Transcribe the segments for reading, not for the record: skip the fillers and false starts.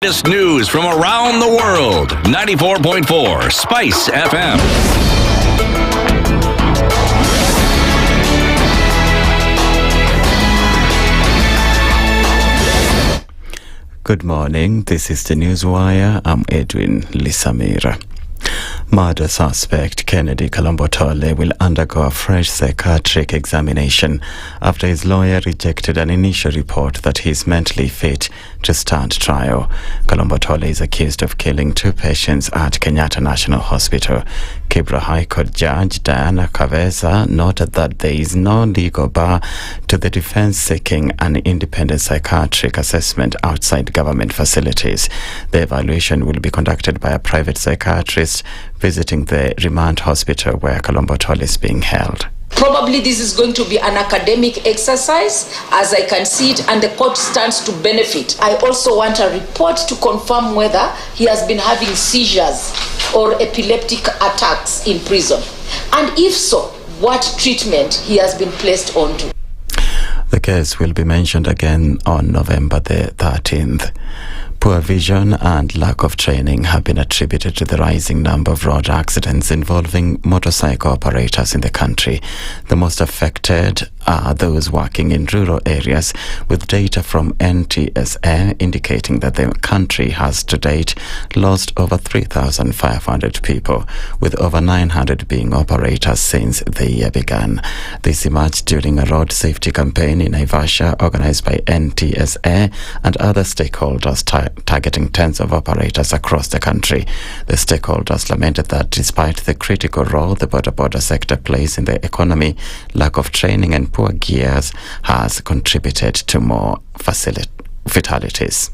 Latest news from around the world. 94.4 Spice FM. Good morning. This is the Newswire. I'm Edwin Lisamira. Murder suspect Kennedy Kalambotole will undergo a fresh psychiatric examination after his lawyer rejected an initial report that he is mentally fit to stand trial. Kalambotole is accused of killing two patients at Kenyatta National Hospital. Kibra High Court Judge Diana Kaveza noted that there is no legal bar to the defense seeking an independent psychiatric assessment outside government facilities. The evaluation will be conducted by a private psychiatrist visiting the remand hospital where Kalambotole is being held. Probably this is going to be an academic exercise, as I can see it, and the court stands to benefit. I also want a report to confirm whether he has been having seizures or epileptic attacks in prison. And if so, what treatment he has been placed onto. The case will be mentioned again on November the 13th. Poor vision and lack of training have been attributed to the rising number of road accidents involving motorcycle operators in the country. The most affected are those working in rural areas, with data from NTSA indicating that the country has to date lost over 3,500 people, with over 900 being operators since the year began. This emerged during a road safety campaign in Naivasha organized by NTSA and other stakeholders targeting tens of operators across the country. The stakeholders lamented that despite the critical role the border sector plays in the economy, lack of training and poor gears has contributed to more fatalities.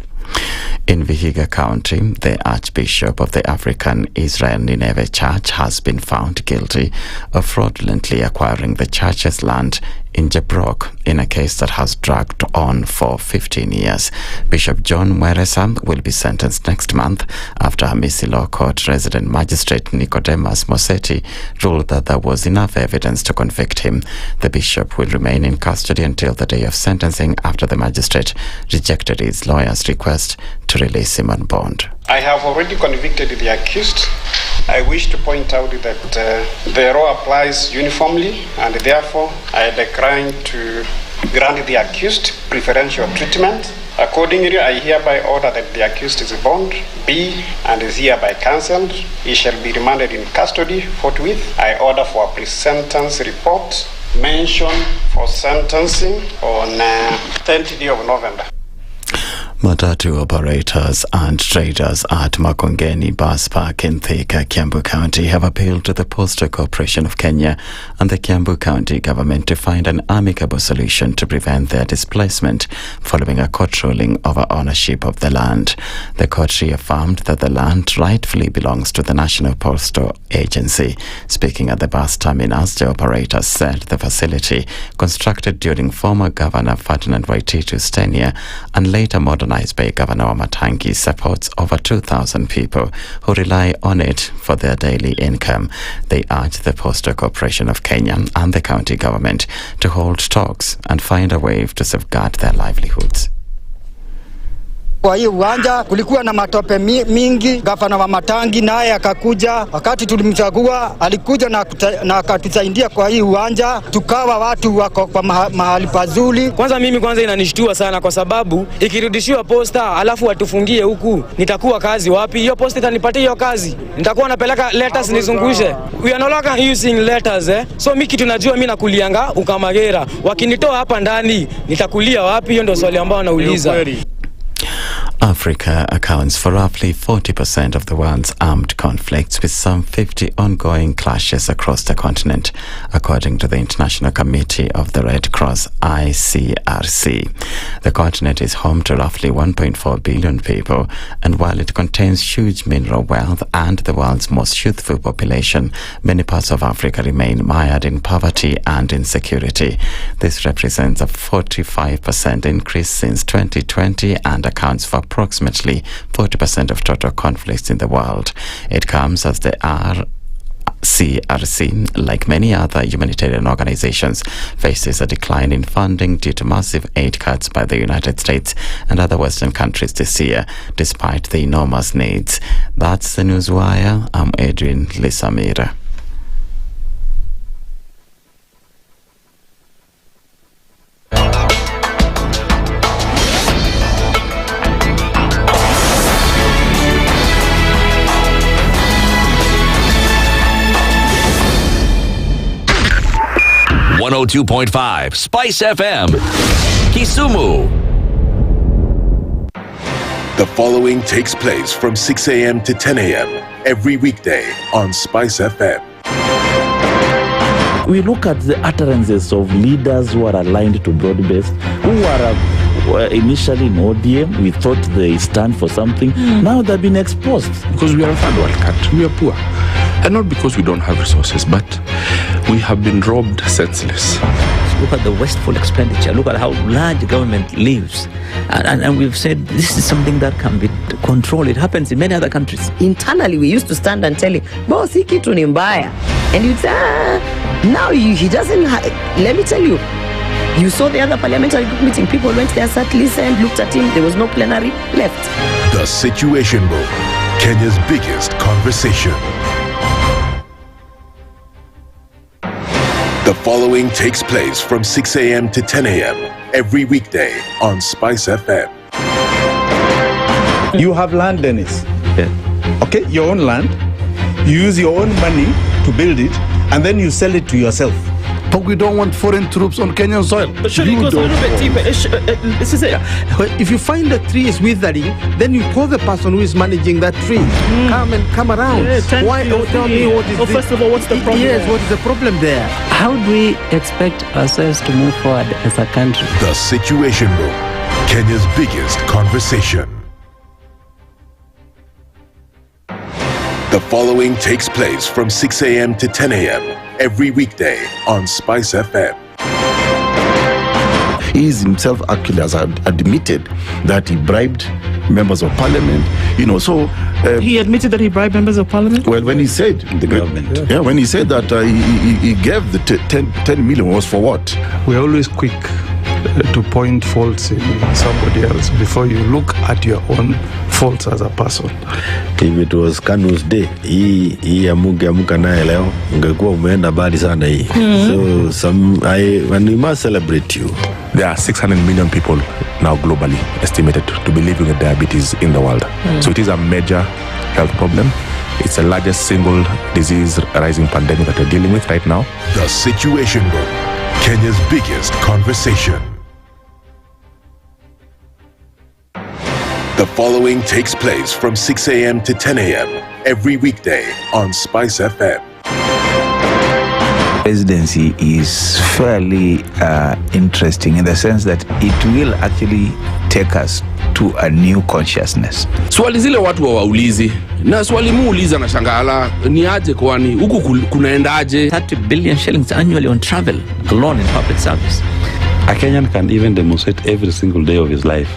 In Vihiga County, the Archbishop of the African Israel Nineveh Church has been found guilty of fraudulently acquiring the church's land in Jabrok in a case that has dragged on for 15 years. Bishop John Mweresa will be sentenced next month after Hamisi Law Court resident magistrate Nicodemus Mosetti ruled that there was enough evidence to convict him. The bishop will remain in custody until the day of sentencing after the magistrate rejected his lawyer's request to release him on bond. I have already convicted the accused. I wish to point out that the law applies uniformly, and therefore I decline to grant the accused preferential treatment. Accordingly, I hereby order that the accused is bond, be, and is hereby cancelled. He shall be remanded in custody forthwith. I order for a pre-sentence report mentioned for sentencing on 10th day of November. Matatu operators and traders at Makongeni Bus Park in Thika, Kiambu County have appealed to the Postal Corporation of Kenya and the Kiambu County government to find an amicable solution to prevent their displacement following a court ruling over ownership of the land. The court reaffirmed that the land rightfully belongs to the National Postal Agency. Speaking at the bus terminus, the operators said the facility, constructed during former Governor Ferdinand Waititu's tenure and later modernized by Governor Wamatangi, supports over 2,000 people who rely on it for their daily income. They urge the Postal Corporation of Kenya and the county government to hold talks and find a way to safeguard their livelihoods. Kwa hii uwanja kulikuwa na matope mingi. Gavana wa Matangi naye akakuja, wakati tulimchagua alikuja na akatusaidia kwa hii uwanja, tukawa watu wako kwa mahali pazuri. Kwanza inanishtua sana kwa sababu ikirudishiwa posta alafu watufungie huku, nitakuwa kazi wapi? Hiyo posta itanipatia hiyo kazi? Nitakuwa napeleka letters nizungushe? We are no longer using letters So mimi kitu najua, mimi nakulianga Ukamagera. Wakinitoa hapa ndani nitakulia wapi? Hiyo ndio swali ambao nauliza. Africa accounts for roughly 40% of the world's armed conflicts, with some 50 ongoing clashes across the continent, according to the International Committee of the Red Cross, ICRC. The continent is home to roughly 1.4 billion people, and while it contains huge mineral wealth and the world's most youthful population, many parts of Africa remain mired in poverty and insecurity. This represents a 45% increase since 2020 and accounts for approximately 40% of total conflicts in the world. It comes as there are CRC, like many other humanitarian organizations, faces a decline in funding due to massive aid cuts by the United States and other Western countries this year, despite the enormous needs. That's the Newswire. I'm Adrian Lisamira. .5 Spice FM, Kisumu. The following takes place from 6 a.m. to 10 a.m. every weekday on Spice FM. We look at the utterances of leaders who are aligned to broad-based, who are initially in ODM. We thought they stand for something. Now they've been exposed. Because we are a third world country, we are poor. And not because we don't have resources, but we have been robbed senseless. Look at the wasteful expenditure. Look at how large government lives. And we've said this is something that can be controlled. It happens in many other countries. Internally, we used to stand and tell him, boss, hii kitu ni mbaya. And you'd say, now he doesn't let me tell you, you saw the other parliamentary group meeting. People went there, sat, listened, looked at him. There was no plenary, left. The Situation Room, Kenya's biggest conversation. The following takes place from 6 a.m. to 10 a.m. every weekday on Spice FM. You have land, Dennis. Yeah. Okay, your own land. You use your own money to build it, and then you sell it to yourself. But we don't want foreign troops on Kenyan soil. But surely it goes a little bit deeper. This is it. If you find a tree is withering, then you call the person who is managing that tree. Come around. Yeah, Why? Tell me what is first of all, what's the problem? Yes, what is the problem there? How do we expect ourselves to move forward as a country? The Situation Room, Kenya's biggest conversation. The following takes place from 6 a.m. to 10 a.m. every weekday on Spice FM. He is himself actually has admitted that he bribed members of parliament, so... he admitted that he bribed members of parliament? Well, when he said... The government. Yeah, when he said that he gave the 10 million was for what? We're always quick to point faults in somebody else before you look at your own faults as a person. If it was Kanu's day, hii amuka naye leo, ungekuwa umeenda bali sana hii. So when we must celebrate you. There are 600 million people now globally estimated to be living with diabetes in the world. So it is a major health problem. It's the largest single disease rising pandemic that we're dealing with right now. The Situation Room, Kenya's biggest conversation. The following takes place from 6 a.m. to 10 a.m. every weekday on Spice FM. Presidency is fairly interesting in the sense that it will actually take us to a new consciousness. Swali zile watu waulizi na swali muuliza na shangala ni aje kwani huku kunaendaje? 30 billion shillings annually on travel alone in public service. A Kenyan can even demonstrate every single day of his life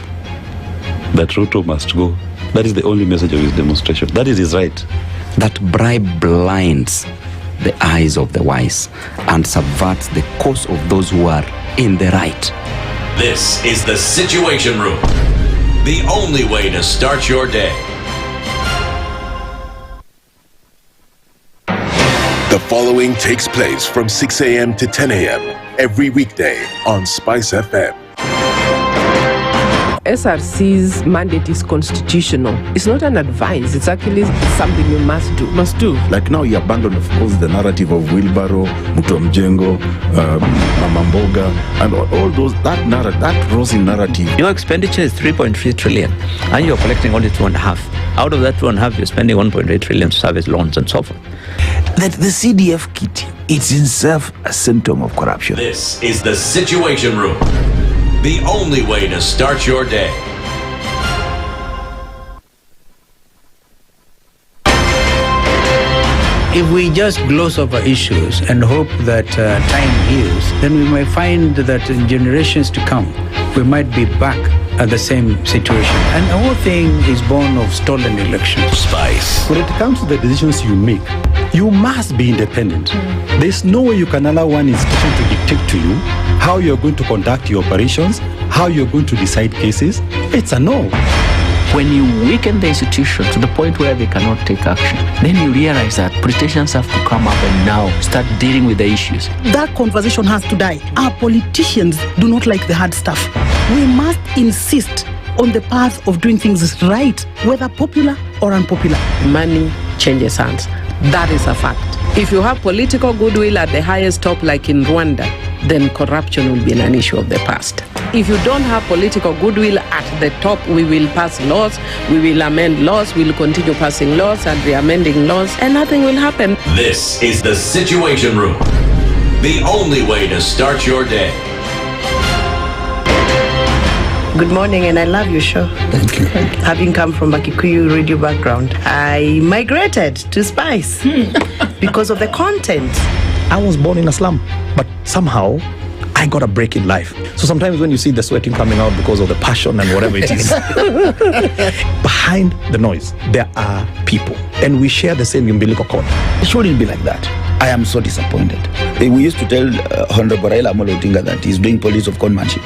that Ruto must go. That is the only message of his demonstration. That is his right. That bribe blinds the eyes of the wise and subverts the cause of those who are in the right. This is the Situation Room, the only way to start your day. The following takes place from 6 a.m. to 10 a.m. every weekday on Spice FM. SRC's mandate is constitutional. It's not an advice. It's actually something you must do. Like now, you abandon, of course, the narrative of Wheelbarrow, Mutomjengo, Mamamboga, and all those, that rosy narrative. Your expenditure is 3.3 trillion, and you're collecting only 2.5. Out of that 2.5, you're spending 1.8 trillion to service loans and so forth. That the CDF kit, it's in itself a symptom of corruption. This is the Situation Room, the only way to start your day. If we just gloss over issues and hope that time heals, then we may find that in generations to come, we might be back at the same situation. And the whole thing is born of stolen elections. Spice. When it comes to the decisions you make, you must be independent. There's no way you can allow one institution to dictate to you how you're going to conduct your operations, how you're going to decide cases. It's a no. When you weaken the institution to the point where they cannot take action, then you realize that politicians have to come up and now start dealing with the issues. That conversation has to die. Our politicians do not like the hard stuff. We must insist on the path of doing things right, whether popular or unpopular. Money changes hands. That is a fact. If you have political goodwill at the highest top, like in Rwanda, then corruption will be an issue of the past. If you don't have political goodwill at the top, we will pass laws, we will amend laws, we will continue passing laws and re-amending laws, and nothing will happen. This is the Situation Room. The only way to start your day. Good morning, and I love your show. Thank you. Having come from a Kikuyu radio background, I migrated to Spice because of the content. I was born in a slum, but somehow I got a break in life. So sometimes when you see the sweating coming out because of the passion and whatever it is, behind the noise, there are people. And we share the same umbilical cord. It shouldn't be like that. I am so disappointed. We used to tell Honorable Raila Amolo Odinga that he's doing politics of conmanship.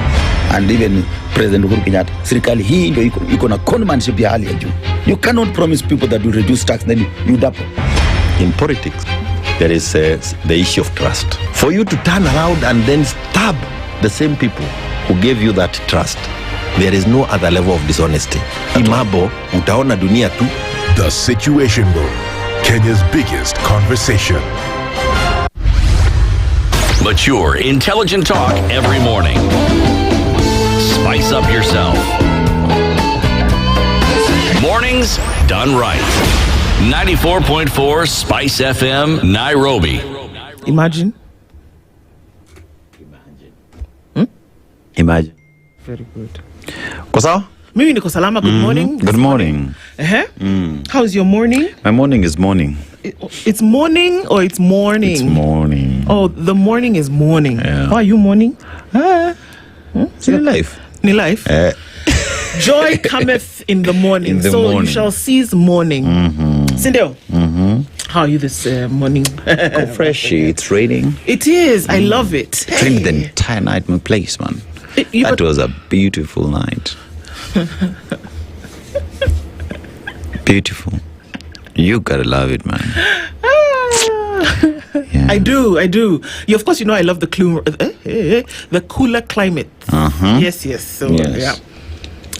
And even President Uhuru Kenyatta, serikali hii ndio iko na conmanship ya hali ya juu. You cannot promise people that will reduce tax, then you double. In politics, there is the issue of trust. For you to turn around and then stab the same people who gave you that trust, there is no other level of dishonesty. Imabo, utaona dunia tu. The Situation Room, Kenya's biggest conversation. Mature, intelligent talk every morning. Spice up yourself. Mornings done right. 94.4 Spice FM, Nairobi. Imagine. Imagine. Very good. Kosa? Mimi niko salama. Good morning. Good morning. How's your morning? My morning is morning. It's morning or it's morning? It's morning. Oh, the morning is morning. Yeah. Why are you morning? It's your life. Ni life. Joy cometh in the morning. In the so morning. you shall seize morning. Cindy, how are you this morning? Freshy. It's raining. It is. I love it. Dreamed the entire night in my place, man. That was a beautiful night. Beautiful. You gotta love it, man. Yeah. I do. You, of course, you know I love the cooler climate. Yes. So yeah.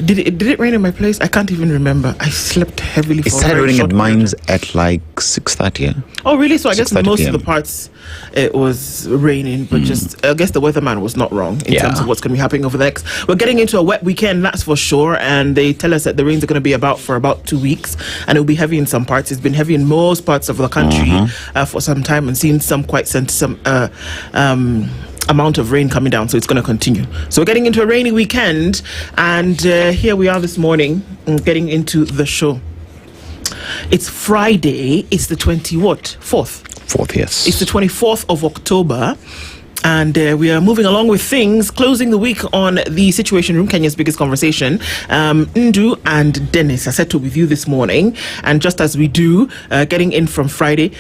Did it rain in my place? I can't even remember. I slept heavily. It started raining at mines at like 6:30. Yeah? Oh, really? So I guess most PM. of the parts it was raining, but just I guess the weatherman was not wrong in terms of what's going to be happening over the next. We're getting into a wet weekend, that's for sure. And they tell us that the rains are going to be for about 2 weeks, and it'll be heavy in some parts. It's been heavy in most parts of the country for some time, and seen some amount of rain coming down, so it's going to continue. So we're getting into a rainy weekend, and here we are this morning getting into the show. It's Friday. It's the 4th, yes. It's the 24th of October, and we are moving along with things, closing the week on the Situation Room, Kenya's biggest conversation. Ndu and Dennis Aseto with you this morning, and just as we do, getting in from Friday,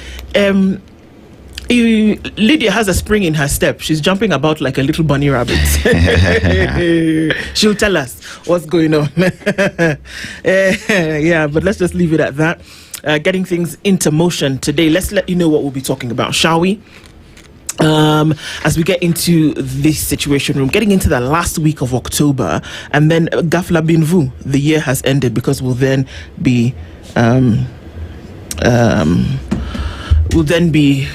Lydia has a spring in her step. She's jumping about like a little bunny rabbit. She'll tell us what's going on. But let's just leave it at that. Getting things into motion today. Let's let you know what we'll be talking about, shall we? As we get into this Situation Room, getting into the last week of October, and then Gafla Binvu, the year has ended, because we'll then be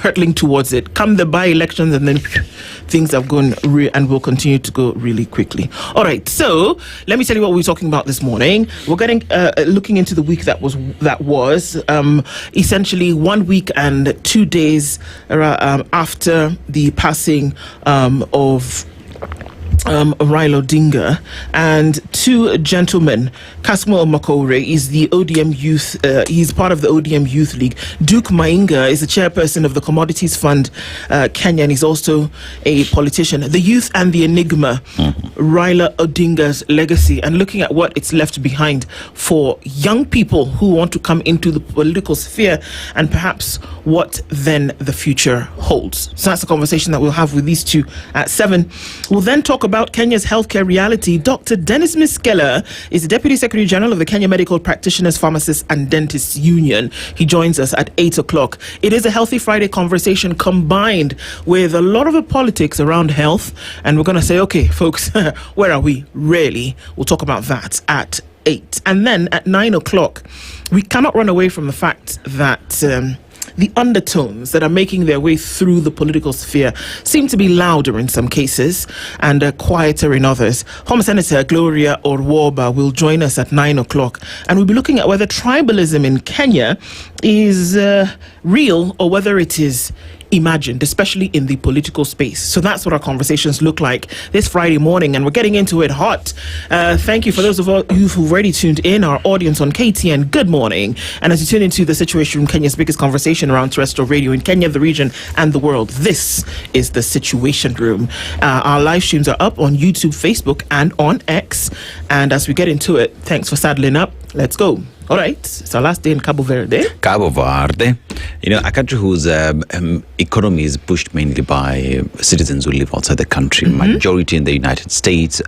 hurtling towards it. Come the by-elections, and then things have gone and will continue to go really quickly. All right, so let me tell you what we're talking about this morning. We're getting looking into the week that was essentially 1 week and 2 days after the passing of Raila Odinga, and two gentlemen. Kasmo Omakore is the ODM youth, he's part of the ODM Youth League. Duke Mainga is the chairperson of the Commodities Fund Kenya, and he's also a politician. The youth and the enigma, Raila Odinga's legacy, and looking at what it's left behind for young people who want to come into the political sphere, and perhaps what then the future holds. So that's the conversation that we'll have with these two at 7. We'll then talk about Kenya's healthcare reality. Dr. Dennis Miskela is the Deputy Secretary General of the Kenya Medical Practitioners, Pharmacists and Dentists Union. He joins us at 8 o'clock. It is a Healthy Friday conversation combined with a lot of the politics around health. And we're going to say, okay, folks, where are we really? We'll talk about that at 8. And then at 9 o'clock, we cannot run away from the fact that the undertones that are making their way through the political sphere seem to be louder in some cases and quieter in others. Home Senator Gloria Orwoba will join us at 9 o'clock, and we'll be looking at whether tribalism in Kenya is real or whether it is imagined, especially in the political space. So that's what our conversations look like this Friday morning, and we're getting into it hot. Thank you for those of you who've already tuned in, our audience on KTN. Good morning. And as you tune into the Situation Room, Kenya's biggest conversation around terrestrial radio in Kenya, the region, and the world, this is the Situation Room. Our live streams are up on YouTube, Facebook, and on X. And as we get into it, thanks for saddling up. Let's go. All right, it's our last day in Cabo Verde. Cabo Verde, you know, a country whose economy is pushed mainly by citizens who live outside the country, majority in the United States,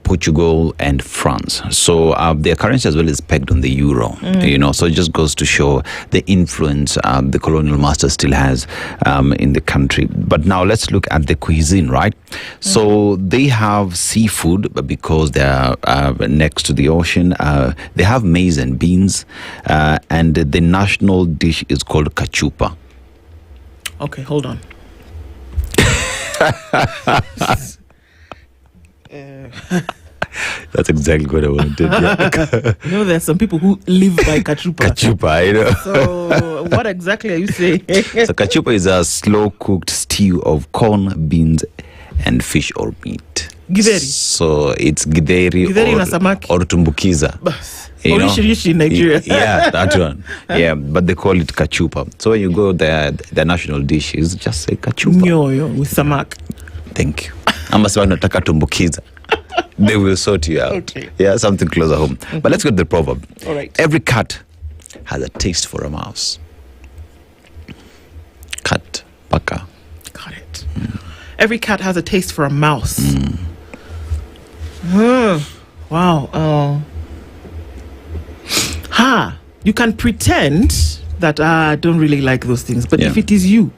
Portugal and France. So their currency as well is pegged on the euro, you know, so it just goes to show the influence the colonial master still has in the country. But now let's look at the cuisine, right? So they have seafood, but because they're next to the ocean, they have maize and beans, and the national dish is called kachupa. Okay, hold on. That's exactly what I wanted. Yeah. You know, there's some people who live by kachupa. Kachupa, you know. So, what exactly are you saying? So, kachupa is a slow-cooked stew of corn, beans, and fish or meat. Githeri. So, it's githeri or tumbukiza. Orishi in Nigeria. Yeah, that one. Yeah, but they call it kachupa. So, when you go there, the national dish is just say kachupa. Nyoyo with samak. Thank you. Amasema nataka tumbukiza. They will sort you out. Okay. Yeah, something closer home. But let's get the proverb. All right. Every cat has a taste for a mouse. Cat, paka. Got it. Every cat has a taste for a mouse. Wow. You can pretend that I don't really like those things, but if it is you,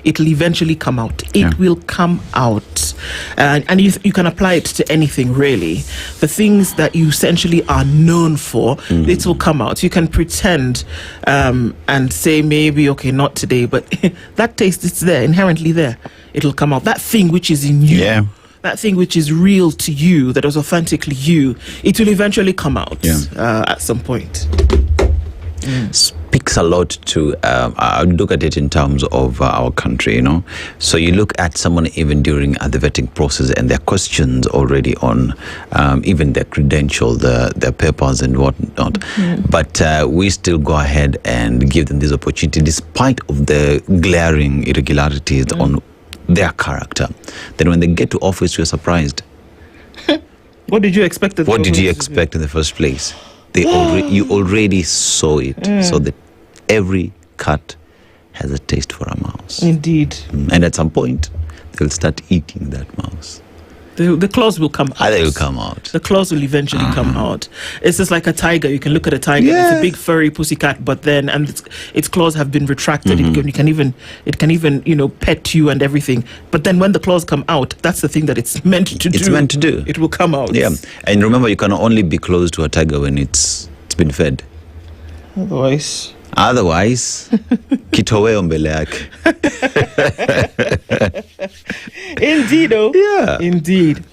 it'll eventually come out. It will come out. And you can apply it to anything, really. The things that you essentially are known for, it will come out. You can pretend and say maybe, okay, not today, but that taste is there, inherently there. It'll come out. That thing which is in you, that thing which is real to you, that is authentically you, it will eventually come out at some point. Speaks a lot to I look at it in terms of our country, you know. So you look at someone even during the vetting process, and there are questions already on even their credential, their papers and whatnot. But we still go ahead and give them this opportunity despite of the glaring irregularities on their character. Then when they get to office, you're surprised. What did you expect? What did you expect in the first place? You already saw it. So that every cat has a taste for a mouse. Indeed. And at some point, they'll start eating that mouse. The claws will come out. They will come out. The claws will eventually come out. It's just like a tiger. You can look at a tiger. It's a big furry pussycat, but then its claws have been retracted. It can even pet you and everything. But then when the claws come out, that's the thing that it's meant to do. It's meant to do. It will come out. Yeah. And remember, you can only be close to a tiger when it's been fed. Otherwise, kitoweo mbele yake. Indeed, Yeah. Indeed.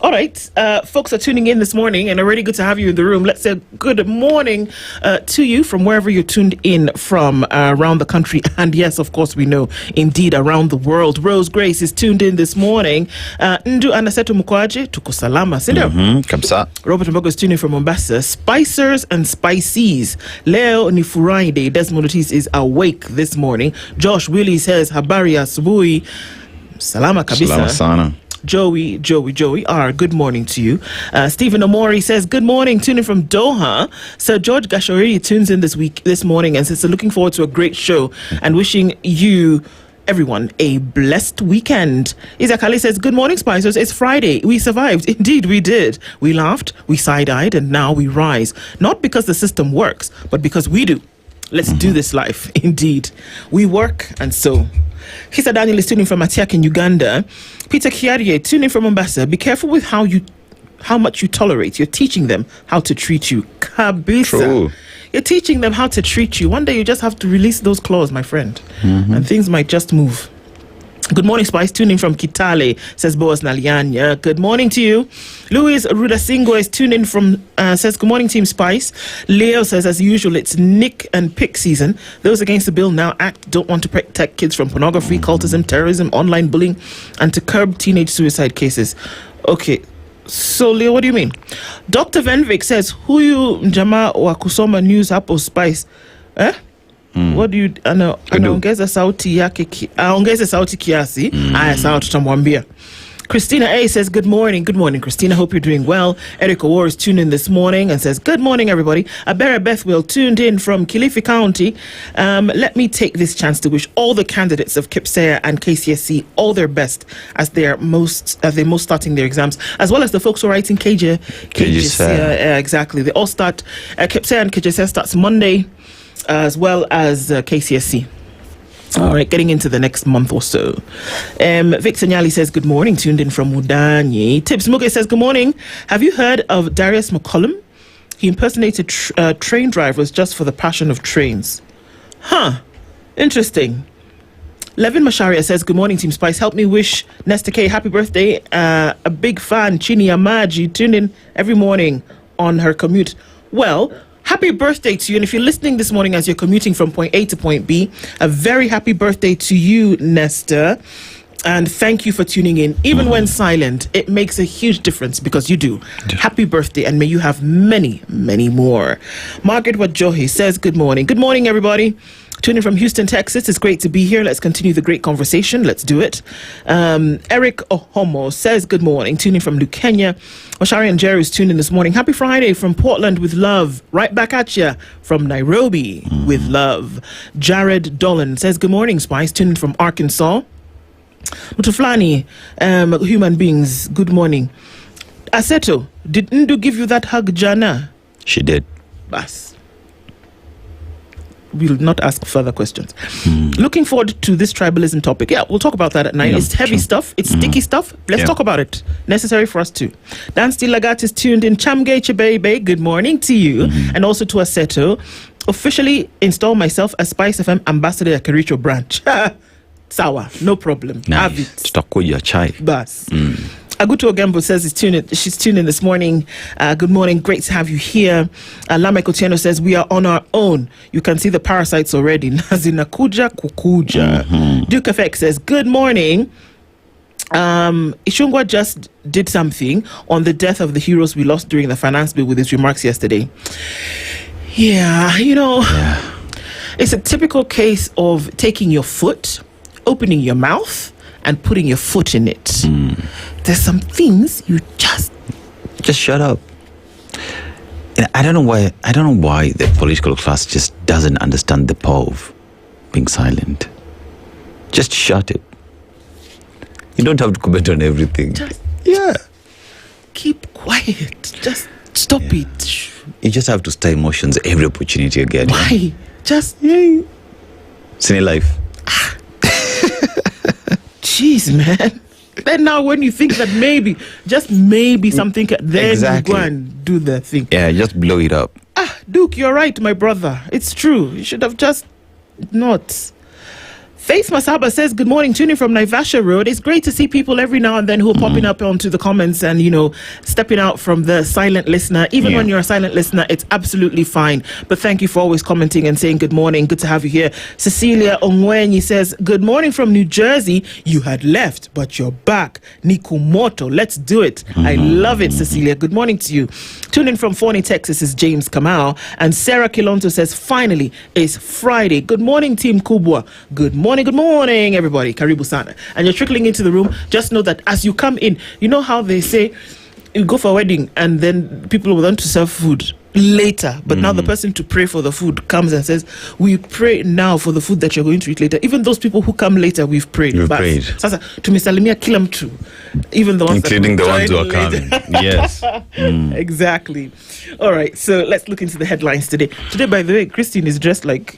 All right, folks are tuning in this morning and already good to have you in the room. Let's say good morning to you from wherever you're tuned in from around the country. And yes, of course, we know indeed around the world. Rose Grace is tuned in this morning. Ndu and Aseto Mukwaje, tuko salama, sindio? Kamsa. Robert Mbogo is tuning from Mombasa. Spicers and Spices. Leo ni Friday. Desmond Otis is awake this morning. Josh Willie says, habari asubuhi. Salama kabisa. Salama sana. Joey, good morning to you. Stephen Omori says, good morning, tuning from Doha. Sir George Gashori tunes in this morning and says, looking forward to a great show and wishing you, everyone, a blessed weekend. Isaac Ali says, good morning, Spicers. It's Friday. We survived. Indeed, we did. We laughed, we side-eyed, and now we rise. Not because the system works, but because we do. Let's do this life. Indeed. We work, and so... Hisa Daniel is tuning from Atiak in Uganda. Peter Kiarie tuning from Mombasa. Be careful with how much you tolerate. You're teaching them how to treat you. Kabisa. True. You're teaching them how to treat you. One day you just have to release those claws, my friend. And things might just move. Good morning, Spice. Tuning from Kitale, says Boaz Nalianya. Good morning to you. Louis Rudasingo is tuning from, says, good morning, Team Spice. Leo says, as usual, it's Nick and Pick season. Those against the Bill Now Act don't want to protect kids from pornography, cultism, terrorism, online bullying, and to curb teenage suicide cases. Okay, so Leo, what do you mean? Dr. Venvik says, huyu mjama wa kusoma news hapo Spice. What do you anaongeza sauti yake aongeze sauti kiasi. Aya, sawa, tutamwambia. Christina A says, good morning, Christina, hope you're doing well. Eric Awar is tuned in this morning and says, good morning, everybody. Abera Bethwell tuned in from Kilifi County. Let me take this chance to wish all the candidates of KIPSEA and KCSE all their best as they're most starting their exams, as well as the folks who are writing KJSEA. Exactly. They all start, KIPSEA and KJSEA starts Monday, as well as KCSE. All right, getting into the next month or so. Victor Nyali says, good morning, tuned in from Mudanyi. Tibbs Muge says, good morning. Have you heard of Darius McCollum? He impersonated train drivers just for the passion of trains. Interesting. Levin Masharia says, good morning, Team Spice. Help me wish Nesta K happy birthday. A big fan, Chini Amaji, tuned in every morning on her commute. Well, happy birthday to you. And if you're listening this morning as you're commuting from point A to point B, a very happy birthday to you, Nesta. And thank you for tuning in. Even when silent, it makes a huge difference because you do. Happy birthday, and may you have many, many more. Margaret Wajohi says, good morning. Good morning, everybody. Tuning from Houston, Texas. It's great to be here. Let's continue the great conversation. Let's do it. Eric Ohomo says, good morning. Tuning from Kenya. Oshari and Jerry is tuned in this morning. Happy Friday from Portland with love. Right back at you from Nairobi with love. Jared Dolan says, good morning, Spice. Tuning from Arkansas. Mutuflani, human beings, good morning. Aseto, did Ndu give you that hug, Jana? She did. Bas. We'll not ask further questions. Looking forward to this tribalism topic. Yeah, we'll talk about that at 9. It's heavy stuff. It's sticky stuff. Let's talk about it. Necessary for us too. Dan Stilagat is tuned in. Chamge Chebebe, good morning to you. And also to Aseto. Officially install myself as SpiceFM ambassador at Kericho branch. Sawa, no problem. Nice. Have it. Tutakuja chai. Bas. Aguto Ogembo says she's tuned in this morning. Good morning. Great to have you here. Lamek Otieno says we are on our own. You can see the parasites already. Nazinakuja kukuja. Duke FX says good morning. Ishungwa just did something on the death of the heroes we lost during the finance bill with his remarks yesterday. Yeah, it's a typical case of taking your foot, opening your mouth, and putting your foot in it. There's some things you just shut up. And I don't know why the political class just doesn't understand the power of being silent. Just shut it. You don't have to comment on everything. Just keep quiet. Just stop it. You just have to stir emotions every opportunity you get. Why? Just Cine life. Jeez, man. Then now when you think that maybe, just maybe something, then you go and do the thing. Yeah, just blow it up. Duke, you're right, my brother. It's true. You should have just not. Faith Masaba says, good morning, tuning from Naivasha Road. It's great to see people every now and then who are popping up onto the comments and, stepping out from the silent listener. Even when you're a silent listener, it's absolutely fine. But thank you for always commenting and saying good morning. Good to have you here. Cecilia Ongwenyi says, good morning from New Jersey. You had left, but you're back. Nikumoto, let's do it. I love it, Cecilia. Good morning to you. Tuning from Forney, Texas is James Kamau. And Sarah Kilonto says, finally, it's Friday. Good morning, Team Kubwa. Good morning, everybody. Karibu sana. And you're trickling into the room. Just know that as you come in, you know how they say you go for a wedding and then people will want to serve food later. But now the person to pray for the food comes and says, we pray now for the food that you're going to eat later. Even those people who come later, we've prayed. Sasa, tumesalimia kila mtu. Even the ones including the ones who are coming. Yes. Exactly. All right. So let's look into the headlines today. Today, by the way, Christine is dressed like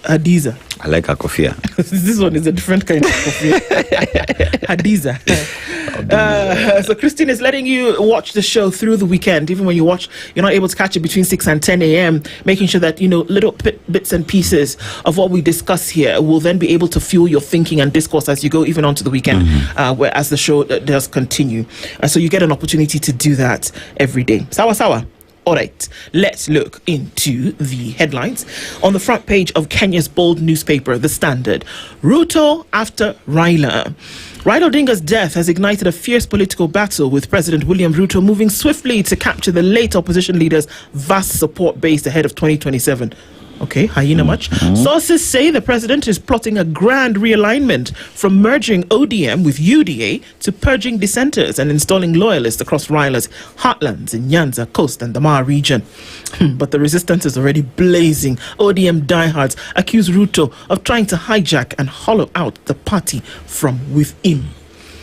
Hadiza. I like her kofia. This one is a different kind of kofia. Hadiza. So Christine is letting you watch the show through the weekend. Even when you watch, you're not able to catch it between 6 and 10 a.m., making sure that, little bits and pieces of what we discuss here will then be able to fuel your thinking and discourse as you go even onto the weekend, whereas the show does continue. So you get an opportunity to do that every day. Sawa. All right, let's look into the headlines. On the front page of Kenya's bold newspaper, The Standard, Ruto after Raila. Raila Odinga's death has ignited a fierce political battle, with President William Ruto moving swiftly to capture the late opposition leader's vast support base ahead of 2027. Okay, hyena much. Sources say the president is plotting a grand realignment from merging ODM with UDA to purging dissenters and installing loyalists across Raila's heartlands in Nyanza, Coast and the Maa region. But the resistance is already blazing. ODM diehards accuse Ruto of trying to hijack and hollow out the party from within.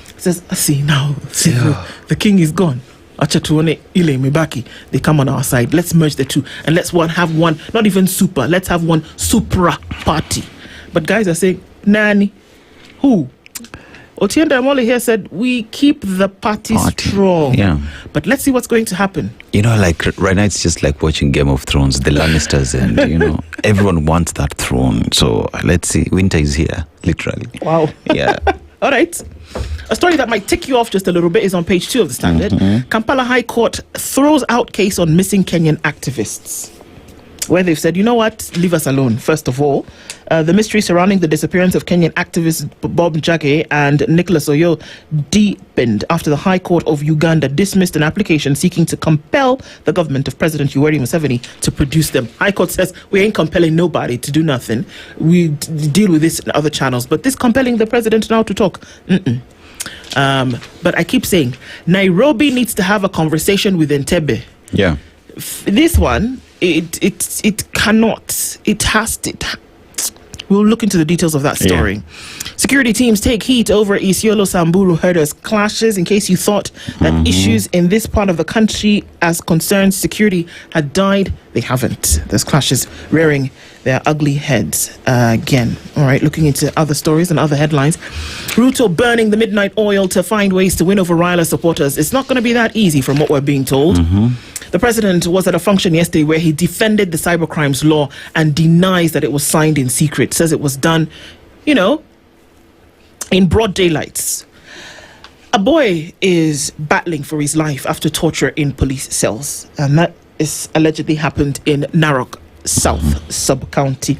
It says, see now, the king is gone. They come on our side. Let's merge the two and let's have one, not even super, let's have one supra party. But guys are saying, Nani, who? Otienda Amole here said, we keep the party strong. Yeah. But let's see what's going to happen. Like right now it's just like watching Game of Thrones, the Lannisters, and everyone wants that throne. So let's see. Winter is here, literally. Wow. Yeah. All right. A story that might tick you off just a little bit is on page 2 of the Standard. Kampala High Court throws out case on missing Kenyan activists, where they've said, you know what, leave us alone. First of all, the mystery surrounding the disappearance of Kenyan activists Bob Njage and Nicholas Oyo deepened after the High Court of Uganda dismissed an application seeking to compel the government of President Yoweri Museveni to produce them. High Court says, we ain't compelling nobody to do nothing. We deal with this in other channels. But this compelling the president now to talk, but I keep saying, Nairobi needs to have a conversation with Entebbe. Yeah. This one, it cannot. It has to. We'll look into the details of that story. Yeah. Security teams take heat over Isiolo Samburu herders clashes. In case you thought that issues in this part of the country as concerns security had died, they haven't. There's clashes rearing their ugly heads again. All right, looking into other stories and other headlines. Ruto burning the midnight oil to find ways to win over Raila supporters. It's not going to be that easy from what we're being told. The president was at a function yesterday where he defended the cybercrimes law and denies that it was signed in secret. Says it was done, in broad daylight. A boy is battling for his life after torture in police cells, and that is allegedly happened in Narok South Sub-County.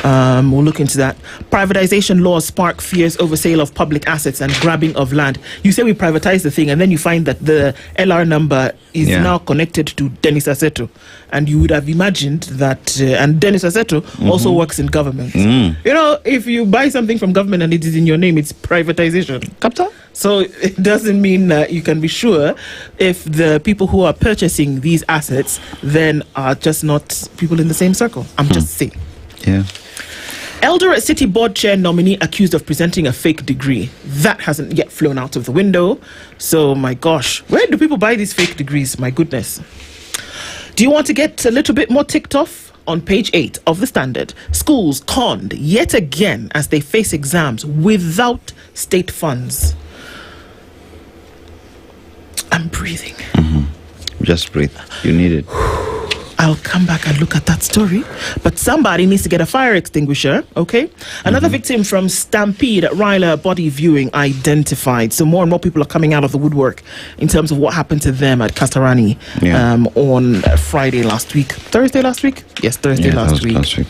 We'll look into that. Privatization laws spark fears over sale of public assets and grabbing of land. You say we privatize the thing and then you find that the LR number is now connected to Dennis Aseto. And you would have imagined that, and Dennis Aseto also works in government. If you buy something from government and it is in your name, it's privatization. Capta? So it doesn't mean that you can be sure if the people who are purchasing these assets then are just not people in the same circle. I'm just saying. Yeah. Eldoret City Board Chair nominee accused of presenting a fake degree. That hasn't yet flown out of the window. So, my gosh, where do people buy these fake degrees? My goodness. Do you want to get a little bit more ticked off? On page 8 of the Standard, schools conned yet again as they face exams without state funds. I'm breathing. Just breathe. You need it. I'll come back and look at that story. But somebody needs to get a fire extinguisher, okay? Another victim from Stampede at Ryla body viewing identified. So more and more people are coming out of the woodwork in terms of what happened to them at Kasarani on Thursday last week. Yes, Thursday last week.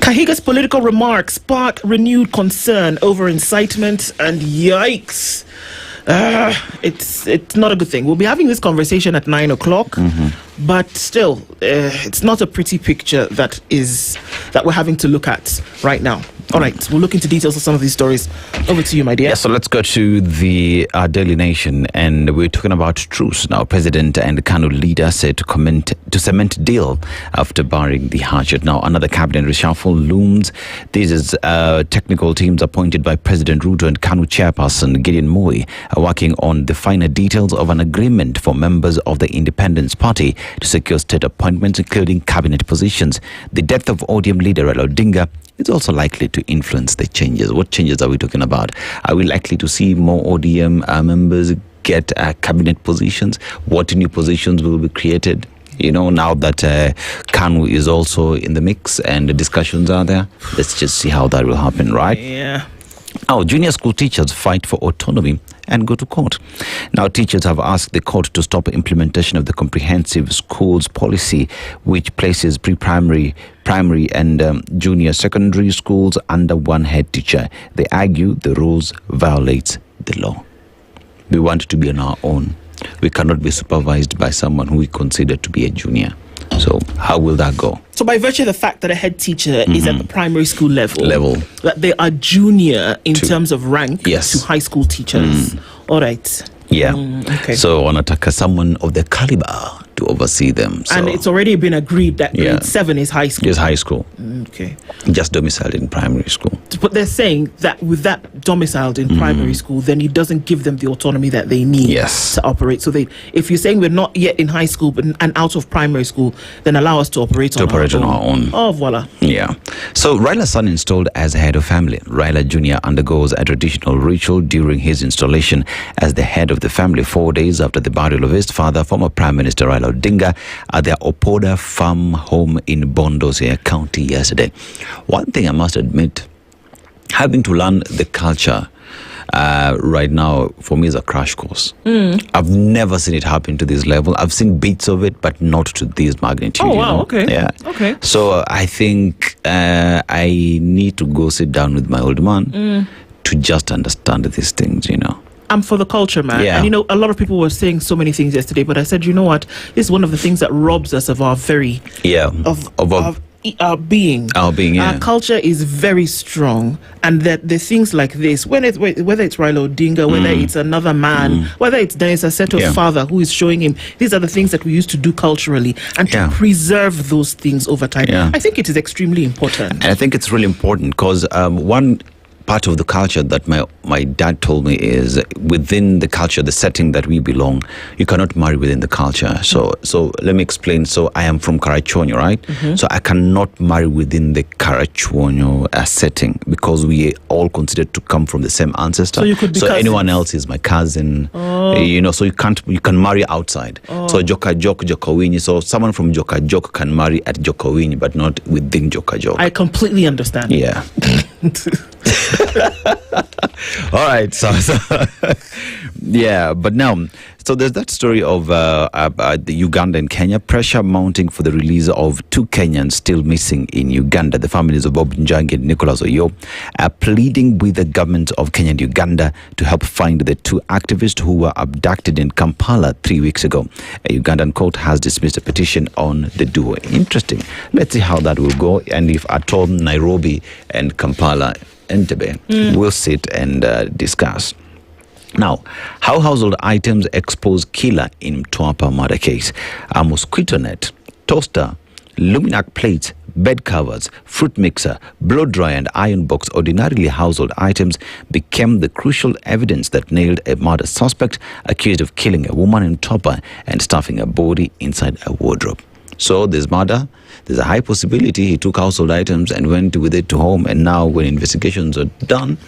Kahiga's political remarks spark renewed concern over incitement, and yikes. It's not a good thing. We'll be having this conversation at 9 o'clock, but still, it's not a pretty picture that we're having to look at right now. All right, we'll look into details of some of these stories. Over to you, my dear. Yeah, so let's go to the Daily Nation, and we're talking about truce now. President and Kanu leader said to cement deal after barring the hatchet. Now, another cabinet reshuffle looms. This is technical teams appointed by President Ruto and Kanu chairperson Gideon Moi are working on the finer details of an agreement for members of the Independence Party to secure state appointments, including cabinet positions. The death of ODM leader Raila Odinga is also likely to influence the changes. What changes are we talking about? Are we likely to see more ODM members get cabinet positions? What new positions will be created? You know, now that Kanu is also in the mix and the discussions are there, let's just see how that will happen, right? Yeah. Now, junior school teachers fight for autonomy and go to court. Now, teachers have asked the court to stop implementation of the comprehensive schools policy, which places pre-primary, primary and junior secondary schools under one head teacher. They argue the rules violate the law. We want to be on our own. We cannot be supervised by someone who we consider to be a junior. So how will that go? So by virtue of the fact that a head teacher is at the primary school level, that they are junior in terms of rank to high school teachers. All right. Yeah. Okay. So wanataka someone of the caliber to oversee them. So. And it's already been agreed that grade 7 is high school. Is high school. Okay. Just domiciled in primary school. But they're saying that with that domiciled in primary school, then it doesn't give them the autonomy that they need to operate. So if you're saying we're not yet in high school and out of primary school, then allow us to operate on our own. Oh, voila. Yeah. So Raila's son installed as head of family. Raila Jr. undergoes a traditional ritual during his installation as the head of the family 4 days after the burial of his father, former Prime Minister Raila Odinga, at their Opoda farm home in Bondosea County yesterday. One thing I must admit, having to learn the culture right now for me is a crash course. I've never seen it happen to this level. I've seen bits of it, but not to this magnitude. Oh, wow. You know? Okay. Yeah. Okay. So I think I need to go sit down with my old man to just understand these things, you know. I'm for the culture, man. Yeah. And you know, a lot of people were saying so many things yesterday, but I said, you know what? This is one of the things that robs us of our very our being. Our being, yeah. Our culture is very strong, and that the things like this, whether it's Raila Odinga, whether it's another man, whether it's Dennis Aseto's father who is showing him, these are the things that we used to do culturally, and to preserve those things over time. I think it is extremely important. And I think it's really important because one part of the culture that my dad told me is within the culture, the setting that we belong, you cannot marry within the culture. So let me explain. So I am from Karachuonyo, right? So I cannot marry within the Karachuonyo setting because we all considered to come from the same ancestor. So you could be anyone else is my cousin. You know, so you can marry outside. So Joka Jok, Jokowini. So someone from Joka Jok can marry at Jokowini, but not within Joka Jok. I completely understand. Yeah. All right, so yeah, but now, so there's that story of the Uganda and Kenya, pressure mounting for the release of 2 Kenyans still missing in Uganda. The families of Bob Njangi and Nicholas Oyo are pleading with the governments of Kenya and Uganda to help find the 2 activists who were abducted in Kampala 3 weeks ago. A Ugandan court has dismissed a petition on the duo. Interesting. Let's see how that will go, and if at all Nairobi and Kampala Entebbe will sit and discuss. Now, how household items expose killer in Mtwapa murder case. A mosquito net, toaster, Luminac plates, bed covers, fruit mixer, blow dryer and iron box, ordinarily household items, became the crucial evidence that nailed a murder suspect accused of killing a woman in Mtwapa and stuffing a body inside a wardrobe. So this murder, there's a high possibility he took household items and went with it to home, and now when investigations are done,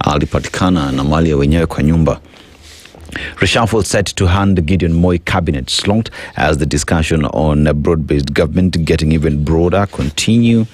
alipatikana na mali ya wenyewe kwa nyumba. Reshuffle set to hand Gideon Moi cabinet slot as the discussion on broad-based government getting even broader continue.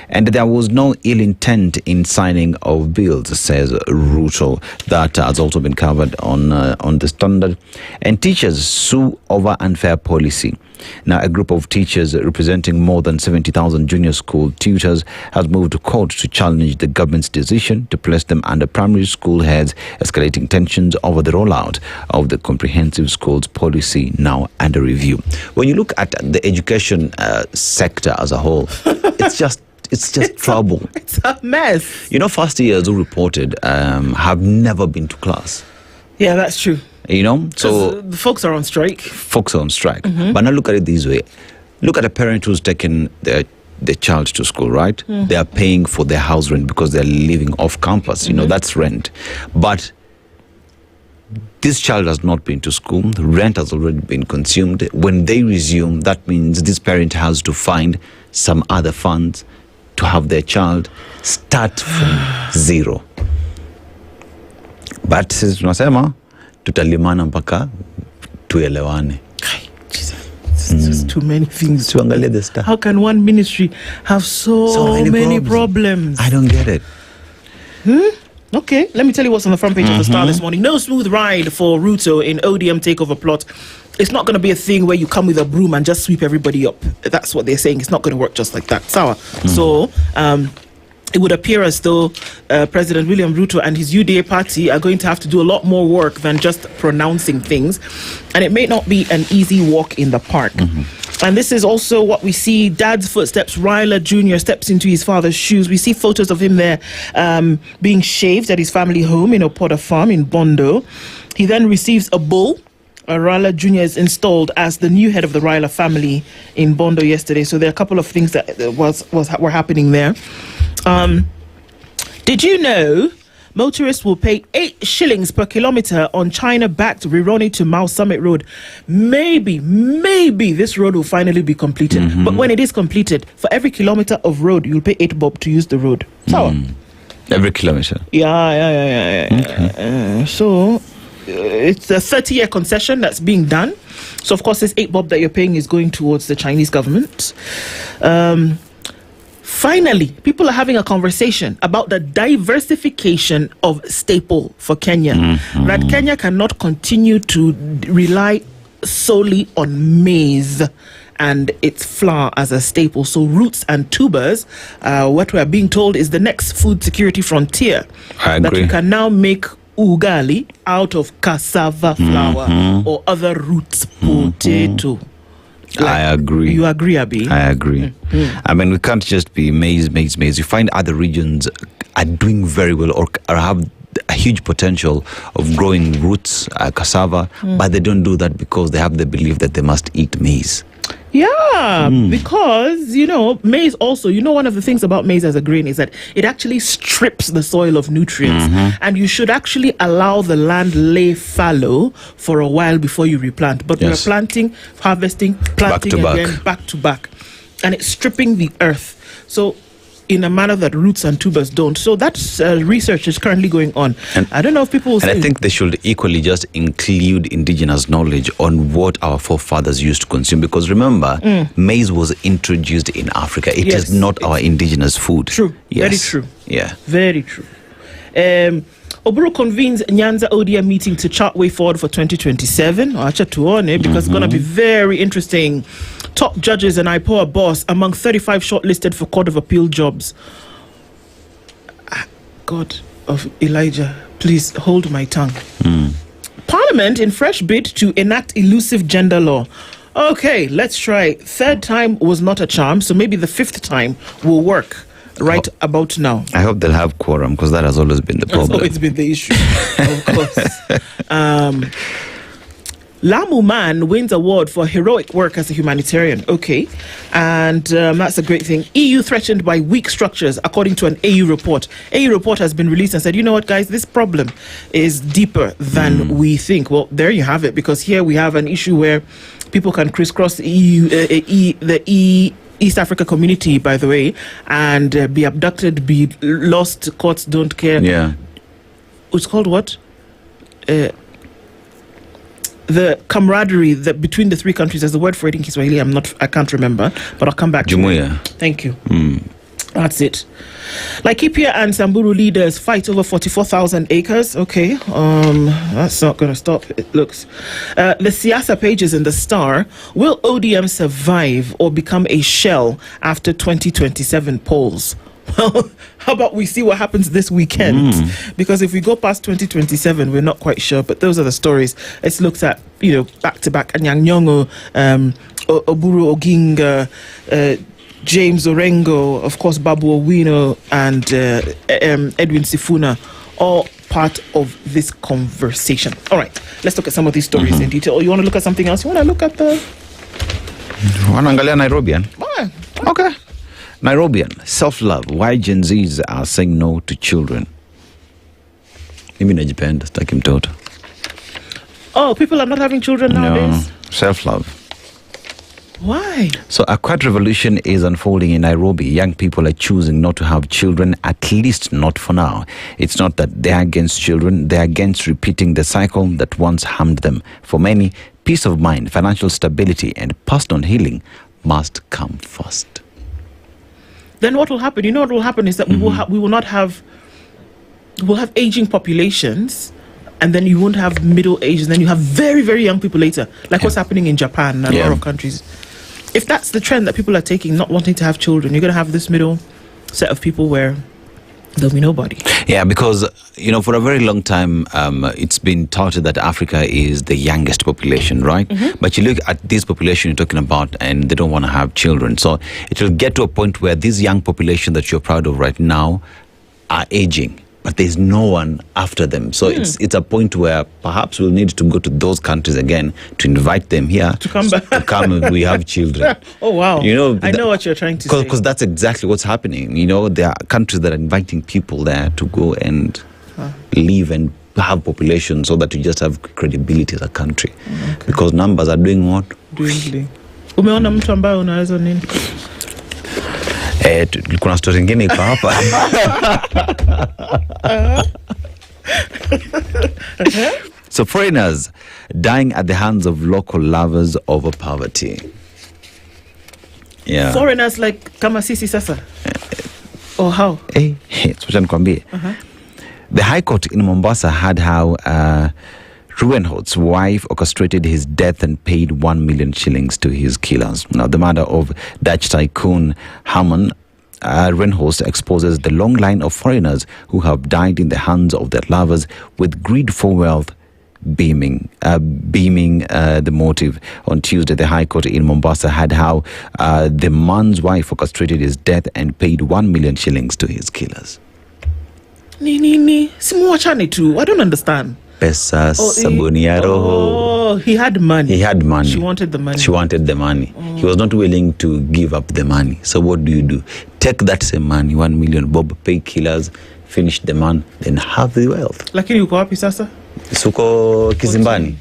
And there was no ill intent in signing of bills, says Ruto. That has also been covered on the Standard. And teachers sue over unfair policy. Now, a group of teachers representing more than 70,000 junior school tutors has moved to court to challenge the government's decision to place them under primary school heads, escalating tensions over the rollout of the comprehensive schools policy now under review. When you look at the education sector as a whole, it's just trouble. It's a mess. You know, first years who reported have never been to class. Yeah, that's true. You know, so the folks are on strike. Mm-hmm. But now look at it this way. Look at a parent who's taken their child to school, right? Mm. They are paying for their house rent because they're living off campus. You know, that's rent. But this child has not been to school. The rent has already been consumed. When they resume, that means this parent has to find some other funds to have their child start from zero. But sisi tunasema tutalimana mpaka tuelewane. It's just too many things. Tuangalie the stuff. How can one ministry have so many problems? I don't get it. Okay, let me tell you what's on the front page of the Star this morning. No smooth ride for Ruto in ODM takeover plot. It's not going to be a thing where you come with a broom and just sweep everybody up. That's what they're saying. It's not going to work just like that. Sawa. So, it would appear as though President William Ruto and his UDA party are going to have to do a lot more work than just pronouncing things. And it may not be an easy walk in the park. And this is also what we see. Dad's footsteps. Ryla Jr. steps into his father's shoes. We see photos of him there being shaved at his family home in Okoh farm in Bondo. He then receives a bull. Ryla Jr. is installed as the new head of the Ryla family in Bondo yesterday. So there are a couple of things that were happening there. Did you know motorists will pay 8 shillings per kilometre on China-backed Rironi to Mao Summit Road? Maybe this road will finally be completed. But when it is completed, for every kilometre of road, you'll pay 8 bob to use the road. So, every kilometre? Yeah. So, it's a 30-year concession that's being done. So, of course, this 8 bob that you're paying is going towards the Chinese government. Finally, people are having a conversation about the diversification of staple for Kenya. That Kenya cannot continue to rely solely on maize and its flour as a staple. So roots and tubers, what we are being told is the next food security frontier. I agree. That we can now make ugali out of cassava flour or other roots, potato. I agree. You agree, Abi? I agree. I mean, we can't just be maize. You find other regions are doing very well or have a huge potential of growing roots, cassava, but they don't do that because they have the belief that they must eat maize. Yeah, because, maize also, one of the things about maize as a grain is that it actually strips the soil of nutrients. And you should actually allow the land lay fallow for a while before you replant. But we're planting, harvesting, planting again, back to back. And it's stripping the earth. So, in a manner that roots and tubers don't. So that's research is currently going on. And I don't know if people will say... And I think they should equally just include indigenous knowledge on what our forefathers used to consume. Because remember, maize was introduced in Africa. It is not our indigenous food. True. Yes. Very true. Yeah. Very true. Oburu convenes Nyanza ODM meeting to chart way forward for 2027. Because it's going to be very interesting. Top judges and IPOA boss among 35 shortlisted for Court of Appeal jobs. God of Elijah, please hold my tongue. Parliament in fresh bid to enact elusive gender law. Okay, let's try. 3rd time was not a charm, so maybe the 5th time will work. Right about now. I hope they'll have quorum because that has always been the problem. That's always been the issue, of course. Lamu man wins award for heroic work as a humanitarian. Okay, and that's a great thing. EU threatened by weak structures, according to an AU report. AU report has been released and said, you know what, guys, this problem is deeper than we think. Well, there you have it, because here we have an issue where people can crisscross the East Africa community, by the way, and be abducted, be lost, courts don't care. Yeah. It's called what? the camaraderie that between the three countries. There's a word for it in Kiswahili. I can't remember, but I'll come back to Nyamweya. it. Thank you. That's it. Laikipia and Samburu leaders fight over 44,000 acres. Okay, that's not going to stop. It looks. The Siasa pages in the Star. Will ODM survive or become a shell after 2027 polls? Well, how about we see what happens this weekend? Because if we go past 2027, we're not quite sure. But those are the stories. It's looked at, back to back. Anyang Nyong'o, Oburu Oginga, James Orengo, of course, Babu Owino, and Edwin Sifuna, all part of this conversation. All right, let's look at some of these stories in detail. Or you want to look at something else? You want to look at the... Wanaangalia Nairobian? Okay. Nairobian, self-love. Why Gen Zs are saying no to children. Mimi najipenda, sitaki mtoto. Oh, people are not having children nowadays? No, self-love. Why? So a quiet revolution is unfolding in Nairobi. Young people are choosing not to have children, at least not for now. It's not that they're against children, they're against repeating the cycle that once harmed them. For many, peace of mind, financial stability, and personal healing must come first. Then what will happen? You know what will happen is that we'll have aging populations, and then you won't have middle age, and then you have very, very young people later, like what's happening in Japan and a lot of countries. If that's the trend that people are taking, not wanting to have children, you're going to have this middle set of people where there'll be nobody. Yeah, because, for a very long time, it's been touted that Africa is the youngest population, right? But you look at this population you're talking about, and they don't want to have children. So it will get to a point where this young population that you're proud of right now are aging, but there's no one after them. So it's a point where perhaps we'll need to go to those countries again to invite them here to come back. To come and we have children. Oh, wow. I know what you're trying to say. Because that's exactly what's happening. There are countries that are inviting people there to go and live and have population so that you just have credibility as a country. Because numbers are doing what? Dwindling. Umeona mtu ambaye unaweza nini? Kuna story ingine iko hapa. So foreigners dying at the hands of local lovers over poverty. Yeah. Foreigners like kama sisi sasa? Or how? The High Court in Mombasa had how Ruenhout's wife orchestrated his death and paid 1 million shillings to his killers. Now, the murder of Dutch tycoon Herman Ruenhout exposes the long line of foreigners who have died in the hands of their lovers, with greed for wealth beaming the motive. On Tuesday, the High Court in Mombasa had how the man's wife orchestrated his death and paid 1 million shillings to his killers. Simuachane tu. I don't understand. Pesa, sabuni ya roho. Oh, he had money. He had money. She wanted the money. She wanted the money. He was not willing to give up the money. So what do? Take that same money, 1 million bob, pay killers, finish the man, then have the wealth. Lakini uko wapi sasa? Suko Kizimbani.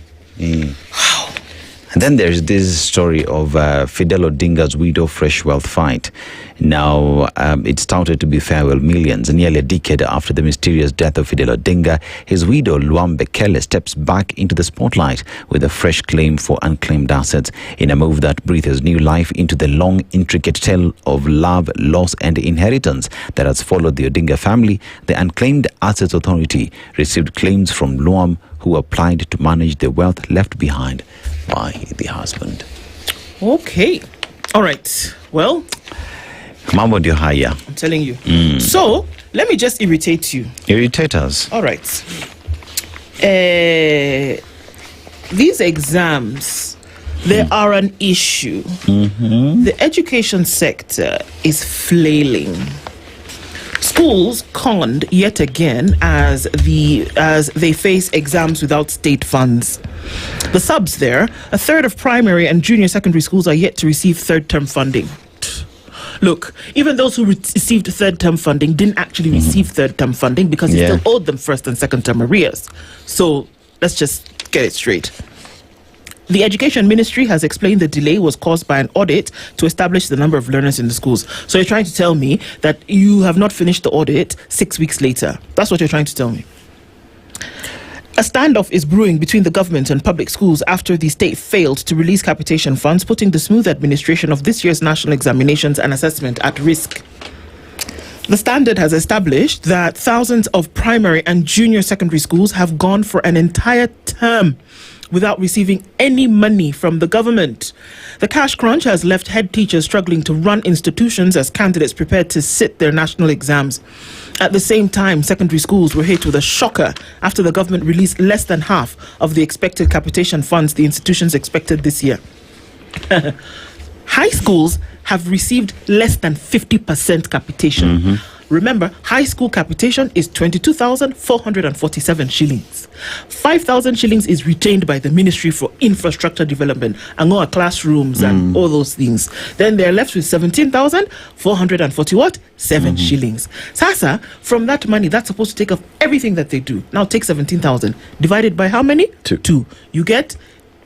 And then there's this story of Fidel Odinga's widow fresh wealth fight. Now, it's touted to be farewell millions. Nearly a decade after the mysterious death of Fidel Odinga, his widow, Luam Bekele, steps back into the spotlight with a fresh claim for unclaimed assets in a move that breathes new life into the long, intricate tale of love, loss, and inheritance that has followed the Odinga family. The Unclaimed Assets Authority received claims from Luam, who applied to manage the wealth left behind by the husband. Okay. All right. Well, mambo ndio haya. I'm telling you. So, let me just irritate you. Irritate us. All right. These exams, they are an issue. The education sector is flailing. Schools conned yet again as they face exams without state funds. The subs there, a third of primary and junior secondary schools are yet to receive third-term funding. Look, even those who received third-term funding didn't actually receive third-term funding because they still owed them first and second-term arrears. So let's just get it straight. The Education Ministry has explained the delay was caused by an audit to establish the number of learners in the schools. So you're trying to tell me that you have not finished the audit 6 weeks later. That's what you're trying to tell me. A standoff is brewing between the government and public schools after the state failed to release capitation funds, putting the smooth administration of this year's national examinations and assessment at risk. The Standard has established that thousands of primary and junior secondary schools have gone for an entire term without receiving any money from the government. The cash crunch has left head teachers struggling to run institutions as candidates prepare to sit their national exams. At the same time, secondary schools were hit with a shocker after the government released less than half of the expected capitation funds the institutions expected this year. High schools have received less than 50% capitation. Remember, high school capitation is 22,447 shillings. 5,000 shillings is retained by the Ministry for Infrastructure Development, Angoa classrooms and all those things. Then they're left with 17,447 shillings. Sasa, from that money, that's supposed to take off everything that they do. Now take 17,000 divided by how many? Two. You get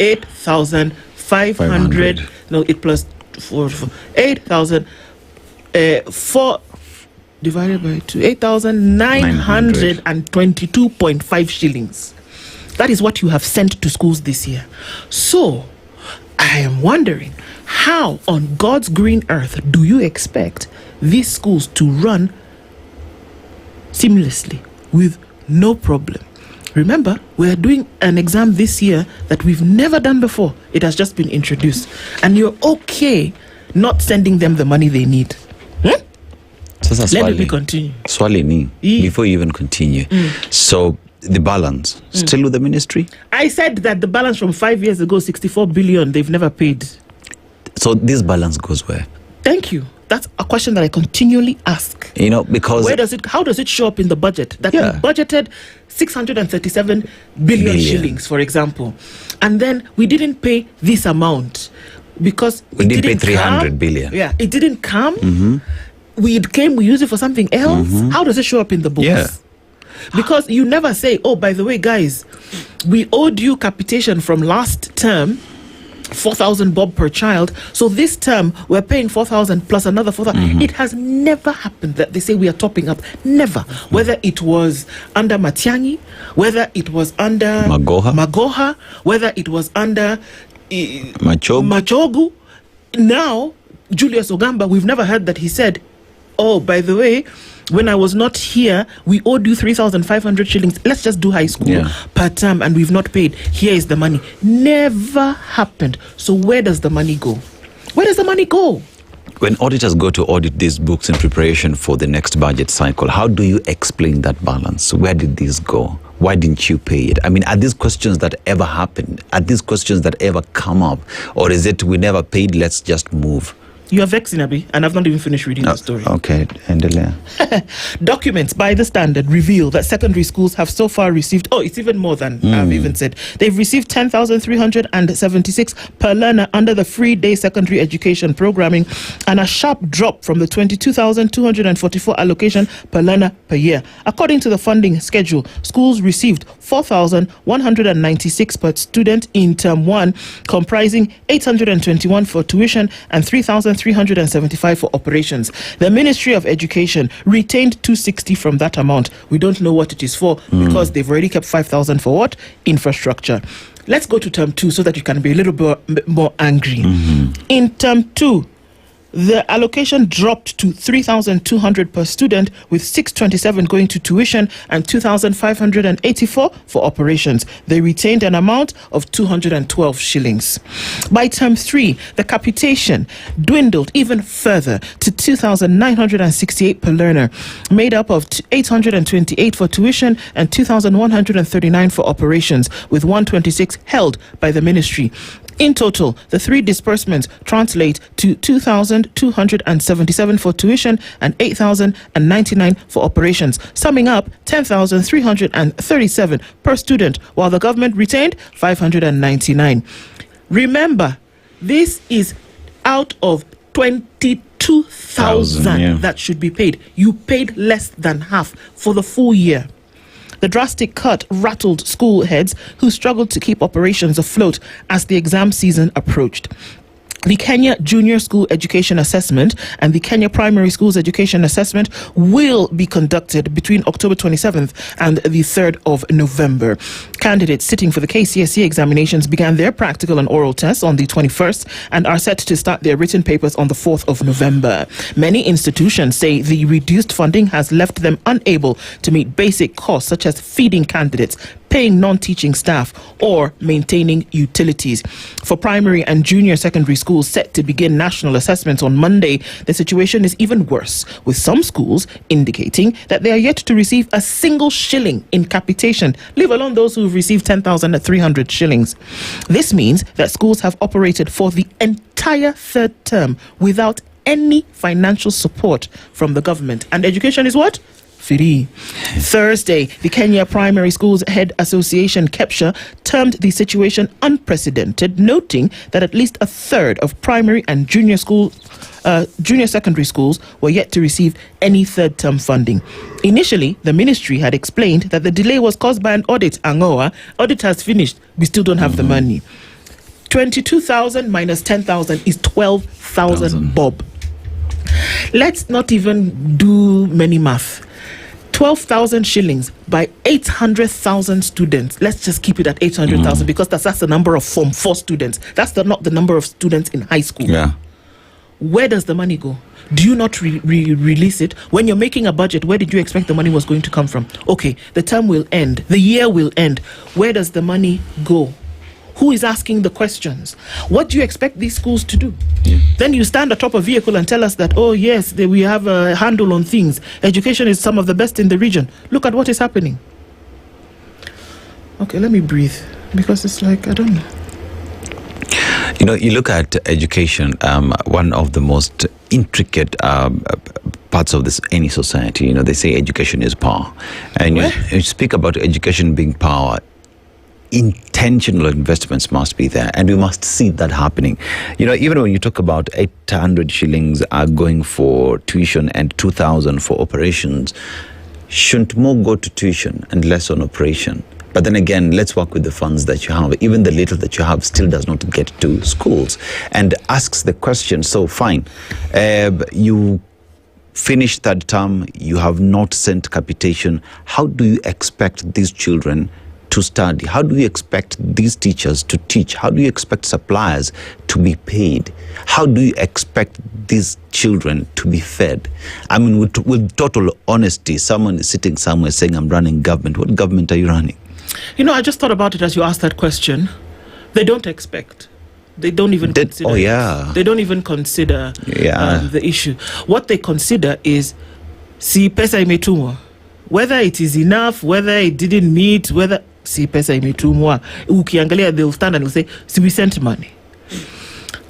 8,500. No, 8 plus 4. 8,000. 4 divided by 2, 8,922.5 shillings. That is what you have sent to schools this year. So, I am wondering, how on God's green earth do you expect these schools to run seamlessly with no problem? Remember, we're doing an exam this year that we've never done before. It has just been introduced. And you're okay not sending them the money they need. Let me continue. Swali before you even continue. So the balance still with the ministry? I said that the balance from 5 years ago, 64 billion, they've never paid. So this balance goes where? Thank you. That's a question that I continually ask. You know, because how does it show up in the budget? That we budgeted 637 billion shillings, for example, and then we didn't pay this amount because we didn't pay 300 billion. Yeah, it didn't come. We use it for something else. How does it show up in the books? Because you never say, oh, by the way, guys, we owed you capitation from last term, 4,000 bob per child. So this term, we're paying 4,000 plus another 4,000. It has never happened that they say we are topping up. Never. Whether it was under Matiangi, whether it was under Magoha, whether it was under Machogu. Now, Julius Ogamba, we've never heard that he said, oh, by the way, when I was not here, we owed you 3,500 shillings. Let's just do high school per term and we've not paid. Here is the money. Never happened. So where does the money go? Where does the money go? When auditors go to audit these books in preparation for the next budget cycle, how do you explain that balance? Where did this go? Why didn't you pay it? I mean, are these questions that ever happened? Are these questions that ever come up? Or is it we never paid, let's just move? You are vexing, Abi, and I've not even finished reading the story. Okay, endelea. Documents by the Standard reveal that secondary schools have so far received, it's even more than I've even said. They've received 10,376 per learner under the free day secondary education programming, and a sharp drop from the 22,244 allocation per learner per year. According to the funding schedule, schools received 4,196 per student in term 1, comprising 821 for tuition and 3,375 for operations. The Ministry of Education retained 260 from that amount. We don't know what it is for because they've already kept 5,000 for what? Infrastructure. Let's go to term 2 so that you can be a little bit more angry. In term 2, the allocation dropped to 3,200 per student, with 627 going to tuition and 2,584 for operations. They retained an amount of 212 shillings. By term 3, the capitation dwindled even further to 2,968 per learner, made up of 828 for tuition and 2,139 for operations, with 126 held by the ministry. In total, the 3 disbursements translate to 2,277 for tuition and 8,099 for operations, summing up 10,337 per student, while the government retained 599. Remember, this is out of 22,000 that should be paid. You paid less than half for the full year. The drastic cut rattled school heads who struggled to keep operations afloat as the exam season approached. The Kenya Junior School Education Assessment and the Kenya Primary Schools Education Assessment will be conducted between October 27th and the 3rd of November. Candidates sitting for the KCSE examinations began their practical and oral tests on the 21st and are set to start their written papers on the 4th of November. Many institutions say the reduced funding has left them unable to meet basic costs such as feeding candidates, paying non-teaching staff, or maintaining utilities. For primary and junior secondary schools set to begin national assessments on Monday, the situation is even worse, with some schools indicating that they are yet to receive a single shilling in capitation, leave alone those who've received 10,300 shillings. This means that schools have operated for the entire third term without any financial support from the government. And education is what? Free. Thursday, the Kenya Primary Schools Head Association, KEPSHA, termed the situation unprecedented, noting that at least a third of primary and junior secondary schools were yet to receive any third-term funding. Initially, the ministry had explained that the delay was caused by an audit. Audit has finished. We still don't have the money. 22,000 minus 10,000 is 12,000 bob. Let's not even do many math. 12,000 shillings by 800,000 students. Let's just keep it at 800,000 because that's the number of Form 4 students. That's not the number of students in high school. Yeah. Where does the money go? Do you not release it? When you're making a budget, where did you expect the money was going to come from? Okay, the term will end. The year will end. Where does the money go? Who is asking the questions? What do you expect these schools to do? Yeah. Then you stand atop a vehicle and tell us that, oh yes, we have a handle on things. Education is some of the best in the region. Look at what is happening. Okay, let me breathe because it's like, I don't know. You know, you look at education, one of the most intricate parts of any society. You know, they say education is power. And you speak about education being power. Intentional investments must be there, and we must see that happening. You know, even when you talk about 800 shillings are going for tuition and 2,000 for operations, shouldn't more go to tuition and less on operation? But then again, let's work with the funds that you have. Even the little that you have still does not get to schools, and asks the question, so fine, you finished third term, you have not sent capitation. How do you expect these children to study? How do you expect these teachers to teach? How do you expect suppliers to be paid? How do you expect these children to be fed? I mean, with total honesty, someone is sitting somewhere saying, I'm running government. What government are you running? You know, I just thought about it as you asked that question. They don't expect. They don't even consider. Oh, yeah. They don't even consider the issue. What they consider is, si pesa imetumwa. Whether it is enough, whether it didn't meet, whether si pesa imetumwa. Ukiangalia, they'll stand and they'll say, si we sent money.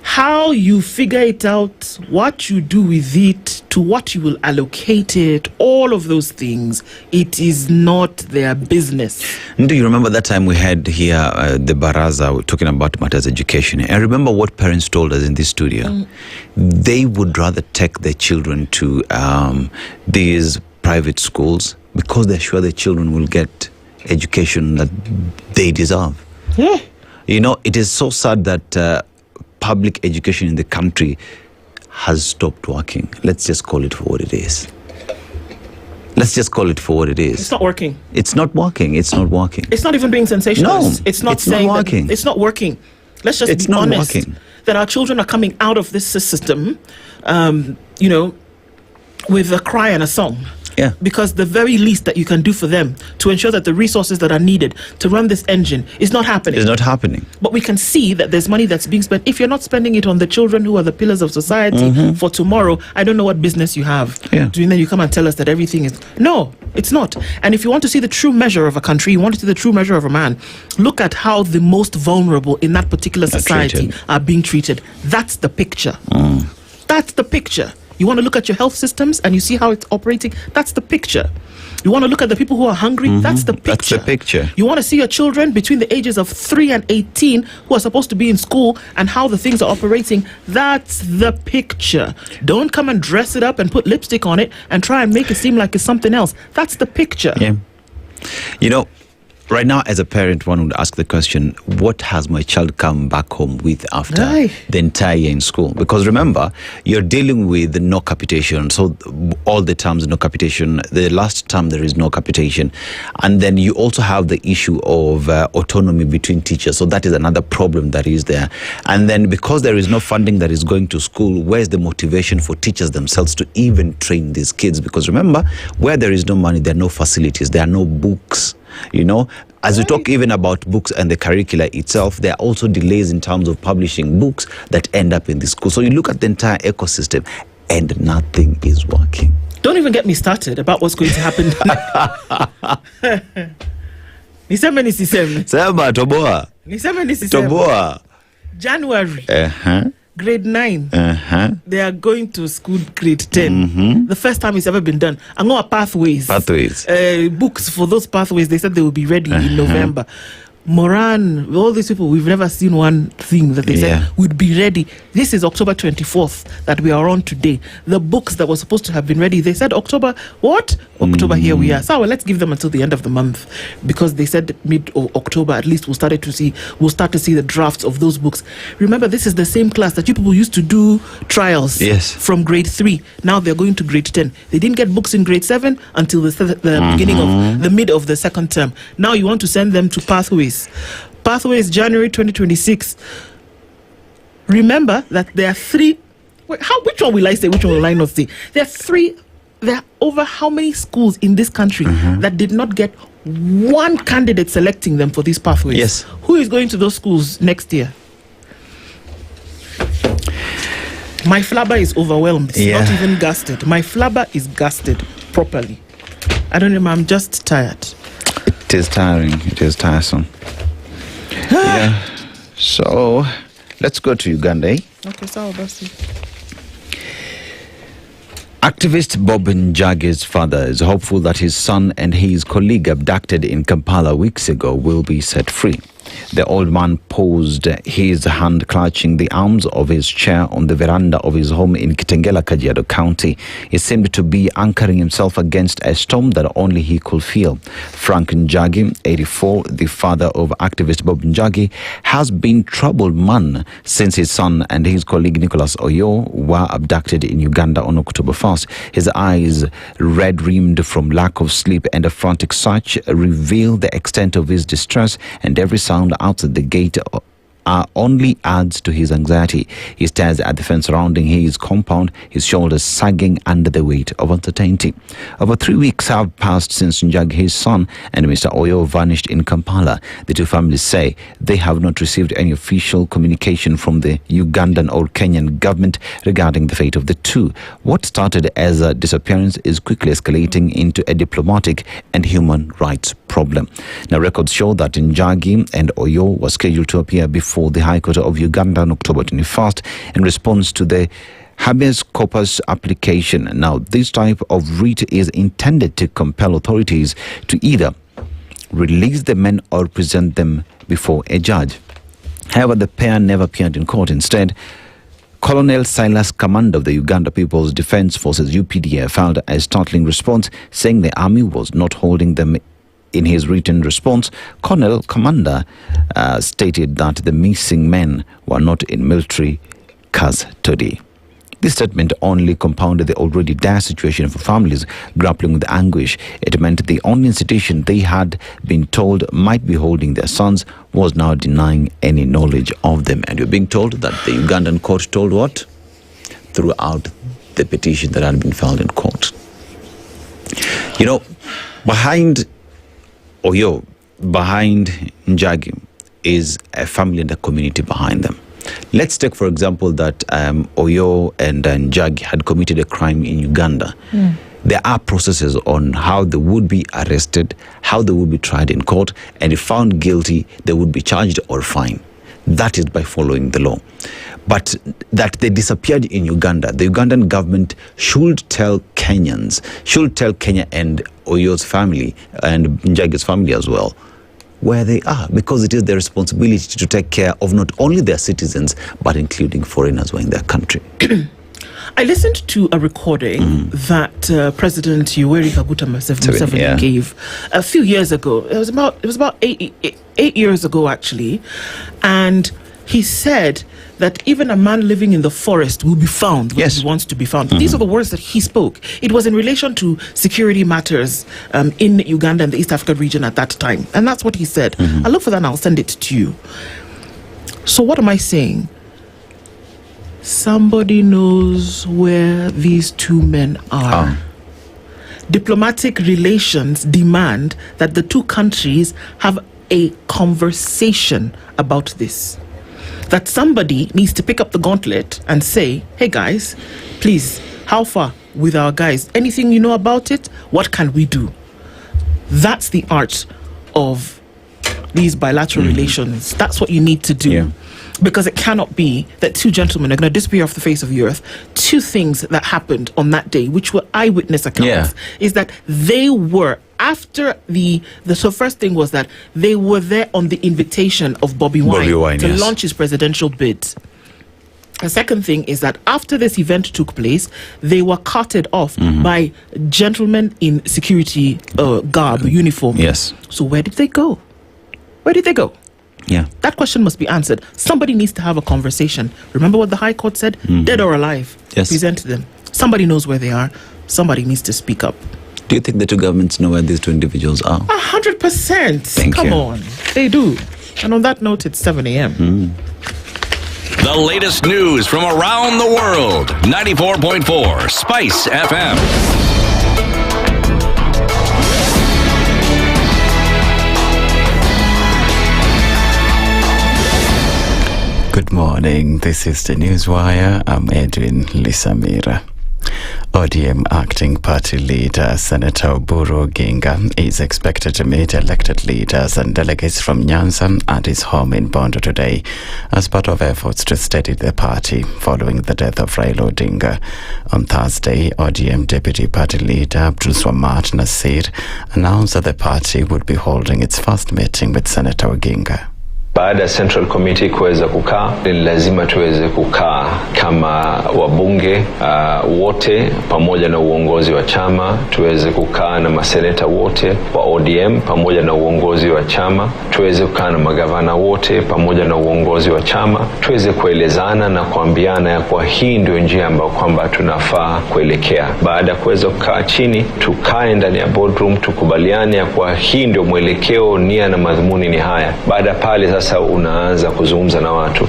How you figure it out, what you do with it, to what you will allocate it, all of those things, it is not their business. Do you remember that time we had here the Baraza talking about matters education? And remember what parents told us in this studio? They would rather take their children to these private schools because they're sure their children will get education that they deserve. Yeah. You know, it is so sad that public education in the country has stopped working. Let's just call it for what it is. Let's just call it for what it is. It's not working. It's not working. It's not working. It's not even being sensationalist. No, it's not saying not working. That it's not working. Let's just be honest that our children are coming out of this system, you know, with a cry and a song. Yeah. Because the very least that you can do for them to ensure that the resources that are needed to run this engine is not happening. It's not happening. But we can see that there's money that's being spent. If you're not spending it on the children who are the pillars of society for tomorrow, I don't know what business you have. Yeah. And then you come and tell us that everything is... No, it's not. And if you want to see the true measure of a country, you want to see the true measure of a man, look at how the most vulnerable in that particular society are being treated. That's the picture. That's the picture. You want to look at your health systems and you see how it's operating? That's the picture. You want to look at the people who are hungry? That's the picture. That's the picture. You want to see your children between the ages of 3 and 18 who are supposed to be in school and how the things are operating? That's the picture. Don't come and dress it up and put lipstick on it and try and make it seem like it's something else. That's the picture. Yeah. You know, Right now, as a parent, one would ask the question, what has my child come back home with after the entire year in school? Because remember, you're dealing with no capitation. So all the terms, no capitation. The last term, there is no capitation. And then you also have the issue of autonomy between teachers. So that is another problem that is there. And then because there is no funding that is going to school, where's the motivation for teachers themselves to even train these kids? Because remember, where there is no money, there are no facilities, there are no books. You know, as we talk even about books and the curricula itself, there are also delays in terms of publishing books that end up in the school. So you look at the entire ecosystem and nothing is working. Don't even get me started about what's going to happen. January. Grade 9. They are going to school grade 10. The first time it's ever been done. I'm going to pathways. Books for those pathways, they said they will be ready in November. Moran, all these people, we've never seen one thing that they said would be ready. This is October 24th that we are on today. The books that were supposed to have been ready, they said October, what? October, here we are. So let's give them until the end of the month, because they said mid-October, at least we'll start to see the drafts of those books. Remember, this is the same class that you people used to do trials from grade 3. Now they're going to grade 10. They didn't get books in grade 7 until the beginning of the mid of the second term. Now you want to send them to pathways. Pathways January 2026. Remember that there are 3. Which one will I say? Which one will I not say? There are 3. There are over how many schools in this country that did not get one candidate selecting them for these pathways? Yes. Who is going to those schools next year? My flabber is overwhelmed. It's not even gasted. My flabber is gasted properly. I don't know. I'm just tired. It is tiring. It is tiresome. So let's go to Uganda. Okay, so that's it. Activist Bob Njagi's father is hopeful that his son and his colleague abducted in Kampala weeks ago will be set free. The old man paused, his hand clutching the arms of his chair on the veranda of his home in Kitengela, Kajiado County. He seemed to be anchoring himself against a storm that only he could feel. Frank Njagi, 84, the father of activist Bob Njagi, has been troubled man since his son and his colleague Nicholas Oyo were abducted in Uganda on October 1st. His eyes, red-rimmed from lack of sleep and a frantic search, reveal the extent of his distress, and every sound outside the gate only adds to his anxiety. He stares at the fence surrounding his compound, his shoulders sagging under the weight of uncertainty. Over 3 weeks have passed since Njagi, his son, and Mr. Oyo vanished in Kampala. The two families say they have not received any official communication from the Ugandan or Kenyan government regarding the fate of the two. What started as a disappearance is quickly escalating into a diplomatic and human rights problem. Now, records show that Njagi and Oyo were scheduled to appear before the High Court of Uganda on October 21st in response to the habeas corpus application. Now, this type of writ is intended to compel authorities to either release the men or present them before a judge. However, the pair never appeared in court. Instead, Colonel Silas Kamanda of the Uganda People's Defence Forces UPDF filed a startling response saying the army was not holding them. In his written response, Colonel Kamanda stated that the missing men were not in military custody. This statement only compounded the already dire situation for families grappling with anguish. It meant the only institution they had been told might be holding their sons was now denying any knowledge of them. And you're being told that the Ugandan court told what? Throughout the petition that had been filed in court. You know, behind Oyo, behind Njagi, is a family and a community behind them. Let's take, for example, that Oyo and Njagi had committed a crime in Uganda. There are processes on how they would be arrested, how they would be tried in court, and if found guilty, they would be charged or fined. That is by following the law. But that they disappeared in Uganda, the Ugandan government should tell Kenyans, should tell Kenya and Oyo's family and Njagi's family as well where they are, because it is their responsibility to take care of not only their citizens but including foreigners who are in their country. I listened to a recording that President Yoweri Kaguta Museveni gave a few years ago. It was about eight years ago, actually, and he said that even a man living in the forest will be found when he wants to be found. These are the words that he spoke. It was in relation to security matters in Uganda and the East African region at that time. And that's what he said. I'll look for that and I'll send it to you. So what am I saying? Somebody knows where these two men are. Diplomatic relations demand that the two countries have a conversation about this. That somebody needs to pick up the gauntlet and say, hey guys, please, how far with our guys? Anything you know about it? What can we do? That's the art of these bilateral relations. That's what you need to do. Yeah. Because it cannot be that two gentlemen are going to disappear off the face of the earth. Two things that happened on that day, which were eyewitness accounts, is that they were after so first thing was that they were there on the invitation of Bobby Wine to launch his presidential bid. The second thing is that after this event took place, they were carted off by gentlemen in security garb, uniform. Yes. So where did they go? Where did they go? Yeah. That question must be answered. Somebody needs to have a conversation. Remember what the High Court said? Dead or alive. Yes. Present them. Somebody knows where they are. Somebody needs to speak up. Do you think the two governments know where these two individuals are? 100%. Come on. They do. And on that note, it's 7 a.m. The latest news from around the world. 94.4 Spice FM. Good morning. This is the Newswire. I'm Edwin Lisamira. ODM acting party leader Senator Oburu Oginga is expected to meet elected leaders and delegates from Nyanza at his home in Bondo today as part of efforts to steady the party following the death of Raila Odinga. On Thursday, ODM deputy party leader Abdul Swamart Nasir announced that the party would be holding its first meeting with Senator Oginga. Baada ya Central Committee kuweza kukaa, ni lazima tuweze kukaa kama wabunge wote pamoja na uongozi wa chama, tuweze kukaa na maseneta wote wa ODM pamoja na uongozi wa chama, tuweze kukaa na magavana wote pamoja na uongozi wa chama, tuweze kuelezana na kuambiana ya kwa hii ndio njia ambayo kwamba tunafaa kuelekea. Baada ya kuweza kukaa chini, tukae ndani ya boardroom, tukubaliane ya kwa hii ndio mwelekeo, nia na madhumuni ni haya. Baada pale sasa unaanza kuzungumza na watu.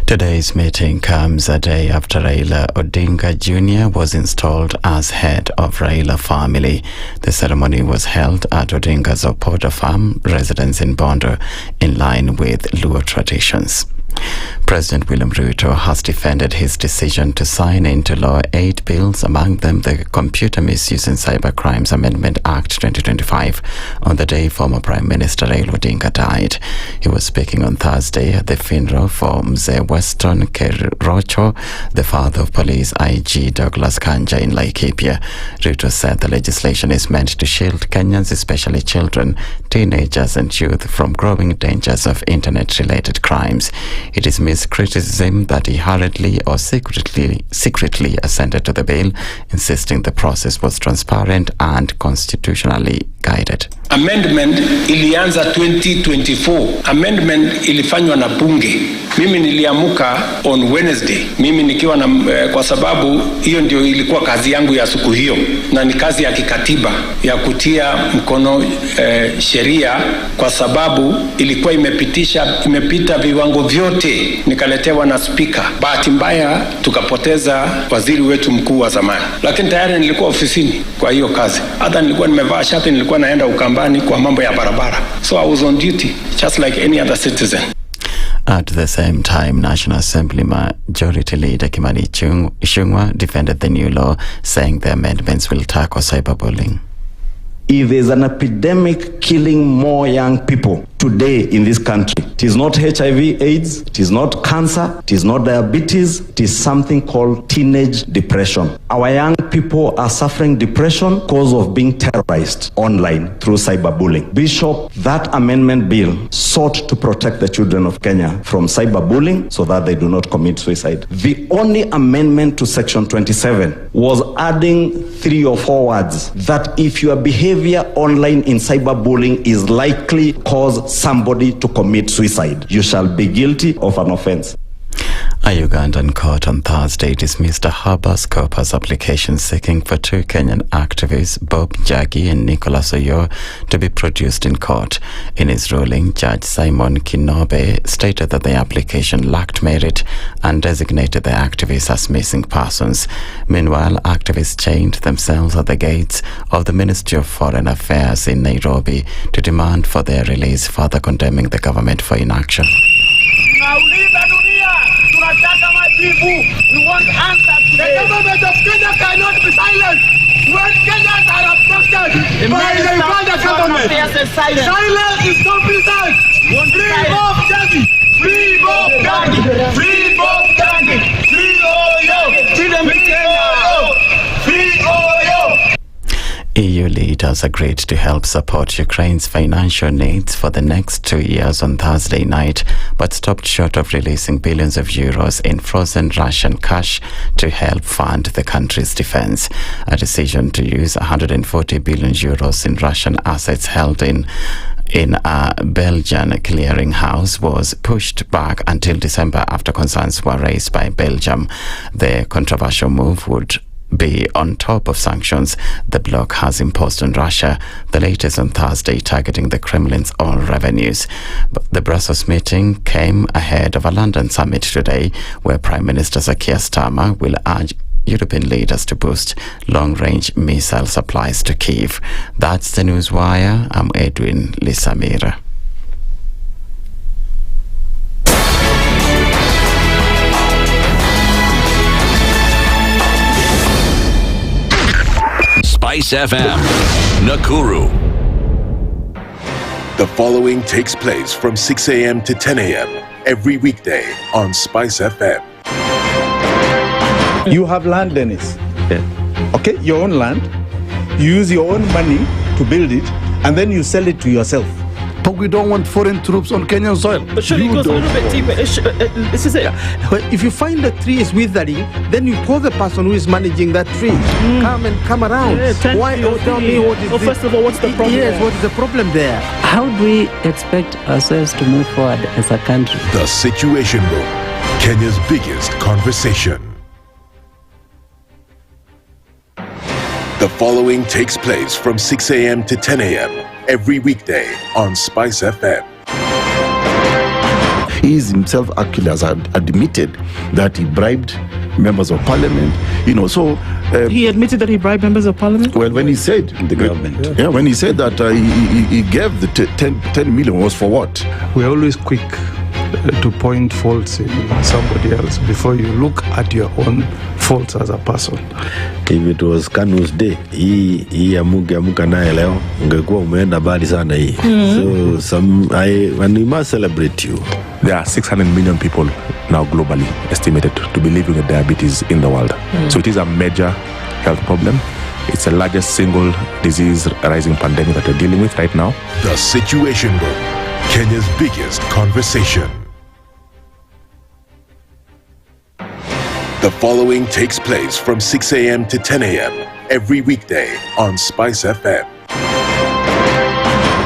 Today's meeting comes a day after Raila Odinga Jr. was installed as head of Raila family. The ceremony was held at Odinga's Opoda farm residence in Bondo in line with Luo traditions. President William Ruto has defended his decision to sign into law 8 bills, among them the Computer Misuse and Cybercrimes Amendment Act 2025, on the day former Prime Minister Raila Odinga died. He was speaking on Thursday at the funeral for Mzee Weston Kerocho, the father of police IG Douglas Kanja in Laikipia. Ruto said the legislation is meant to shield Kenyans, especially children, teenagers and youth, from growing dangers of internet-related crimes. It is miscriticism that he hurriedly or secretly assented to the bill, insisting the process was transparent and constitutionally guided. Amendment ilianza 2024. Amendment ilifanywa na bunge. Mimi niliamuka on Wednesday. Mimi nikiwa na kwa sababu hiyo ndio ilikuwa kazi yangu ya siku hiyo, na ni kazi ya kikatiba ya kutia mkono sheria, kwa sababu ilikuwa imepita viwango vyote. Nikaletewa na speaker. Bahati mbaya tukapoteza waziri wetu mkuu wa zamani, lakini tayari nilikuwa ofisini kwa hiyo kazi. Hata nilikuwa nimevaa shati, nilikuwa naenda Ukambani kwa mambo ya barabara. So I was on duty just like any other citizen. At the same time, National Assembly Majority Leader Kimani Ichung'wah defended the new law, saying the amendments will tackle cyberbullying. If there's an epidemic killing more young people today in this country, it is not HIV, AIDS, it is not cancer, it is not diabetes, it is something called teenage depression. Our young young people are suffering depression because of being terrorized online through cyberbullying. Bishop, that amendment bill sought to protect the children of Kenya from cyberbullying so that they do not commit suicide. The only amendment to Section 27 was adding 3 or 4 words that if your behavior online in cyberbullying is likely cause somebody to commit suicide, you shall be guilty of an offense. A Ugandan court on Thursday dismissed a habeas corpus application seeking for 2 Kenyan activists, Bob Njagi and Nicholas Oyo, to be produced in court. In his ruling, Judge Simon Kinobe stated that the application lacked merit and designated the activists as missing persons. Meanwhile, activists chained themselves at the gates of the Ministry of Foreign Affairs in Nairobi to demand for their release, further condemning the government for inaction. We want answers today. The government of Kenya cannot be silent when Kenyans are abducted by the Uganda government. Silence is complicit. Free Bob Njagi. Free Bob Njagi. Free Bob Njagi. Free Oyo. Free Oyo. Free Oyo. EU leaders agreed to help support Ukraine's financial needs for the next 2 years on Thursday night, but stopped short of releasing billions of euros in frozen Russian cash to help fund the country's defense. A decision to use 140 billion euros in Russian assets held in a Belgian clearinghouse was pushed back until December after concerns were raised by Belgium. The controversial move would be on top of sanctions the bloc has imposed on Russia, the latest on Thursday targeting the Kremlin's oil revenues. But the Brussels meeting came ahead of a London summit today where Prime Minister Sir Keir Starmer will urge European leaders to boost long-range missile supplies to Kyiv. That's the Newswire. I'm Edwin Lisamira. SpiceFM, Nakuru. The following takes place from 6 a.m. to 10 a.m. every weekday on SpiceFM. You have land, Dennis. Yeah. Okay, your own land. You use your own money to build it, and then you sell it to yourself. But we don't want foreign troops on Kenyan soil. But surely it goes a little bit deeper. This is it. But if you find the tree is withering, then you call the person who is managing that tree. Come around. Yeah, why? Tell me what is first of all, what's the problem? Yes, what is the problem there? How do we expect ourselves to move forward as a country? The Situation Room, Kenya's biggest conversation. The following takes place from 6 a.m. to 10 a.m. every weekday on SpiceFM. He himself actually has admitted that he bribed members of parliament, so... he admitted that he bribed members of parliament? Well, when he said... The government. Yeah, when he said that he gave the 10 million was for what? We're always quick to point faults in somebody else before you look at your own faults as a person. If it was Kanu's day, hii amuka naye leo, ungekuwa umeenda bali sana hii. So and we must celebrate you. There are 600 million people now globally estimated to be living with diabetes in the world. So it is a major health problem. It's the largest single disease rising pandemic that we're dealing with right now. The Situation Room, Kenya's biggest conversation. The following takes place from 6 a.m. to 10 a.m. every weekday on SpiceFM.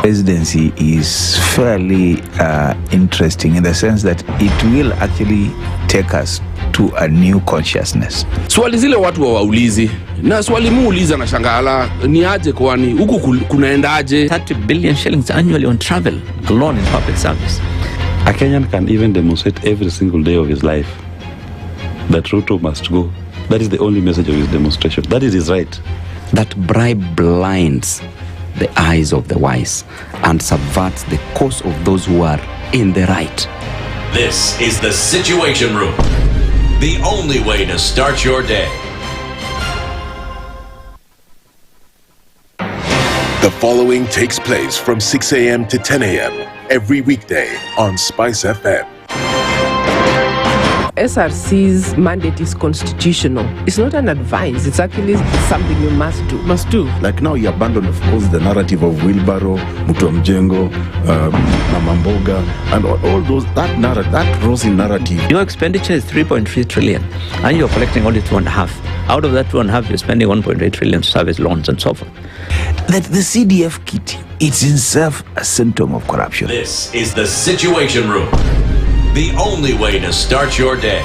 Presidency is fairly interesting in the sense that it will actually take us to a new consciousness. Swali zile watu waulizi na swali muuliza na shangala ni aje kwani huku kunaendaje? 30 billion shillings annually on travel alone in public service. A Kenyan can even demonstrate every single day of his life that Ruto must go. That is the only message of his demonstration. That is his right. That bribe blinds the eyes of the wise and subverts the cause of those who are in the right. This is the Situation Room, the only way to start your day. The following takes place from 6 a.m. to 10 a.m. every weekday on SpiceFM. SRC's mandate is constitutional. It's not an advice. It's actually something you must do. Must do. Like now you abandon, of course, the narrative of wheelbarrow, Mutomjengo, Namamboga, and all those, that rosy narrative. Your expenditure is 3.3 trillion, and you're collecting only 2.5. Out of that 2.5, you're spending 1.8 trillion service loans and so forth. That the CDF kit, it's in itself a symptom of corruption. This is the Situation Room, the only way to start your day.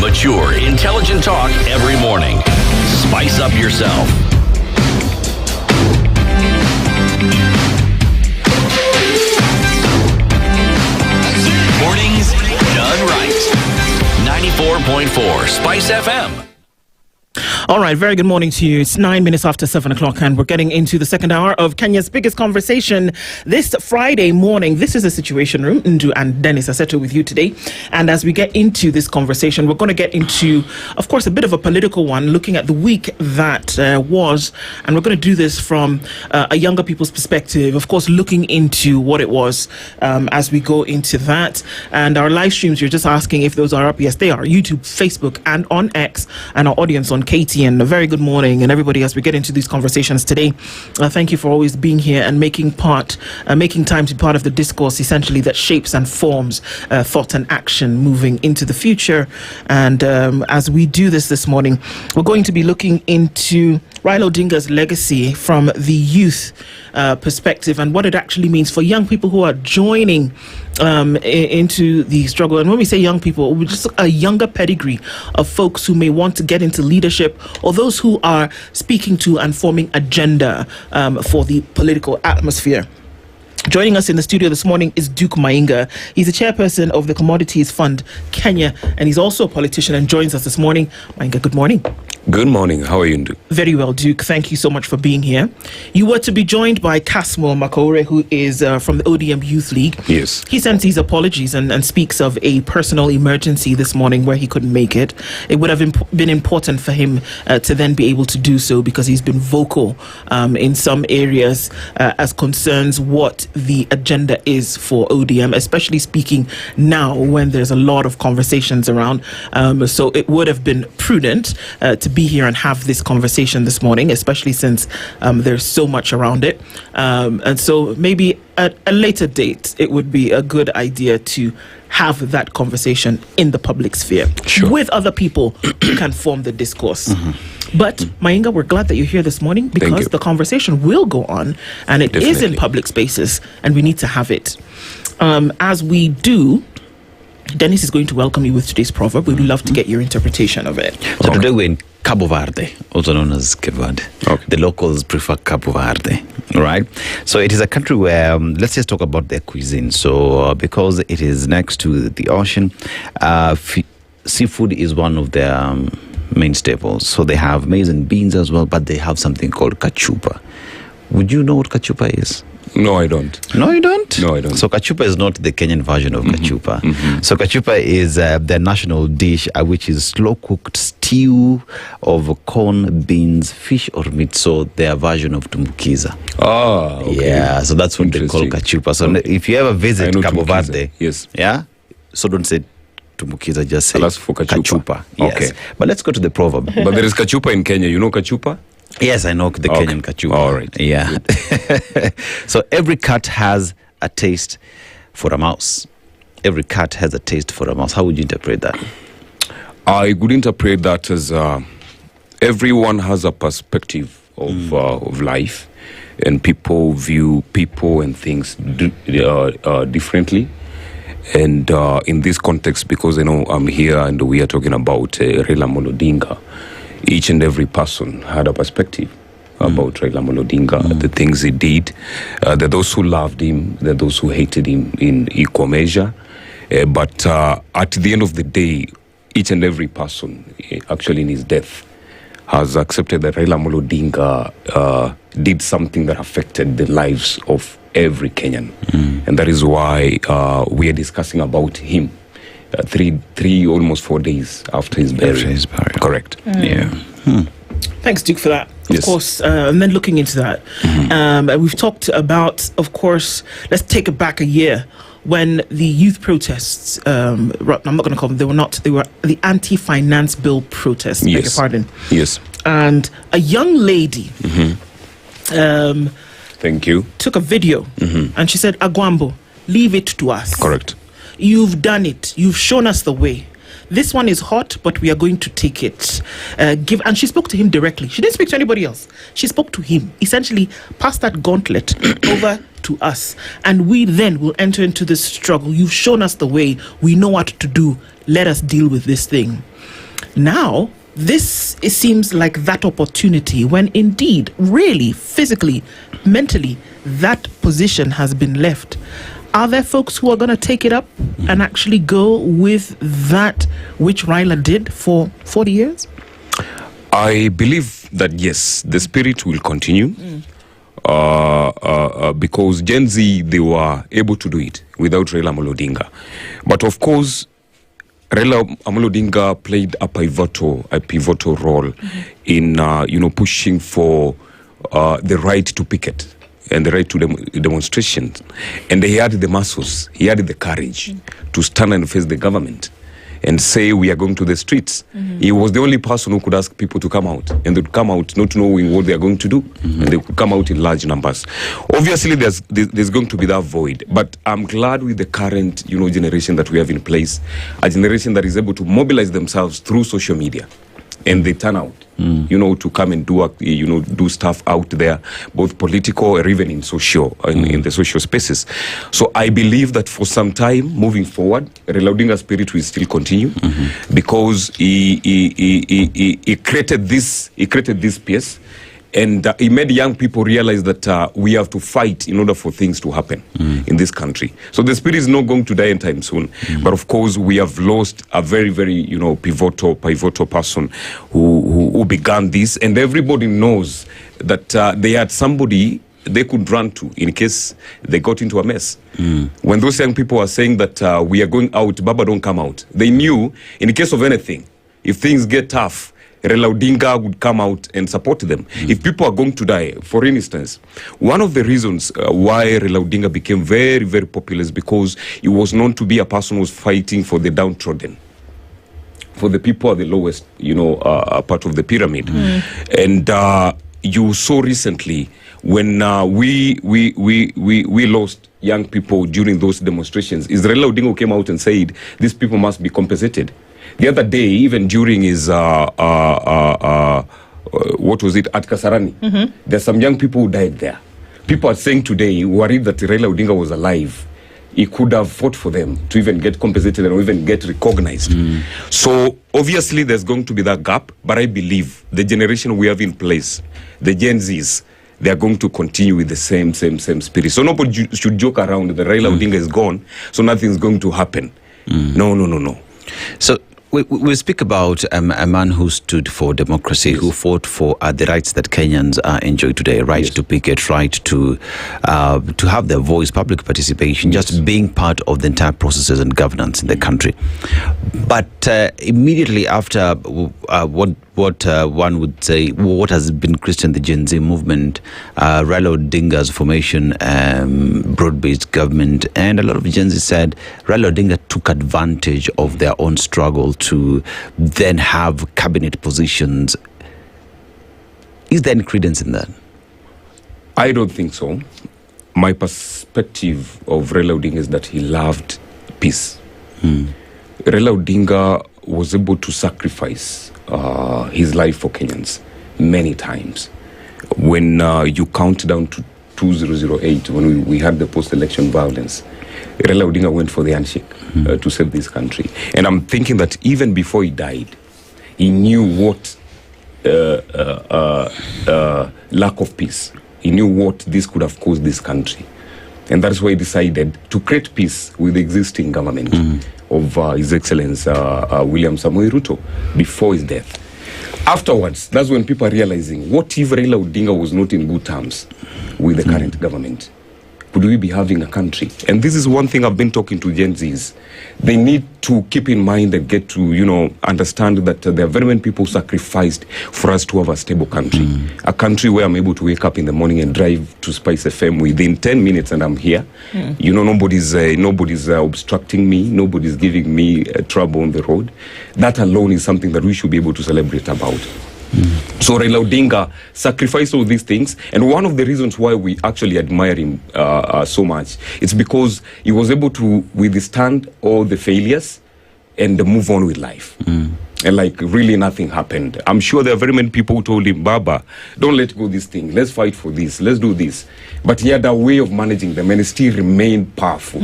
Mature, intelligent talk every morning. Spice up yourself. Mornings done right. 94.4 Spice FM. All right, very good morning to you. It's 9 minutes after 7 o'clock, and we're getting into the second hour of Kenya's biggest conversation this Friday morning. This is the Situation Room. Ndu and Dennis Aseto with you today. And as we get into this conversation, we're going to get into, of course, a bit of a political one, looking at the week that was. And we're going to do this from a younger people's perspective, of course, looking into what it was as we go into that. And our live streams, you're just asking if those are up. Yes, they are. YouTube, Facebook, and on X, and our audience on KTN. A very good morning, and everybody, as we get into these conversations today. Thank you for always being here and making time to be part of the discourse, essentially, that shapes and forms thought and action moving into the future. And as we do this morning, we're going to be looking into Raila Odinga's legacy from the youth perspective and what it actually means for young people who are joining into the struggle. And when we say young people, we're just a younger pedigree of folks who may want to get into leadership, or those who are speaking to and forming agenda for the political atmosphere. Joining us in the studio this morning is Duke Mainga. He's the chairperson of the Commodities Fund Kenya, and he's also a politician and joins us this morning. Mainga, good morning. Good morning. How are you, Duke? Very well, Duke. Thank you so much for being here. You were to be joined by Casmul Makore, who is from the ODM Youth League. Yes. He sends his apologies and speaks of a personal emergency this morning where he couldn't make it. It would have been important for him to then be able to do so, because he's been vocal in some areas as concerns what the agenda is for ODM, especially speaking now when there's a lot of conversations around. So it would have been prudent to be here and have this conversation this morning, especially since there's so much around it. And so maybe at a later date, it would be a good idea to have that conversation in the public sphere with other people who can form the discourse. Mm-hmm. But Mainga, we're glad that you're here this morning, because the conversation will go on, and it is in public spaces, and we need to have it. As we do, Dennis is going to welcome you with today's proverb. We'd love to get your interpretation of it. So today we're in Cabo Verde, also known as Cape Verde. Okay. The locals prefer Cabo Verde, right? So it is a country where, let's just talk about their cuisine. So because it is next to the ocean, seafood is one of their main staples. So they have maize and beans as well, but they have something called kachupa. Would you know what kachupa is? No, I don't. No, you don't? No, I don't. So kachupa is not the Kenyan version of kachupa. Mm-hmm. So kachupa is their national dish, which is slow-cooked stew of corn, beans, fish, or meat. So their version of tumbukiza. Ah, okay. Yeah, so that's what they call kachupa. So if you ever visit Cabo Verde, yes, yeah, so don't say tumbukiza, just say for kachupa. Yes. Okay. But let's go to the proverb. But there is kachupa in Kenya. You know kachupa? Yes, I know the Kenyan kachupa. All right. Yeah. So every cat has a taste for a mouse. Every cat has a taste for a mouse. How would you interpret that? I would interpret that as everyone has a perspective of life, and people view people and things differently. And in this context, because I'm here and we are talking about Raila Odinga, each and every person had a perspective about Raila Odinga, the things he did. There are those who loved him, there are those who hated him in equal measure. But at the end of the day, each and every person, actually in his death, has accepted that Raila Odinga did something that affected the lives of every Kenyan. And that is why we are discussing about him. Almost 4 days after his burial. After his burial. Correct. Yeah. Thanks, Duke, for that. Of course, and then looking into that, we've talked about, of course, let's take it back a year when the youth protests, I'm not going to call them, they were the anti-finance bill protests, beg your pardon. Yes. And a young lady, thank you, took a video and she said, Agwambo, leave it to us. Correct. You've done it. You've shown us the way. This one is hot, but we are going to take it. And she spoke to him directly. She didn't speak to anybody else. She spoke to him. Essentially, passed that gauntlet over to us. And we then will enter into this struggle. You've shown us the way. We know what to do. Let us deal with this thing. Now, it seems like that opportunity when indeed, really, physically, mentally, that position has been left. Are there folks who are going to take it up and actually go with that which Raila did for 40 years? I believe that, yes, the spirit will continue because Gen Z, they were able to do it without Raila Amolo Odinga. But of course, Raila Amolo Odinga played a pivotal role in, pushing for the right to picket and the right to demonstrations. And he had the muscles, he had the courage to stand and face the government and say, we are going to the streets. He was the only person who could ask people to come out, and they would come out not knowing what they are going to do, and they could come out in large numbers. Obviously, there's going to be that void, but I'm glad with the current, generation that we have in place, a generation that is able to mobilize themselves through social media. And they turn out, to come and do stuff out there, both political or even in social, in the social spaces. So I believe that for some time moving forward, Raila Odinga's spirit will still continue because he created this space. And he made young people realize that we have to fight in order for things to happen in this country. So the spirit is not going to die anytime soon. But of course, we have lost a very, very, pivotal person who began this. And everybody knows that they had somebody they could run to in case they got into a mess. When those young people are saying that we are going out, Baba, don't come out. They knew in case of anything, if things get tough, Raila Odinga would come out and support them. If people are going to die, for instance, one of the reasons why Raila Odinga became very, very popular is because he was known to be a person who was fighting for the downtrodden, for the people at the lowest, part of the pyramid. And you saw recently when we lost young people during those demonstrations, is Raila Odinga who came out and said these people must be compensated. The other day, even during his, what was it, at Kasarani, there's some young people who died there. People are saying today, worried that Raila Odinga was alive, he could have fought for them to even get compensated or even get recognized. So obviously there's going to be that gap, but I believe the generation we have in place, the Gen Zs, they are going to continue with the same spirit. So nobody should joke around that Raila Odinga is gone, so nothing's going to happen. No. So we speak about a man who stood for democracy, who fought for the rights that Kenyans enjoy today, right to picket, right to have their voice, public participation, just being part of the entire processes and governance in the country. But immediately after what one would say, what has been christened the Gen Z movement, Raila Odinga's formation, broad-based government, and a lot of Gen Z said Raila Odinga took advantage of their own struggle to then have cabinet positions. Is there any credence in that? I don't think so. My perspective of Raila Odinga is that he loved peace. Raila Odinga was able to sacrifice his life for Kenyans many times. When you count down to 2008, when we had the post-election violence, Raila Odinga went for the handshake to save this country. And I'm thinking that even before he died, he knew what lack of peace, he knew what this could have caused this country. And that's why he decided to create peace with the existing government of His Excellency William Samoei Ruto before his death. Afterwards, that's when people are realizing, what if Raila Odinga was not in good terms with the current government? would we be having a country? And this is one thing I've been talking to Gen Zs. They need to keep in mind and get to, understand that there are very many people sacrificed for us to have a stable country. A country where I'm able to wake up in the morning and drive to SpiceFM within 10 minutes and I'm here. Nobody's obstructing me. Nobody's giving me trouble on the road. That alone is something that we should be able to celebrate about. So Raila Odinga sacrificed all these things, and one of the reasons why we actually admire him so much, it's because he was able to withstand all the failures and move on with life. And really nothing happened. I'm sure there are very many people who told him, Baba, don't let go this thing. Let's fight for this. Let's do this. But he had a way of managing them and he still remained powerful.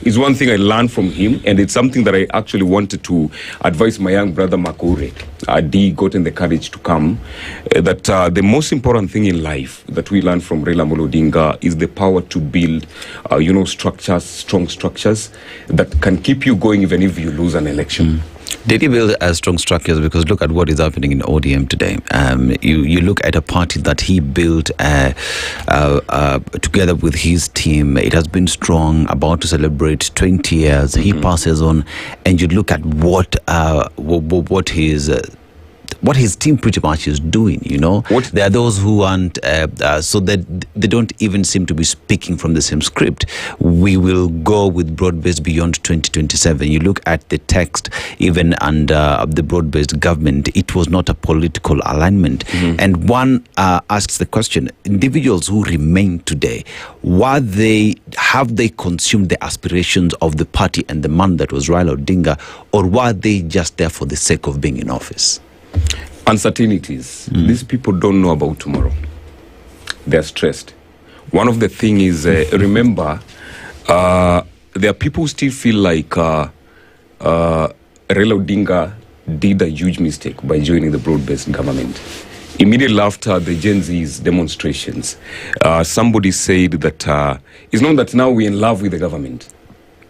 It's one thing I learned from him, and it's something that I actually wanted to advise my young brother Makore. D gotten the courage to come. That the most important thing in life that we learn from Raila Odinga is the power to build, structures, strong structures that can keep you going even if you lose an election. Did he build strong structures? Because look at what is happening in ODM today. You look at a party that he built together with his team. It has been strong, about to celebrate 20 years. He passes on, and you look at what his team pretty much is doing, There are those who aren't, so that they don't even seem to be speaking from the same script. We will go with broad-based beyond 2027. You look at the text, even under the broad-based government, it was not a political alignment. And one asks the question, individuals who remain today, have they consumed the aspirations of the party and the man that was Raila Odinga, or were they just there for the sake of being in office? Uncertainties. These people don't know about tomorrow. They're stressed. One of the things is, remember, there are people who still feel like Raila Odinga did a huge mistake by joining the broad-based government. Immediately after the Gen Z's demonstrations, somebody said that it's not that now we're in love with the government,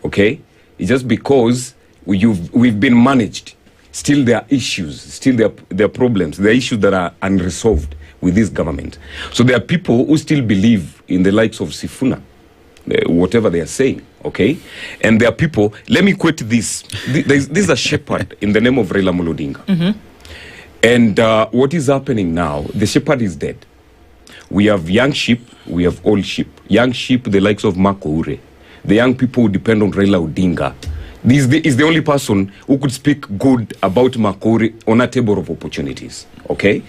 okay? It's just because we've been managed. Still there are issues, still there are problems, there are issues that are unresolved with this government. So there are people who still believe in the likes of Sifuna, whatever they are saying, okay? And there are people, let me quote this. There's a shepherd in the name of Raila Odinga. And what is happening now, the shepherd is dead. We have young sheep, we have old sheep. Young sheep, the likes of Makore. The young people who depend on Raila Odinga. This is the only person who could speak good about Makore on a table of opportunities. Okay?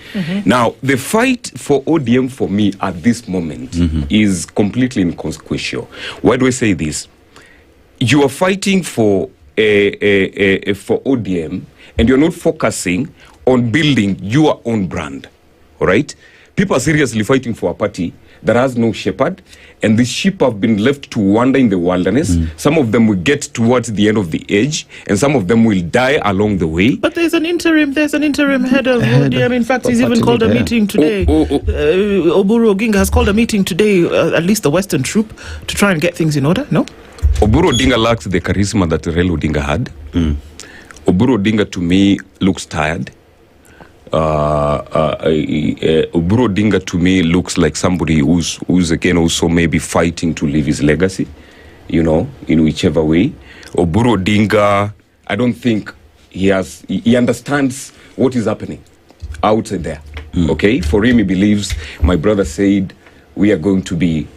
Now, the fight for ODM for me at this moment is completely inconsequential. Why do I say this? You are fighting for ODM and you're not focusing on building your own brand. All right? People are seriously fighting for a party that has no shepherd, and the sheep have been left to wander in the wilderness. Some of them will get towards the end of the age, and some of them will die along the way. But there's an interim head of ODM. In fact, he's even called a meeting today. Oburu Oginga has called a meeting today, at least the Western troop, to try and get things in order, no? Oburu Odinga lacks the charisma that Raila Odinga had. Oburu Odinga, to me, looks tired. Oburu Odinga to me looks like somebody who's again also maybe fighting to leave his legacy, in whichever way. Oburu Odinga, I don't think he understands what is happening outside there. Okay, for him he believes, my brother said, we are going to be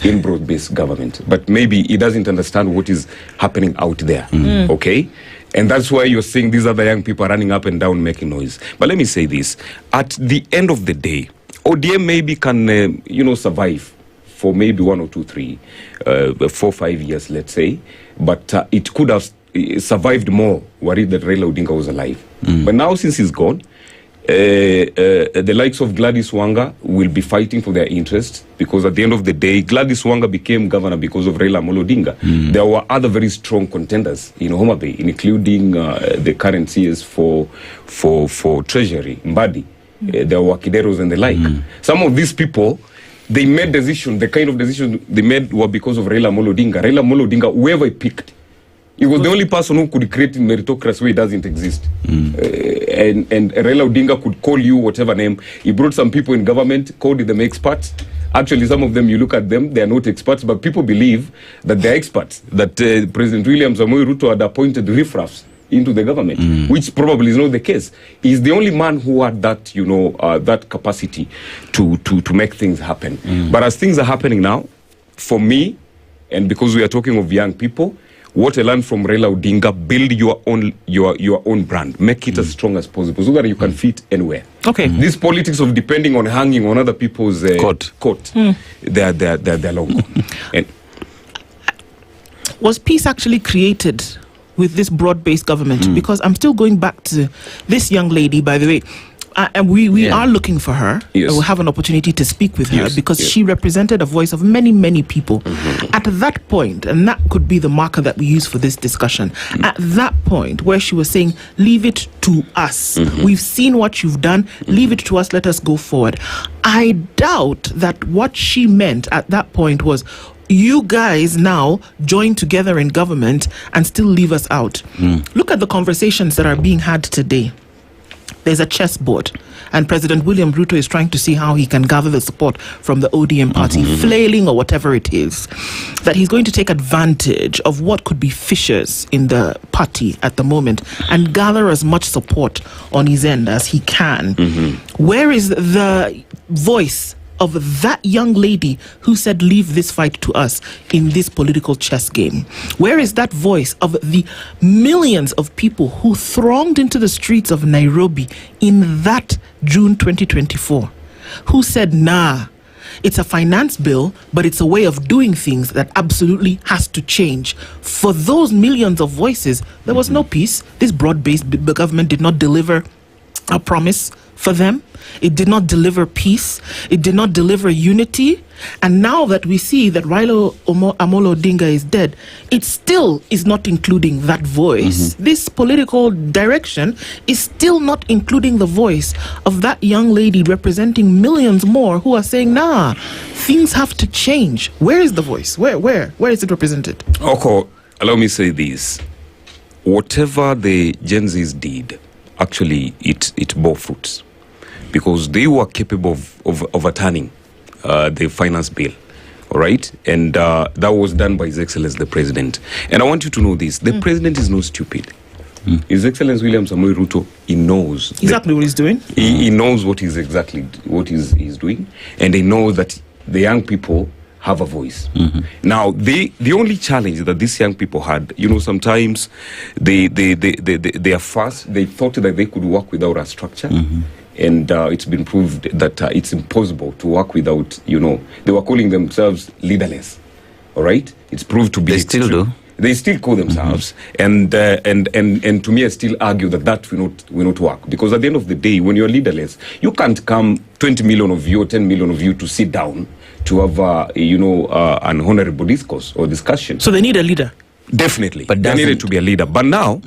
in broad-based government, but maybe he doesn't understand what is happening out there. Okay. And that's why you're seeing these other young people running up and down making noise. But let me say this. At the end of the day, ODM maybe can, survive for maybe 1 or 2, 3, 4, 5 years, let's say. But it could have survived more, worried that Raila Odinga was alive. But now, since he's gone, the likes of Gladys Wanga will be fighting for their interests, because at the end of the day, Gladys Wanga became governor because of Raila Odinga. There were other very strong contenders in Homa Bay, including the current CS for Treasury, Mbadi. There were Kideros and the like. Some of these people, they made decisions, the kind of decisions they made were because of Raila Odinga. Raila Odinga, whoever he picked, he was the only person who could create meritocracy where it doesn't exist. And Raila Odinga could call you whatever name. He brought some people in government, called them experts, Actually, some of them, you look at them, they are not experts, but people believe that they're experts, that President William Samoei Ruto had appointed riffraffs into the government, which probably is not the case. He's the only man who had that, that capacity to make things happen. But as things are happening now, for me, and because we are talking of young people, what I learned from Raila Odinga, build your own brand, make it as strong as possible so that you can fit anywhere. Okay. This politics of depending on hanging on other people's coat, they're long gone. And was peace actually created with this broad-based government? Because I'm still going back to this young lady, by the way. And we are looking for her. Yes. We'll have an opportunity to speak with her Yes, because yes. she represented a voice of many, many people. At that point, and that could be the marker that we use for this discussion, at that point where she was saying, leave it to us. We've seen what you've done. Leave it to us. Let us go forward. I doubt that what she meant at that point was, you guys now join together in government and still leave us out. Look at the conversations that are being had today. There's a chessboard, and President William Ruto is trying to see how he can gather the support from the ODM party, flailing or whatever it is, that he's going to take advantage of what could be fissures in the party at the moment and gather as much support on his end as he can. Where is the voice of that young lady who said, leave this fight to us in this political chess game? Where is that voice of the millions of people who thronged into the streets of Nairobi in that June 2024, who said, nah, it's a finance bill, but it's a way of doing things that absolutely has to change? For those millions of voices, there was no peace. This broad-based government did not deliver a promise for them. It did not deliver peace. It did not deliver unity. And now that we see that Raila Amolo Odinga is dead, it still is not including that voice. This political direction is still not including the voice of that young lady representing millions more who are saying, nah, things have to change. Where is the voice? Where is it represented? Okoh, allow me to say this. Whatever the Gen Zs did, actually it bore fruits, because they were capable of overturning the finance bill, all right? And that was done by His Excellency the President. And I want you to know this. The President is not stupid. His Excellency William Samoei Ruto, he knows exactly what he's doing. He knows what he's doing, and he knows that the young people have a voice. Now, the only challenge that these young people had, sometimes they are fast. They thought that they could work without a structure. And it's been proved that it's impossible to work without, they were calling themselves leaderless. All right? It's proved to be They still do. They still call themselves, and to me, I still argue that will not work, because at the end of the day, when you're leaderless, you can't come 20 million of you or 10 million of you to sit down to have an honorable discourse or discussion. So they need a leader. Definitely, but they needed to be a leader. But now,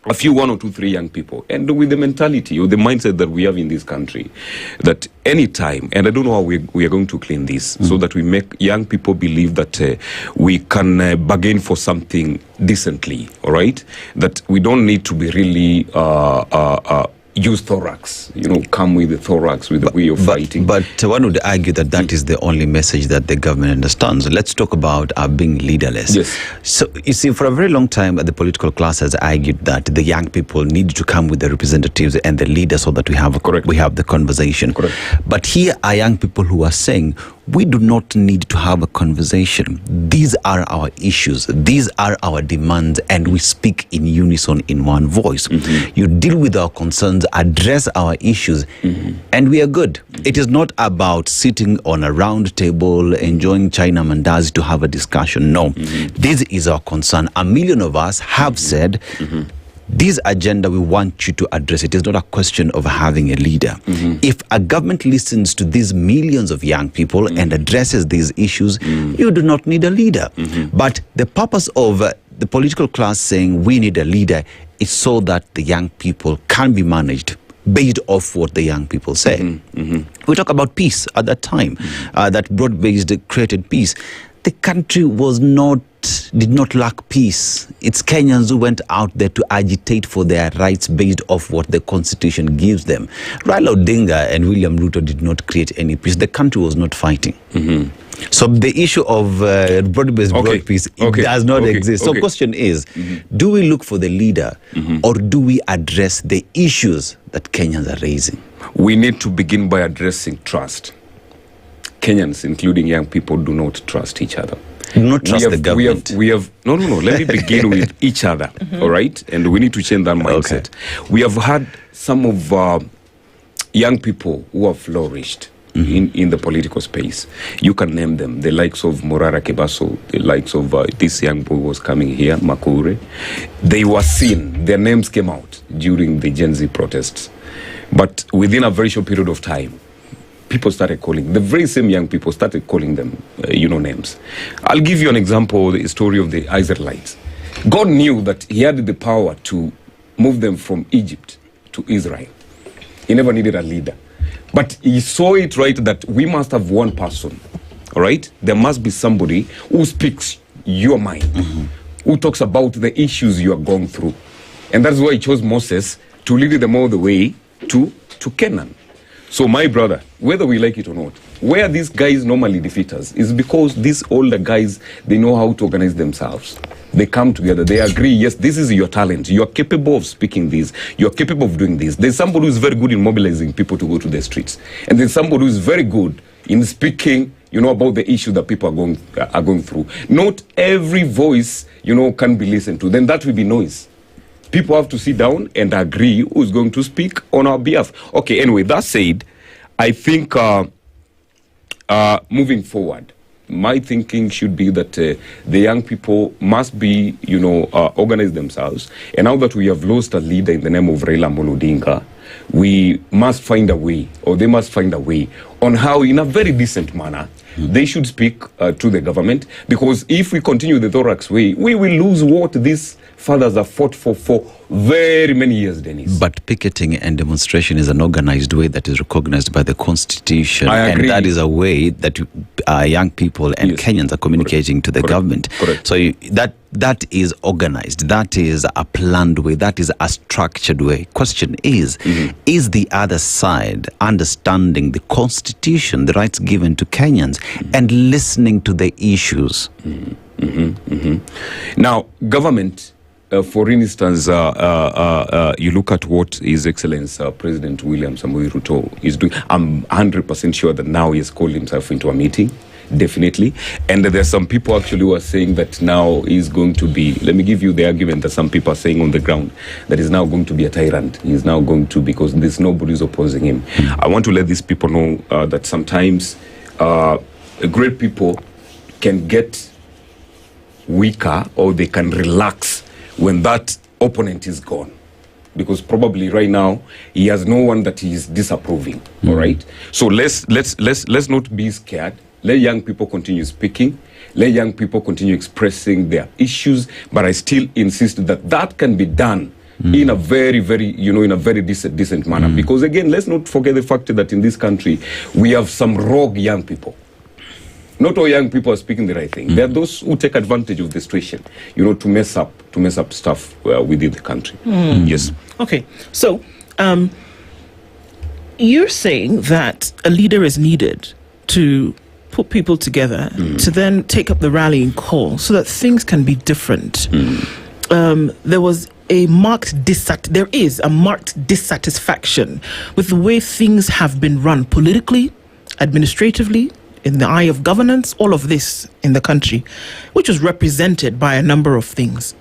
a few, 1 or 2, 3 young people, and with the mentality or the mindset that we have in this country, that any time, and I don't know how we are going to clean this, so that we make young people believe that we can bargain for something decently, all right? That we don't need to be really use thorax, come with the thorax, with the way of fighting. But one would argue that is the only message that the government understands. Let's talk about being leaderless. Yes. So, you see, for a very long time, the political class has argued that the young people need to come with the representatives and the leaders so that we have the conversation. Correct. But here are young people who are saying, we do not need to have a conversation. These are our issues. These are our demands, and we speak in unison in one voice. You deal with our concerns, address our issues, and we are good. It is not about sitting on a round table, enjoying China mandazi to have a discussion. No, this is our concern. A million of us have said, this agenda, we want you to address it. It's not a question of having a leader. If a government listens to these millions of young people and addresses these issues, you do not need a leader. But the purpose of the political class saying we need a leader is so that the young people can be managed based off what the young people say. We talk about peace at that time, that broad-based created peace. the country did not lack peace. It's Kenyans who went out there to agitate for their rights based off what the constitution gives them. Raila Odinga and William Ruto did not create any peace. The country was not fighting. So the issue of broad-based broad peace does not exist. So the question is, do we look for the leader or do we address the issues that Kenyans are raising? We need to begin by addressing trust. Kenyans, including young people, do not trust each other. Do not trust the government. No. Let me begin with each other, all right? And we need to change that mindset. We have had some of young people who have flourished in the political space. You can name them, the likes of Morara Kebaso, the likes of this young boy who was coming here, Makure. They were seen, their names came out during the Gen Z protests. But within a very short period of time, people started calling, the very same young people started calling them, names. I'll give you an example, the story of the Israelites. God knew that he had the power to move them from Egypt to Israel. He never needed a leader. But he saw it right that we must have one person, all right? There must be somebody who speaks your mind, who talks about the issues you are going through. And that's why he chose Moses to lead them all the way to Canaan. So my brother, whether we like it or not, where these guys normally defeat us is because these older guys, they know how to organize themselves. They come together, they agree, yes, this is your talent. You are capable of speaking this. You are capable of doing this. There's somebody who's very good in mobilizing people to go to the streets. And there's somebody who's very good in speaking, about the issue that people are going through. Not every voice, can be listened to. Then that will be noise. People have to sit down and agree who's going to speak on our behalf. Okay, anyway, that said, I think moving forward, my thinking should be that the young people must be, organize themselves. And now that we have lost a leader in the name of Raila Odinga, we must find a way, or they must find a way, on how, in a very decent manner, they should speak to the government. Because if we continue the thorax way, we will lose what these fathers have fought for very many years, Dennis. But picketing and demonstration is an organized way that is recognized by the Constitution. I agree. And that is a way that young people and Kenyans are communicating to the government. So that is organized. That is a planned way. That is a structured way. Question is the other side understanding the Constitution, the rights given to Kenyans, and listening to the issues? Now, government, for instance, you look at what His Excellency President William Samoei Ruto is doing. I'm 100% sure that now he has called himself into a meeting, definitely. And there's some people actually who are saying that now he's going to be, let me give you the argument that some people are saying on the ground, that he's now going to be a tyrant. He's now going to, because there's nobody who's opposing him. I want to let these people know that sometimes great people can get weaker, or they can relax when that opponent is gone, because probably right now he has no one that he is disapproving. All right, so let's not be scared. Let young people continue speaking. Let young people continue expressing their issues. But I still insist that can be done in a very, very, in a very decent manner. Because again, let's not forget the fact that in this country we have some rogue young people. Not all young people are speaking the right thing. There are those who take advantage of the situation, to mess up stuff within the country. Yes. Okay. So, you're saying that a leader is needed to put people together to then take up the rallying call so that things can be different. There is a marked dissatisfaction with the way things have been run politically, administratively, in the eye of governance, all of this in the country, which was represented by a number of things.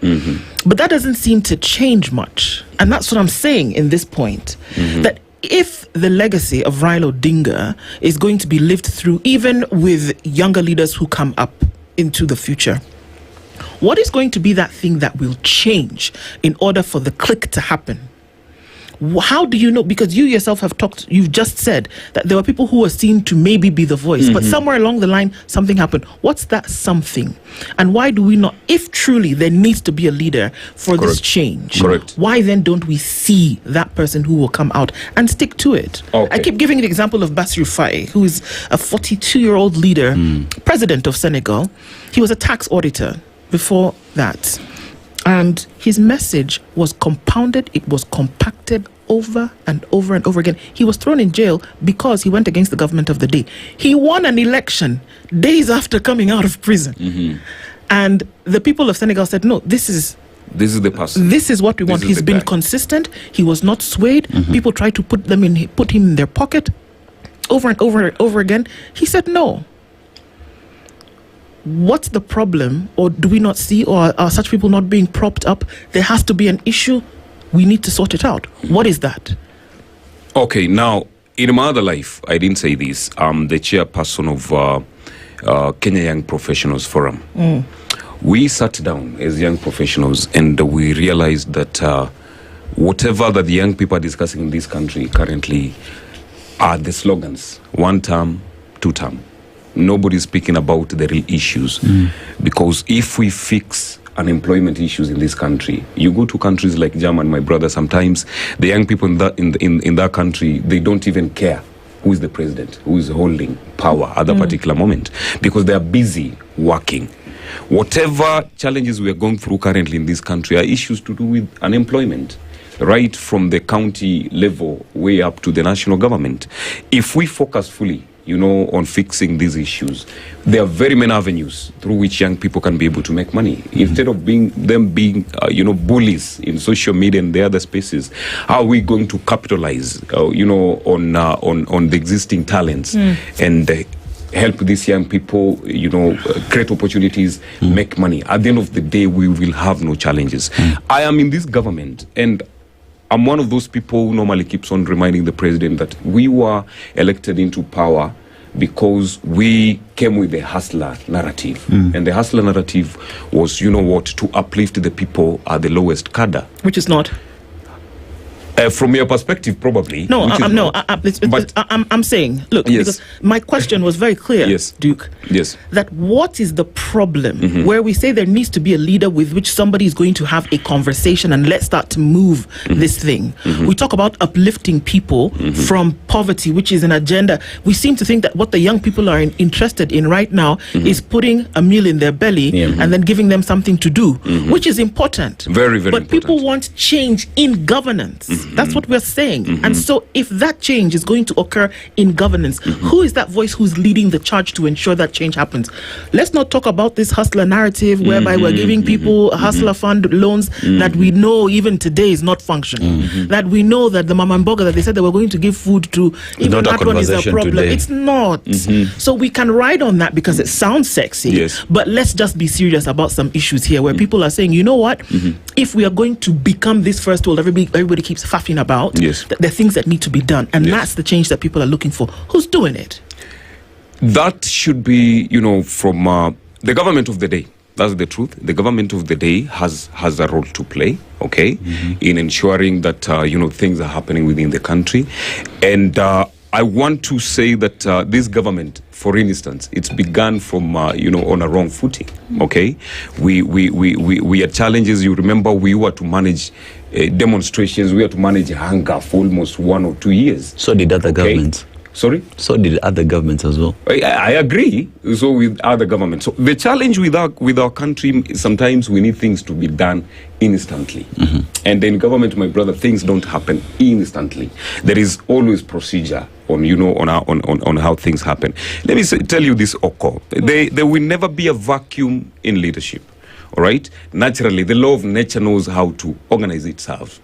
But that doesn't seem to change much. And that's what I'm saying in this point, that if the legacy of Raila Odinga is going to be lived through, even with younger leaders who come up into the future, what is going to be that thing that will change in order for the click to happen? How do you know? Because you yourself you've just said that there were people who were seen to maybe be the voice, but somewhere along the line, something happened. What's that something? And why do we not, if truly there needs to be a leader for this change, why then don't we see that person who will come out and stick to it? I keep giving the example of Bassirou Faye, who is a 42-year-old leader, president of Senegal. He was a tax auditor before that. And his message was compounded, it was compacted over and over and over again. He was thrown in jail because he went against the government of the day. He won an election days after coming out of prison. And the people of Senegal said, no, this is the person. This is what we want. He's been consistent. He was not swayed. People tried to put him in their pocket over and over and over again. He said no. What's the problem? Or do we not see, or are such people not being propped up? There has to be an issue. We need to sort it out. What is that? Okay, now, in my other life, I didn't say this. I'm the chairperson of Kenya Young Professionals Forum. We sat down as young professionals and we realized that whatever that the young people are discussing in this country currently are the slogans. 1 term, 2 term. Nobody's speaking about the real issues. Because if we fix unemployment issues in this country, you go to countries like Germany, my brother, sometimes the young people in that country, they don't even care who is the president, who is holding power at that particular moment, because they are busy working. Whatever challenges we are going through currently in this country are issues to do with unemployment, right from the county level way up to the national government. If we focus fully on fixing these issues, there are very many avenues through which young people can be able to make money. Instead of being bullies in social media and the other spaces, how are we going to capitalize, on the existing talents and help these young people, create opportunities, make money? At the end of the day, we will have no challenges. I am in this government, and I'm one of those people who normally keeps on reminding the president that we were elected into power because we came with the hustler narrative. And the hustler narrative was, to uplift the people at the lowest cadre. Which is not. From your perspective, probably. No, I'm saying, look, because my question was very clear, Duke. That what is the problem where we say there needs to be a leader with which somebody is going to have a conversation and let's start to move this thing. We talk about uplifting people from poverty, which is an agenda. We seem to think that what the young people are interested in right now is putting a meal in their belly and then giving them something to do, which is important. Very, very important. But people want change in governance. That's what we're saying. And so if that change is going to occur in governance, who is that voice who's leading the charge to ensure that change happens? Let's not talk about this hustler narrative whereby we're giving people hustler fund loans that we know even today is not functioning. That we know that the Mama Mboga that they said they were going to give food to, even that one is a problem. Today. It's not. So we can ride on that because it sounds sexy. But let's just be serious about some issues here where people are saying, you know what? If we are going to become this first world, everybody keeps faffing about, that there are things that need to be done. And that's the change that people are looking for. Who's doing it? That should be, from the government of the day. That's the truth. The government of the day has a role to play, in ensuring that, things are happening within the country. And I want to say that this government, for instance, it's begun from, on a wrong footing, We had challenges. You remember we were to manage demonstrations. We had to manage hunger for almost 1 or 2 years. So did other governments. Sorry? So did other governments as well. I agree. So with other governments. So the challenge with our country, sometimes we need things to be done instantly. And in government, my brother, things don't happen instantly. There is always procedure on how things happen. Let me tell you this, Okoh. There will never be a vacuum in leadership. All right? Naturally, the law of nature knows how to organize itself.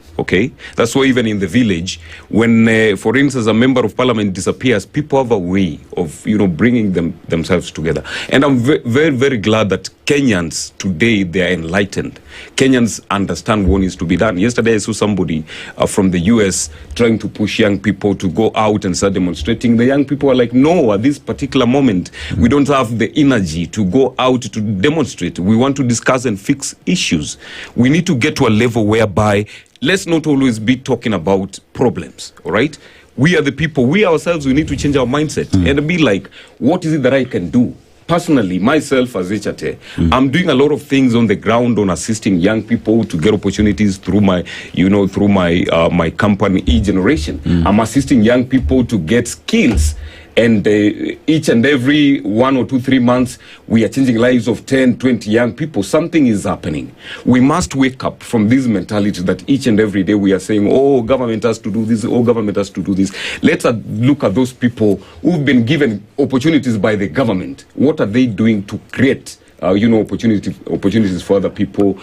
That's why even in the village, when, for instance, a member of parliament disappears, people have a way of, bringing themselves together. And I'm very, very glad that Kenyans today, they are enlightened. Kenyans understand what needs to be done. Yesterday, I saw somebody from the US trying to push young people to go out and start demonstrating. The young people are like, no, at this particular moment, we don't have the energy to go out to demonstrate. We want to discuss and fix issues. We need to get to a level whereby let's not always be talking about problems, all right? We are the people, we ourselves, we need to change our mindset and be like, what is it that I can do? Personally, myself as HT, I'm doing a lot of things on the ground on assisting young people to get opportunities through my, through my company, E-Generation. I'm assisting young people to get skills. And each and every 1 or 2, 3 months, we are changing lives of 10, 20 young people. Something is happening. We must wake up from this mentality that each and every day we are saying, oh, government has to do this, oh, government has to do this. Let's look at those people who've been given opportunities by the government. What are they doing to create, opportunities for other people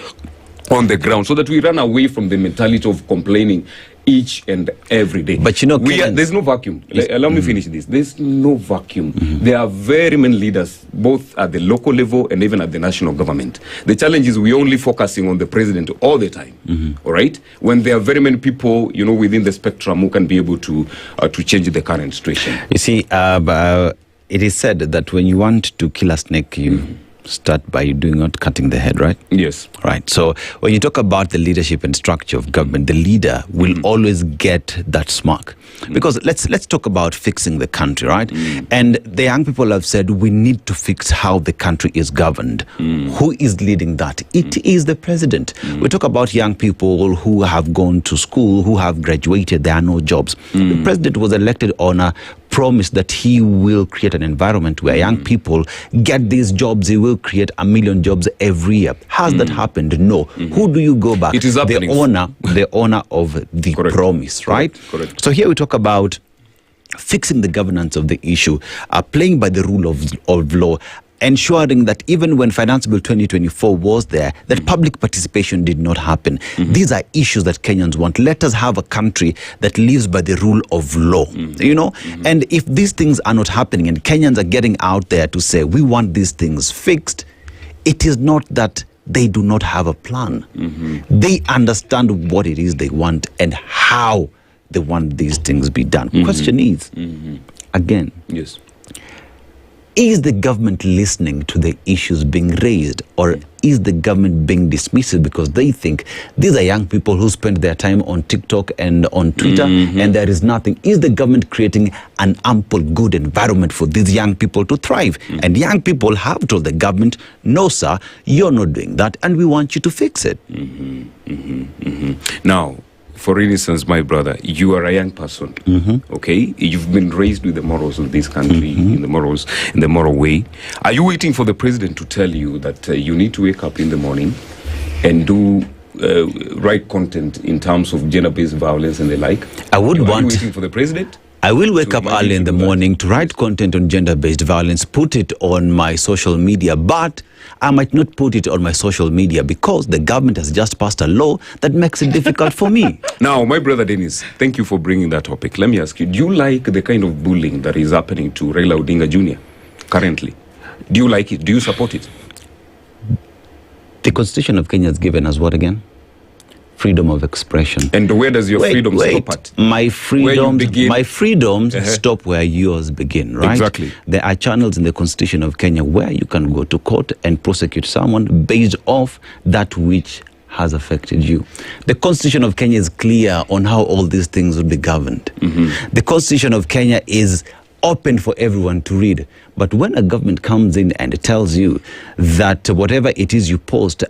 on the ground, so that we run away from the mentality of complaining each and every day. But there's no vacuum. Allow me finish this. There's no vacuum. There are very many leaders, both at the local level and even at the national government. The challenge is we're only focusing on the president all the time. All right? When there are very many people, within the spectrum who can be able to change the current situation. You see, it is said that when you want to kill a snake, you start by not cutting the head, right? Yes. Right. So when you talk about the leadership and structure of government, the leader will always get that smack. Because let's talk about fixing the country, right? And the young people have said we need to fix how the country is governed. Who is leading that? It is the president. We talk about young people who have gone to school, who have graduated, there are no jobs. The president was elected on a promise that he will create an environment where young people get these jobs. He will create 1 million jobs every year. Has that happened? No. Who do you go back? It is happening. The owner of the promise, right? Correct. So here we talk about fixing the governance of the issue, playing by the rule of law, ensuring that even when Finance Bill 2024 was there, that public participation did not happen. These are issues that Kenyans want. Let us have a country that lives by the rule of law, And if these things are not happening and Kenyans are getting out there to say, we want these things fixed, it is not that they do not have a plan. They understand what it is they want and how they want these things be done. Question is, again, yes, is the government listening to the issues being raised, or is the government being dismissive because they think these are young people who spend their time on TikTok and on Twitter and there is nothing? Is the government creating an ample good environment for these young people to thrive? And young people have told the government, no sir, you're not doing that and we want you to fix it. Now, for instance, my brother, you are a young person, okay? You've been raised with the morals of this country, in the moral way. Are you waiting for the president to tell you that you need to wake up in the morning and do right content in terms of gender-based violence and the like? Are you waiting for the president? I will wake up early in the morning to write content on gender-based violence, put it on my social media, but I might not put it on my social media because the government has just passed a law that makes it difficult for me. Now, my brother Dennis, thank you for bringing that topic. Let me ask you, do you like the kind of bullying that is happening to Raila Odinga Jr. currently? Do you like it? Do you support it? The Constitution of Kenya has given us what again? Freedom of expression. And where does your freedom stop at? My freedoms stop where yours begin, right? Exactly. There are channels in the Constitution of Kenya where you can go to court and prosecute someone based off that which has affected you. The Constitution of Kenya is clear on how all these things will be governed. The Constitution of Kenya is open for everyone to read. But when a government comes in and tells you that whatever it is you post,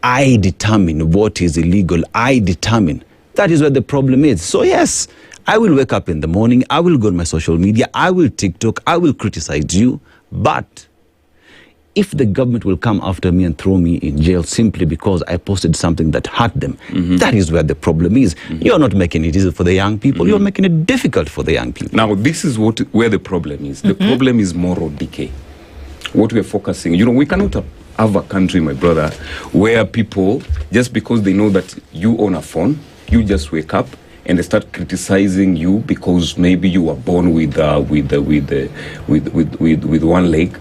I determine what is illegal, I determine, that is where the problem is. So yes, I will wake up in the morning, I will go on my social media, I will TikTok, I will criticize you, but if the government will come after me and throw me in jail simply because I posted something that hurt them, that is where the problem is. You're not making it easy for the young people, you're making it difficult for the young people. Now, this is where the problem is. The problem is moral decay. What we're focusing, we cannot have a country, my brother, where people, just because they know that you own a phone, you just wake up and they start criticizing you because maybe you were born with one leg,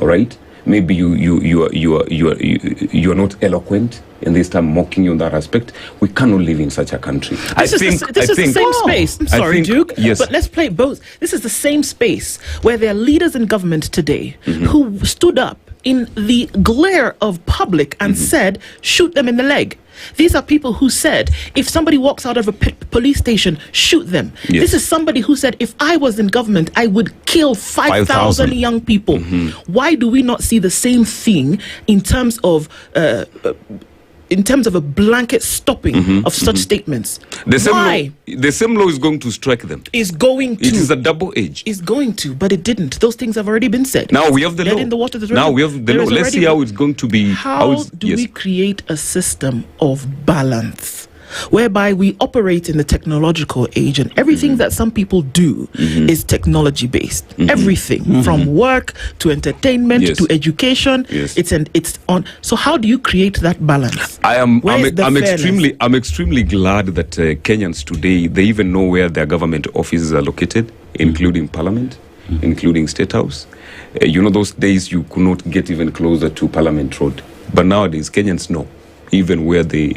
all right? Maybe you are not eloquent, and they start mocking you in that aspect. We cannot live in such a country. This is the same space. I'm sorry, Duke. Yes. But let's play both. This is the same space where there are leaders in government today who stood up in the glare of public and said, shoot them in the leg. These are people who said, if somebody walks out of a police station, shoot them. Yes. This is somebody who said, if I was in government, I would kill 5,000 young people. Why do we not see the same thing in terms of a blanket stopping of such statements? The same law is going to strike them. Is going to. It is a double edge. Is going to, but it didn't. Those things have already been said. Now we have the law. In the water, now we have the law. Let's see how it's going to be. How do we create a system of balance whereby we operate in the technological age, and everything that some people do is technology based? Everything from work to entertainment to education, it's on. So how do you create that balance? I'm extremely glad that Kenyans today, they even know where their government offices are located, including Parliament, including State House. Those days you could not get even closer to Parliament Road, but nowadays Kenyans know even where the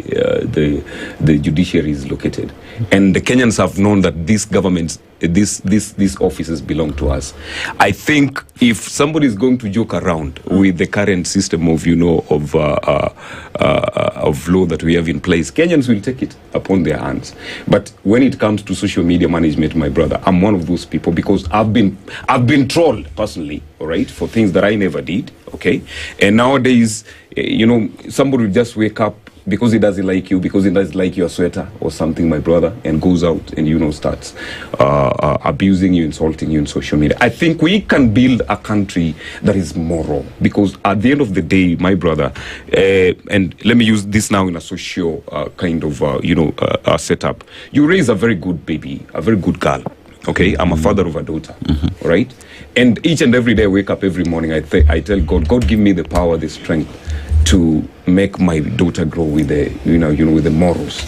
judiciary is located, and the Kenyans have known that these governments, these offices belong to us. I think if somebody is going to joke around with the current system of law that we have in place, Kenyans will take it upon their hands. But when it comes to social media management, my brother, I'm one of those people, because I've been trolled personally, all right, for things that I never did, okay? And nowadays, somebody will just wake up because he doesn't like you, because he doesn't like your sweater or something, my brother, and goes out and starts abusing you, insulting you in social media. I think we can build a country that is moral, because at the end of the day, my brother, and let me use this now in a social kind of setup. You raise a very good baby, a very good girl. Okay, I'm a father of a daughter, all right? And each and every day I wake up every morning, I tell God, give me the power, the strength to make my daughter grow with the, with the morals.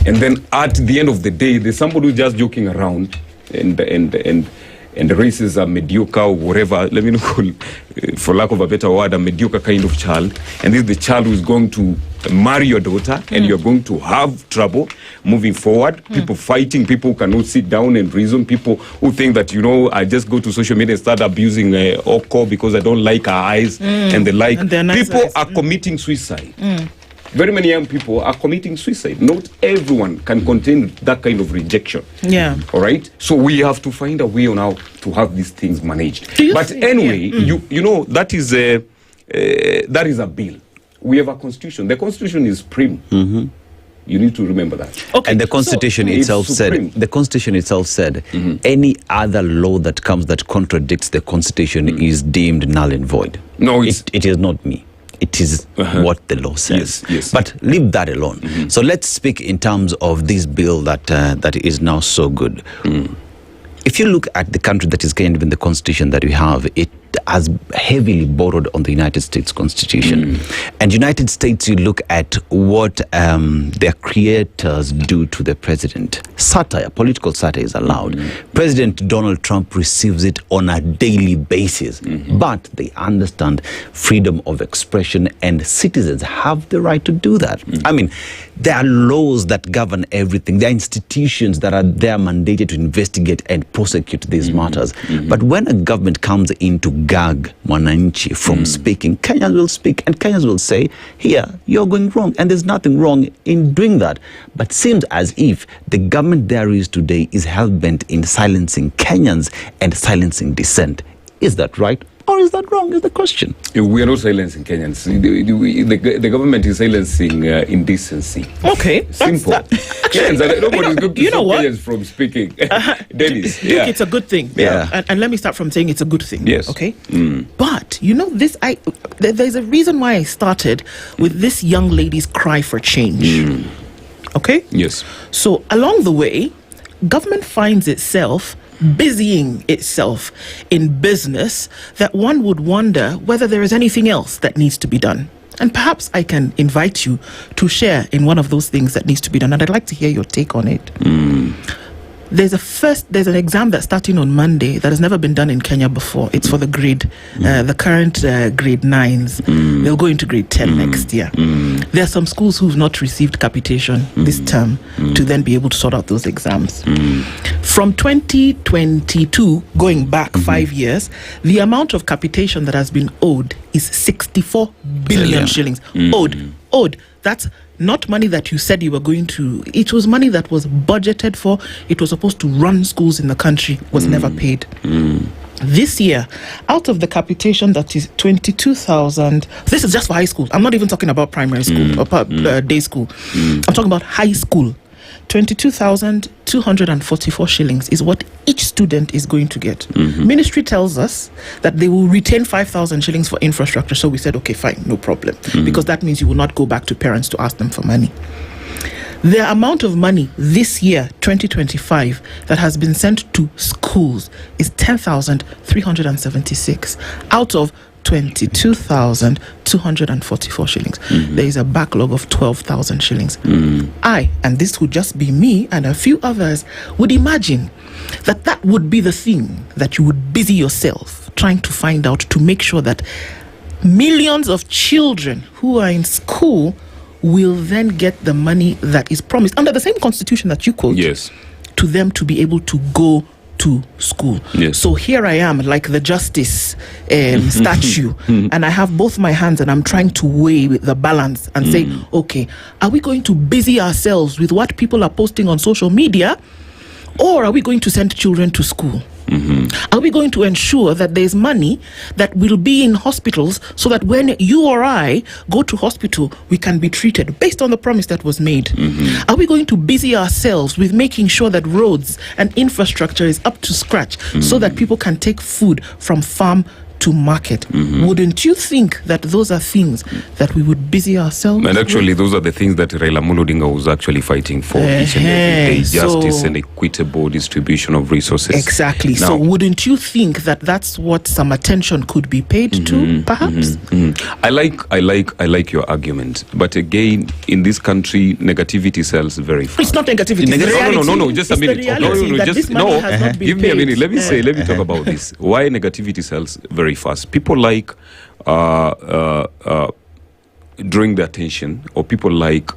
And then at the end of the day, there's somebody who's just joking around, and the races are mediocre or whatever, let me call, for lack of a better word, a mediocre kind of child. And this is the child who's going to marry your daughter, and you're going to have trouble moving forward. People fighting, people who cannot sit down and reason, people who think that, I just go to social media and start abusing Okoh because I don't like her eyes and the like. And people are committing suicide. Very many young people are committing suicide. Not everyone can contain that kind of rejection. Yeah. All right? So we have to find a way on how to have these things managed. But anyway, that is a bill. We have a constitution. The constitution is supreme. You need to remember that. Okay. And the constitution itself said, any other law that comes that contradicts the constitution is deemed null and void. No, it is not me. It is what the law says. Yes. But leave that alone. So let's speak in terms of this bill that is now so good. If you look at the country that is Kenya, even the constitution that we have, it has heavily borrowed on the United States Constitution. And United States, you look at what their creators do to the president. Satire, political satire is allowed. President Donald Trump receives it on a daily basis. But they understand freedom of expression, and citizens have the right to do that. I mean, there are laws that govern everything. There are institutions that are there mandated to investigate and prosecute these matters. But when a government comes in to gag mwananchi from speaking, Kenyans will speak, and Kenyans will say, here, you're going wrong, and there's nothing wrong in doing that. But seems as if the government there is today is hell-bent in silencing Kenyans and silencing dissent. Is that right? Or is that wrong, is the question? We are not silencing Kenyans. The government is silencing indecency. Okay. Simple. Kenyans, nobody's going to stop Kenyans from speaking. Dennis. Look, it's a good thing. Yeah. And let me start from saying it's a good thing. Yes. Okay? But, there's a reason why I started with this young lady's cry for change. Okay? Yes. So, along the way, government finds itself busying itself in business that one would wonder whether there is anything else that needs to be done. And perhaps I can invite you to share in one of those things that needs to be done. And I'd like to hear your take on it. There's an exam that's starting on Monday that has never been done in Kenya before. It's for the grade, the current grade 9s. They'll go into grade 10 next year. There are some schools who've not received capitation this term to then be able to sort out those exams. From 2022, going back 5 years, the amount of capitation that has been owed is 64 billion shillings. Owed. That's not money that you said you were going to. It was money that was budgeted for. It was supposed to run schools in the country, was never paid. This year, out of the capitation that is 22,000, this is just for high school. I'm not even talking about primary school or day school. I'm talking about high school. 22,244 shillings is what each student is going to get. Ministry tells us that they will retain 5,000 shillings for infrastructure. So we said, okay, fine, no problem. Because that means you will not go back to parents to ask them for money. The amount of money this year, 2025, that has been sent to schools is 10,376 out of 22,244 shillings. There is a backlog of 12,000 shillings. I, and this would just be me and a few others, would imagine that that would be the thing that you would busy yourself trying to find out to make sure that millions of children who are in school will then get the money that is promised under the same constitution that you quote. Yes. To them to be able to go to school. Yes. So here I am, like the justice statue, and I have both my hands and I'm trying to weigh the balance and say, okay, are we going to busy ourselves with what people are posting on social media, or are we going to send children to school? Are we going to ensure that there's money that will be in hospitals so that when you or I go to hospital, we can be treated based on the promise that was made? Are we going to busy ourselves with making sure that roads and infrastructure is up to scratch so that people can take food from farm to market? Wouldn't you think that those are things that we would busy ourselves And actually, with? those are the things that Raila Amolo Odinga was actually fighting for each and every day. Justice and equitable distribution of resources. Exactly. Now, so wouldn't you think that that's what some attention could be paid to, perhaps? I like your argument, but again, in this country, negativity sells very fast. It's not negativity. It's reality. No, just a minute. It's the reality that this money has not been give me a paid. minute. Let me talk about this. Why negativity sells very fast? People like drawing the attention, or people like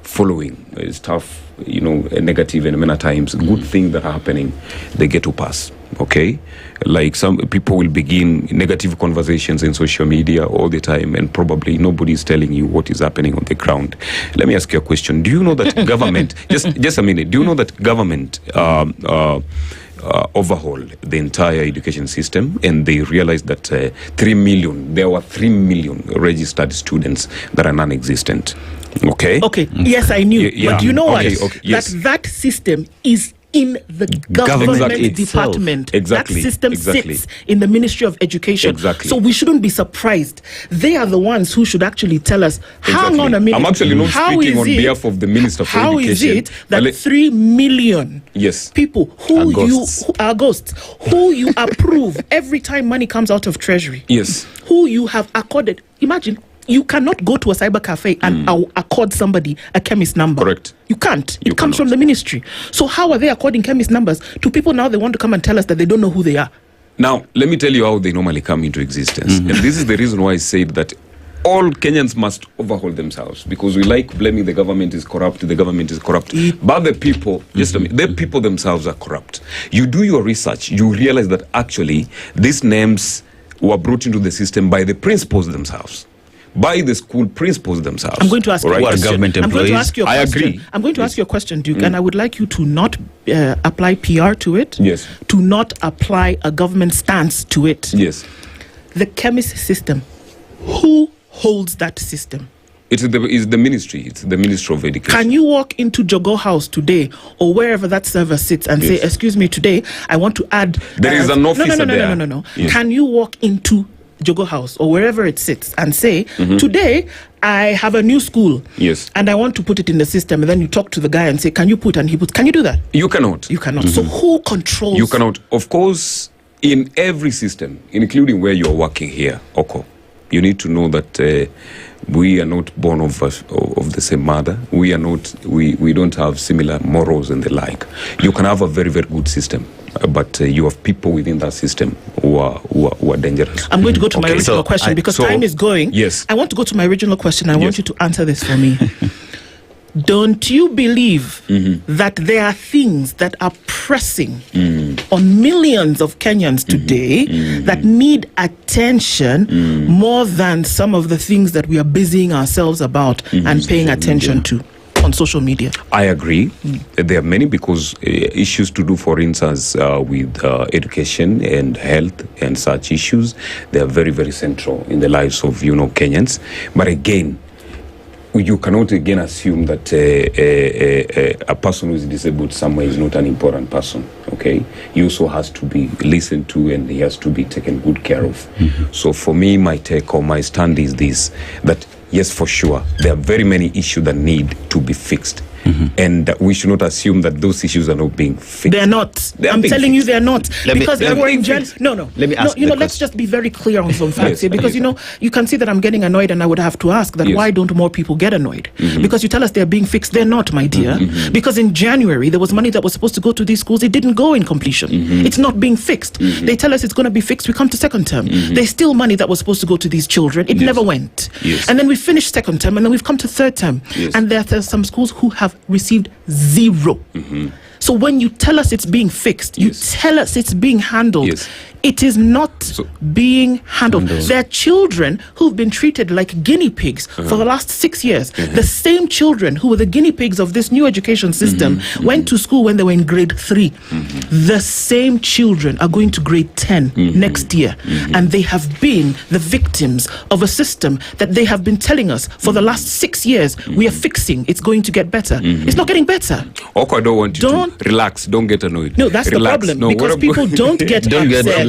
following stuff, negative, and many times good things that are happening, they get to pass. Okay, like some people will begin negative conversations in social media all the time, and probably nobody is telling you what is happening on the ground. Let me ask you a question. Do you know that government? just a minute. Do you know that government overhaul the entire education system, and they realized that there were 3 million registered students that are non-existent? Okay. Yes, I knew. Yeah. But you know what? Yes. That system is in the government department. Exactly. That system sits in the Ministry of Education. Exactly. So we shouldn't be surprised. They are the ones who should actually tell us, hang on a minute. I'm actually not speaking on behalf of the Minister for Education. How is it that 3 million people who you approve every time money comes out of Treasury, who you have accorded, imagine, you cannot go to a cyber cafe and accord somebody a chemist number. Correct. You can't. It comes from the ministry. So how are they according chemist numbers to people now? They want to come and tell us that they don't know who they are. Now, let me tell you how they normally come into existence. And this is the reason why I said that all Kenyans must overhaul themselves, because we like blaming the government is corrupt, but the people, the people themselves are corrupt. You do your research, you realize that actually these names were brought into the system by the principals themselves. By the school principals themselves. I'm going to ask you a question. Government employees. I agree. I'm going to ask you a question, Duke, and I would like you to not apply PR to it. Yes. To not apply a government stance to it. Yes. The chemist system. Who holds that system? It's the ministry. It's the Ministry of Education. Can you walk into Jogo House today or wherever that server sits and say, excuse me, today I want to add... There is an officer there. No. Yes. Can you walk into Jogo House or wherever it sits and say, today I have a new school, and I want to put it in the system, and then you talk to the guy and say, can you put, and he puts, can you do that? You cannot. So who controls? You cannot. Of course, in every system, including where you're working here, Okoh, you need to know that we are not born of the same mother. We don't have similar morals and the like. You can have a very, very good system, but you have people within that system who are dangerous. I'm going to go to my original question because time is going. Yes. I want to go to my original question. I want you to answer this for me. Don't you believe that there are things that are pressing on millions of Kenyans today that need attention more than some of the things that we are busying ourselves about and paying attention to on social media? I agree. There are many because issues to do, for instance, with education and health and such issues, they are very, very central in the lives of, Kenyans. But again, you cannot again assume that a person who is disabled somewhere is not an important person. Okay, he also has to be listened to and he has to be taken good care of. So for me, my take or my stand is this: that yes, for sure, there are very many issues that need to be fixed. And we should not assume that those issues are not being fixed. They're not. I'm telling you, they're not. Because everyone No. Let me ask let's just be very clear on some facts here. Because, you can see that I'm getting annoyed, and I would have to ask that why don't more people get annoyed? Because you tell us they're being fixed. They're not, my dear. Because in January, there was money that was supposed to go to these schools. It didn't go in completion. It's not being fixed. They tell us it's going to be fixed. We come to second term. There's still money that was supposed to go to these children. It never went. And then we finished second term, and then we've come to third term. And there are some schools who have received zero. So when you tell us it's being fixed, you tell us it's being handled. It is not being handled. There are children who've been treated like guinea pigs for the last 6 years. The same children who were the guinea pigs of this new education system went to school when they were in grade 3. The same children are going to grade 10 next year. And they have been the victims of a system that they have been telling us for the last 6 years, we are fixing, it's going to get better. It's not getting better. Okoh, I don't want you to relax, don't get annoyed. No, that's relax. the problem. Because people don't get upset.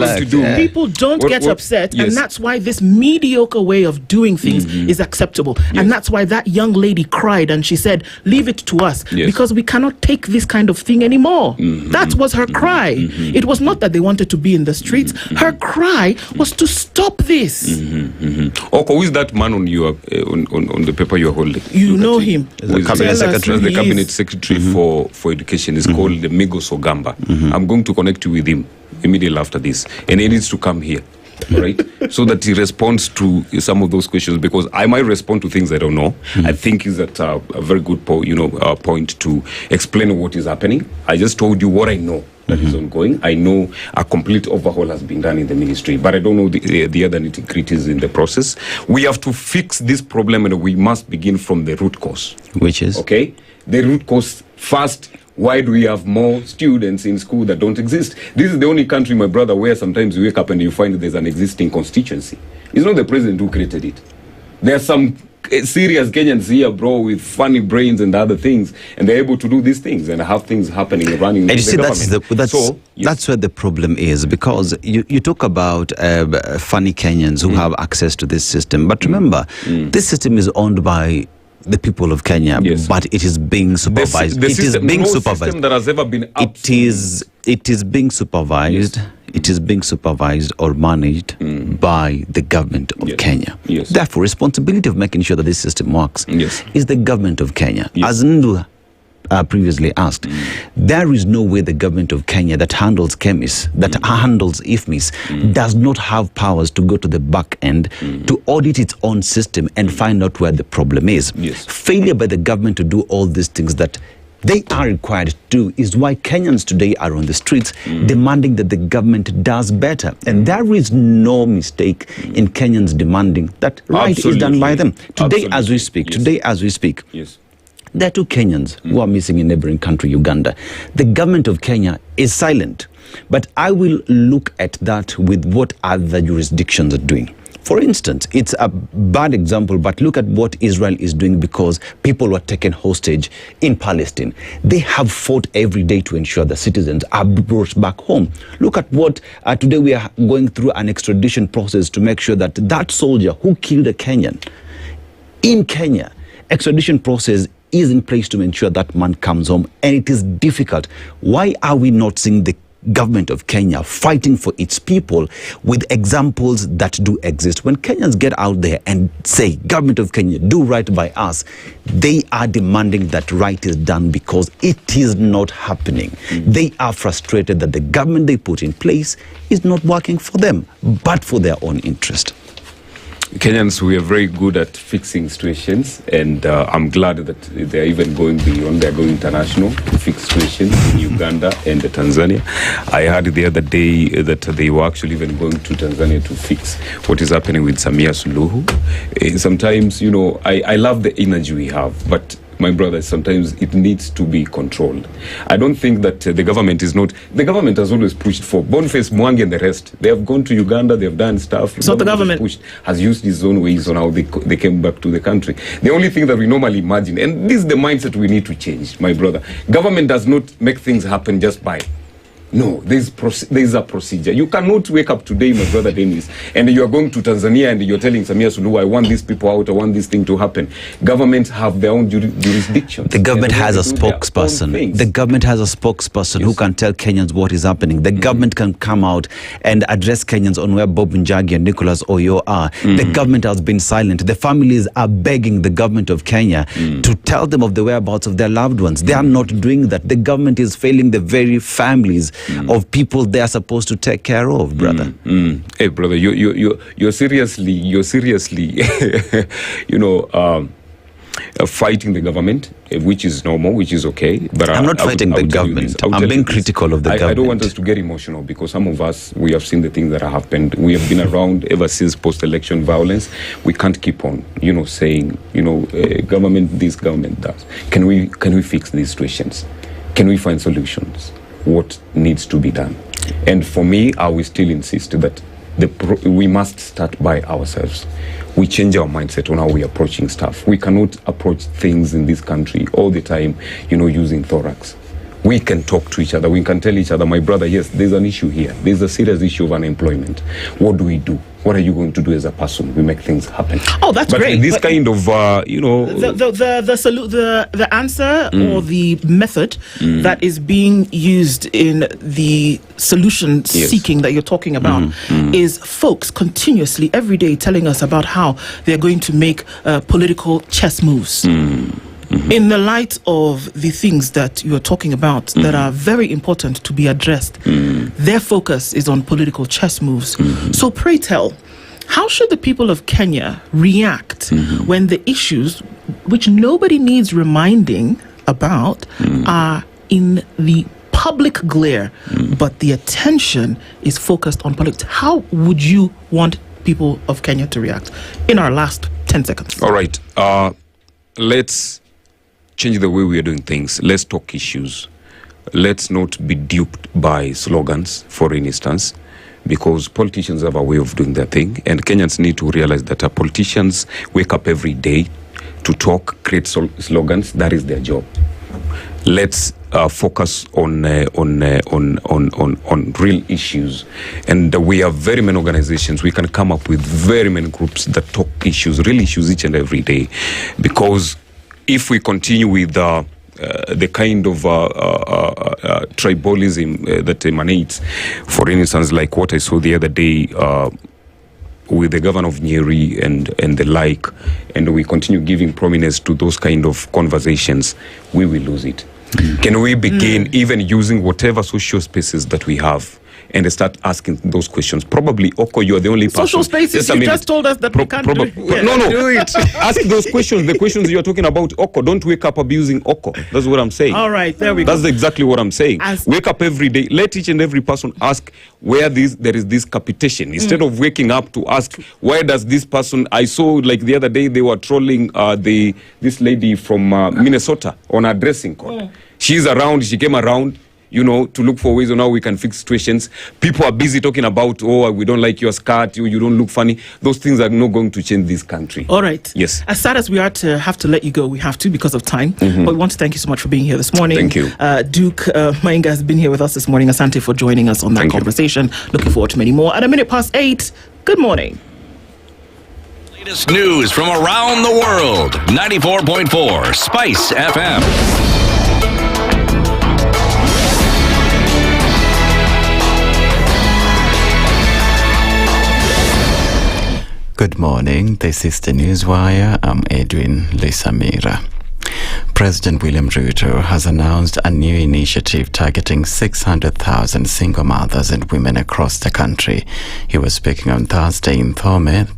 People don't get upset, and that's why this mediocre way of doing things is acceptable. And that's why that young lady cried and she said, leave it to us, because we cannot take this kind of thing anymore. That was her cry. It was not that they wanted to be in the streets. Her cry was to stop this. Okoh, who is that man on your on the paper you're holding? You know him. The cabinet secretary for education is called Migos Ogamba. I'm going to connect you with him immediately after this, and he needs to come here, all right, so that he responds to some of those questions, because I might respond to things I don't know. I think is that a very good point to explain what is happening. I just told you what I know that is ongoing. I know a complete overhaul has been done in the ministry, but I don't know the other nitty-gritties in the process. We have to fix this problem, and we must begin from the root cause, which is the root cause first. Why do we have more students in school that don't exist? This is the only country, my brother, where sometimes you wake up and you find there's an existing constituency. It's not the president who created it. There are some serious Kenyans here, bro, with funny brains and other things, and they're able to do these things and have things happening and running. And you see, that's where the problem is, because you talk about funny Kenyans who have access to this system, but remember, this system is owned by the people of Kenya, but it is being supervised. It is being supervised. System that has ever been it is being supervised. It is being supervised or managed by the government of Kenya. Therefore, responsibility of making sure that this system works is the government of Kenya. As Ndu previously asked, there is no way the government of Kenya that handles chemists, that handles IFMIS, does not have powers to go to the back end to audit its own system and find out where the problem is. Failure by the government to do all these things that they are required to do is why Kenyans today are on the streets demanding that the government does better. And there is no mistake in Kenyans demanding that right is done by them. Today as we speak, there are 2 Kenyans who are missing in neighboring country, Uganda. The government of Kenya is silent. But I will look at that with what other jurisdictions are doing. For instance, it's a bad example, but look at what Israel is doing, because people were taken hostage in Palestine. They have fought every day to ensure the citizens are brought back home. Look at what today we are going through an extradition process to make sure that that soldier who killed a Kenyan in Kenya, extradition process is in place to ensure that man comes home, and it is difficult. Why are we not seeing the government of Kenya fighting for its people with examples that do exist? When Kenyans get out there and say, government of Kenya, do right by us, they are demanding that right is done, because it is not happening. They are frustrated that the government they put in place is not working for them, but for their own interest. Kenyans, we are very good at fixing situations, and I'm glad that they're even going beyond. They're going international to fix situations in Uganda and Tanzania. I heard the other day that they were actually even going to Tanzania to fix what is happening with Samia Suluhu. Sometimes, I love the energy we have, but my brother, sometimes it needs to be controlled. I don't think that the government has always pushed for Boniface Mwangi and the rest. They have gone to Uganda, they have done stuff. So the government has used its own ways on how they came back to the country. The only thing that we normally imagine, and this is the mindset we need to change, my brother. Government does not make things happen just by. No, there's a procedure. You cannot wake up today, my brother Dennis, and you are going to Tanzania and you're telling Samia Suluhu, I want these people out, I want this thing to happen. Governments have their own jurisdiction. The government has a spokesperson. The government has a spokesperson who can tell Kenyans what is happening. The government can come out and address Kenyans on where Bob Njagi and Nicholas Oyo are. The government has been silent. The families are begging the government of Kenya to tell them of the whereabouts of their loved ones. They are not doing that. The government is failing the very families of people they are supposed to take care of, brother. Hey, brother, you're seriously, fighting the government, which is normal, which is okay. But I'm not fighting the government. I'm being critical of the government. I don't want us to get emotional because some of us, we have seen the things that have happened. We have been around ever since post-election violence. We can't keep on, saying, government this, government that. Can we fix these situations? Can we find solutions? What needs to be done? And for me, I will still insist that we must start by ourselves. We change our mindset on how we're approaching stuff. We cannot approach things in this country all the time, using thorax. We can talk to each other. We can tell each other, my brother, yes, there's an issue here. There's a serious issue of unemployment. What do we do? What are you going to do as a person? We make things happen. Oh, that's but great. This kind of, the answer or the method that is being used in the solution seeking that you're talking about is folks continuously every day telling us about how they're going to make political chess moves. In the light of the things that you're talking about that are very important to be addressed, their focus is on political chess moves. So pray tell, how should the people of Kenya react when the issues, which nobody needs reminding about, are in the public glare, but the attention is focused on politics? How would you want people of Kenya to react in our last 10 seconds? All right. Let's change the way we are doing things. Let's talk issues. Let's not be duped by slogans, for instance, because politicians have a way of doing their thing, and Kenyans need to realize that our politicians wake up every day to talk, create slogans. That is their job. Let's focus on real issues, and we have very many organizations. We can come up with very many groups that talk issues, real issues, each and every day, because if we continue with the kind of tribalism that emanates, for instance, like what I saw the other day with the governor of Nyeri and the like, and we continue giving prominence to those kind of conversations, we will lose it. Can we begin even using whatever social spaces that we have and start asking those questions? Probably, Okoh, you are the only person. Social spaces, you just told us that we can't do it. No, do it. Ask those questions, the questions you're talking about, Okoh. Don't wake up abusing Okoh. That's what I'm saying. All right, there we go. That's exactly what I'm saying. Wake up every day. Let each and every person ask where there is this capitation. Instead of waking up to ask, where does this person... I saw, like the other day, they were trolling this lady from Minnesota on her dressing code. She's around, she came around, to look for ways on how we can fix situations. People are busy talking about, we don't like your skirt, you don't look funny. Those things are not going to change this country. All right. Yes. As sad as we are to have to let you go, we have to because of time. But we want to thank you so much for being here this morning. Thank you. Duke Mainga has been here with us this morning. Asante for joining us on that conversation. Looking forward to many more. At 8:01, good morning. Latest news from around the world. 94.4 Spice FM. Good morning, this is the Newswire. I'm Edwin Lisamira. President William Ruto has announced a new initiative targeting 600,000 single mothers and women across the country. He was speaking on Thursday in Thome,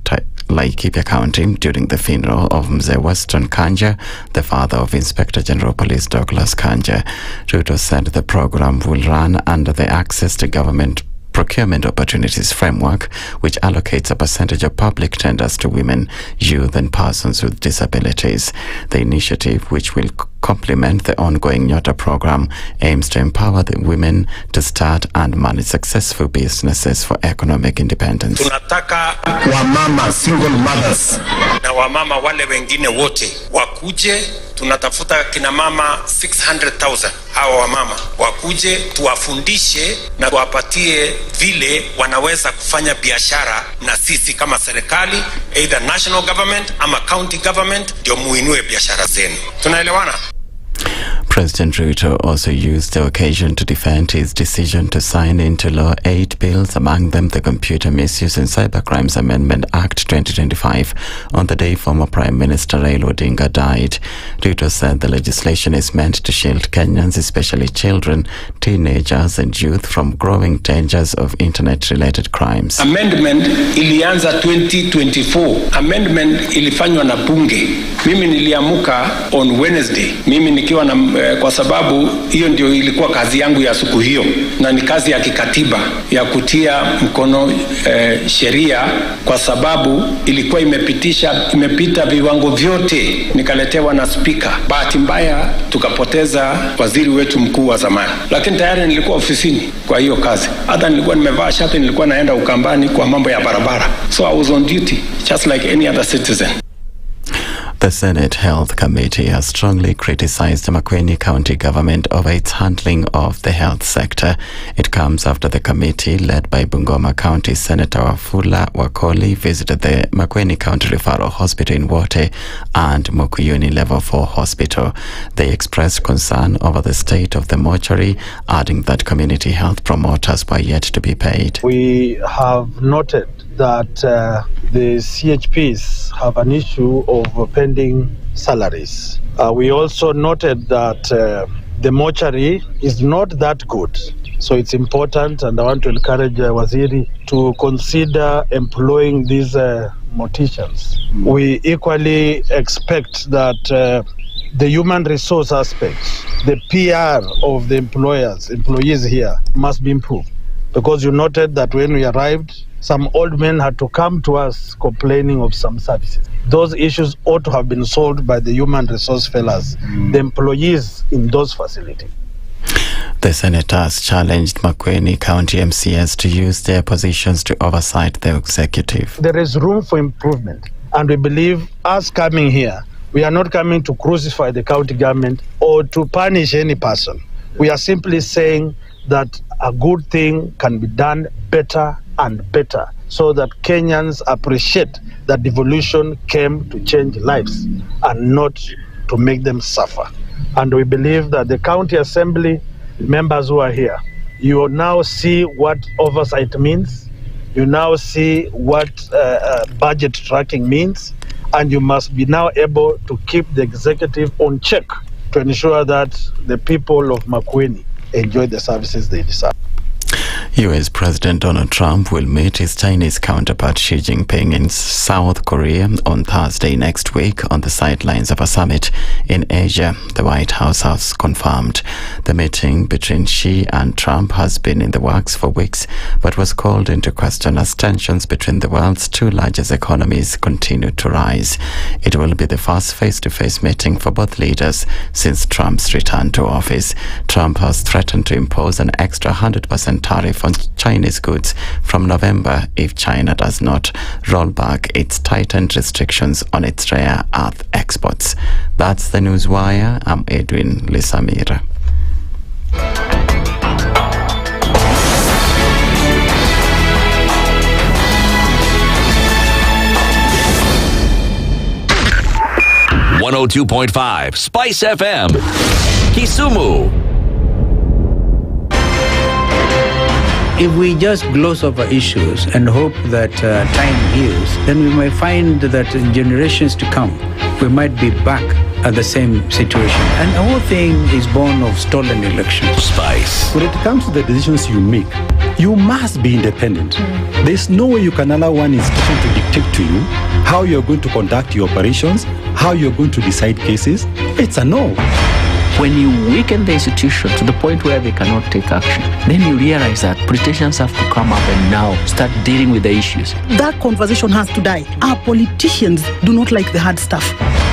Laikipia County during the funeral of Mzee Weston Kanja, the father of Inspector General Police Douglas Kanja. Ruto said the program will run under the Access to Government Procurement Opportunities Framework, which allocates a percentage of public tenders to women, youth and persons with disabilities. The initiative, which will complement the ongoing Nyota program, aims to empower the women to start and manage successful businesses for economic independence. Tunataka wamama single mothers na wamama wale wengine wote wakuje. Tunatafuta kina mama 600,000 hawa wamama wakuje, tuwafundishe na tuwapatie vile wanaweza kufanya biashara na sisi kama serikali, either national government ama county government, ndio muinue biashara zenu. Tunaelewana? President Ruto also used the occasion to defend his decision to sign into law 8 bills, among them the Computer Misuse and Cybercrimes Amendment Act 2025, on the day former Prime Minister Raila Odinga died. Ruto said the legislation is meant to shield Kenyans, especially children, teenagers and youth, from growing dangers of internet-related crimes. Amendment ilianza 2024. Amendment ilifanywa na bunge. Mimi niliamuka on Wednesday. Mimi nikiwa na kwa sababu hiyo ndio ilikuwa kazi yangu ya siku hiyo, na ni kazi ya kikatiba ya kutia mkono sheria, kwa sababu ilikuwa imepita viwango vyote. Nikaletewa na speaker. Bahati mbaya tukapoteza waziri wetu mkuu wa zamani, lakini tayari nilikuwa ofisini kwa hiyo kazi. Hata nilikuwa nimevaa shati, nilikuwa naenda Ukambani kwa mambo ya barabara. So I was on duty just like any other citizen. The Senate Health Committee has strongly criticized the Makueni County government over its handling of the health sector. It comes after the committee, led by Bungoma County Senator Wafula Wakoli, visited the Makueni County Referral Hospital in Wote and Mukuyuni Level 4 Hospital. They expressed concern over the state of the mortuary, adding that community health promoters were yet to be paid. We have noted that the CHPs have an issue of pending salaries. We also noted that the mortuary is not that good. So it's important, and I want to encourage Waziri to consider employing these morticians. We equally expect that the human resource aspects, the PR of the employees here must be improved. Because you noted that when we arrived, some old men had to come to us complaining of some services. Those issues ought to have been solved by the human resource fellows, the employees in those facilities. The senators challenged Makueni County MCS to use their positions to oversight the executive. There is room for improvement, and we believe us coming here, we are not coming to crucify the county government or to punish any person. We are simply saying that a good thing can be done better and better, so that Kenyans appreciate that devolution came to change lives and not to make them suffer. And we believe that the county assembly members who are here, you now see what oversight means, you now see what budget tracking means, and you must be now able to keep the executive on check to ensure that the people of Makueni enjoy the services they deserve. US President Donald Trump will meet his Chinese counterpart Xi Jinping in South Korea on Thursday next week on the sidelines of a summit in Asia, the White House has confirmed. The meeting between Xi and Trump has been in the works for weeks, but was called into question as tensions between the world's two largest economies continue to rise. It will be the first face-to-face meeting for both leaders since Trump's return to office. Trump has threatened to impose an extra 100% tariff on Chinese goods from November if China does not roll back its tightened restrictions on its rare earth exports. That's the Newswire. I'm Edwin Lisamira. .5 Spice FM, Kisumu. If we just gloss over issues and hope that time heals, then we might find that in generations to come, we might be back at the same situation. And the whole thing is born of stolen elections. Spice. When it comes to the decisions you make, You must be independent. There's no way you can allow one institution to dictate to you how you're going to conduct your operations, how you're going to decide cases. It's a no. When you weaken the institution to the point where they cannot take action, then you realize that politicians have to come up and now start dealing with the issues. That conversation has to die. Our politicians do not like the hard stuff.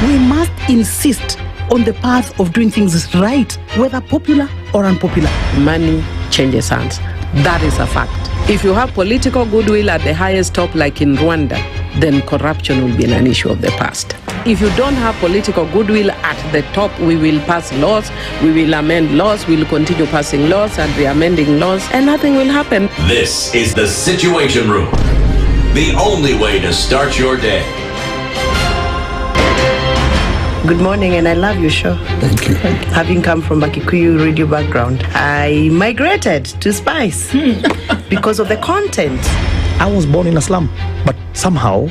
We must insist on the path of doing things right, whether popular or unpopular. Money changes hands. That is a fact. If you have political goodwill at the highest top, like in Rwanda, then corruption will be an issue of the past. If you don't have political goodwill at the top, we will pass laws, we will amend laws, we will continue passing laws and re-amending laws, and nothing will happen. This is the Situation Room, the only way to start your day. Good morning, and I love your show. Thank you. Having come from a Kikuyu radio background, I migrated to Spice because of the content. I was born in a slum, but somehow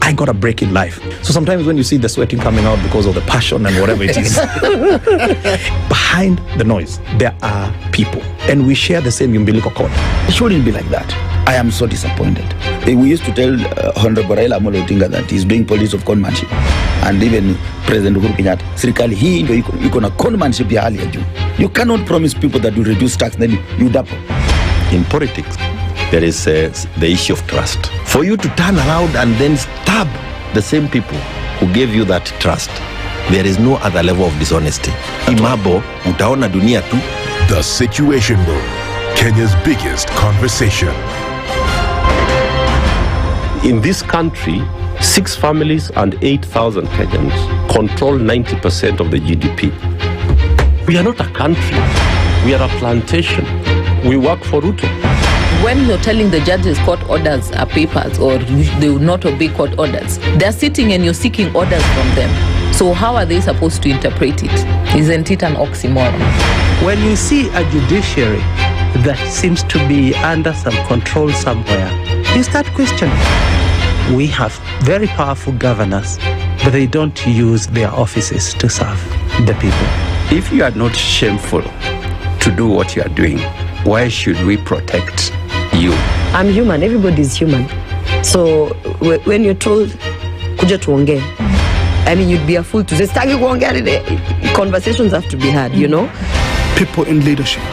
I got a break in life. So sometimes when you see the sweating coming out because of the passion and whatever it is, behind the noise, there are people. And we share the same umbilical cord. It shouldn't be like that. I am so disappointed. We used to tell Honorable Raila Amolo Odinga that he's doing politics of conmanship. And even President Uhuru Kenyatta, serikali hii ndio iko na conmanship ya hali ya juu. You cannot promise people that you reduce tax, then you double. In politics, there is the issue of trust. For you to turn around and then stab the same people who gave you that trust, there is no other level of dishonesty. Imabo, utaona dunia tu. The Situation Room, Kenya's biggest conversation. In this country, 6 families and 8,000 Kenyans control 90% of the GDP. We are not a country. We are a plantation. We work for Ruto. When you're telling the judges court orders are papers or they will not obey court orders, they're sitting and you're seeking orders from them. So how are they supposed to interpret it? Isn't it an oxymoron? When you see a judiciary that seems to be under some control somewhere, you start questioning. We have very powerful governors, but they don't use their offices to serve the people. If you are not shameful to do what you are doing, why should we protect you? I'm human. Everybody's human. So when you're told, kuja tuongee, I mean, you'd be a fool to say, stagi kuongea. Conversations have to be had, you know? People in leadership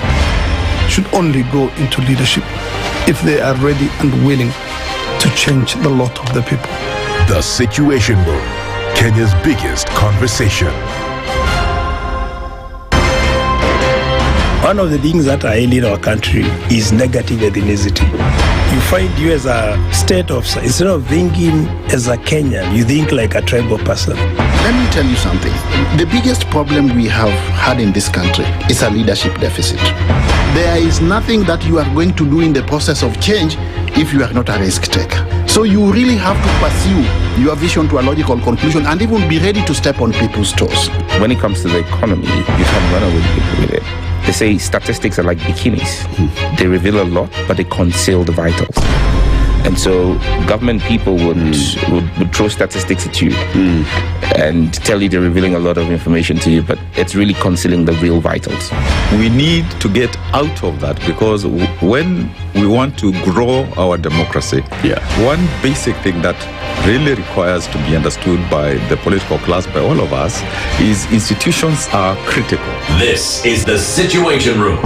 should only go into leadership if they are ready and willing to change the lot of the people. The Situation Room, Kenya's biggest conversation. One of the things that are ailing our country is negative ethnicity. You find you as a state officer, instead of thinking as a Kenyan, you think like a tribal person. Let me tell you something. The biggest problem we have had in this country is a leadership deficit. There is nothing that you are going to do in the process of change if you are not a risk taker. So you really have to pursue your vision to a logical conclusion and even be ready to step on people's toes. When it comes to the economy, you can run away with it. They say statistics are like bikinis. They reveal a lot, but they conceal the vitals. And so government people would throw statistics at you and tell you they're revealing a lot of information to you, but it's really concealing the real vitals. We need to get out of that, because when we want to grow our democracy, one basic thing that really requires to be understood by the political class, by all of us, is institutions are critical. This is the Situation Room,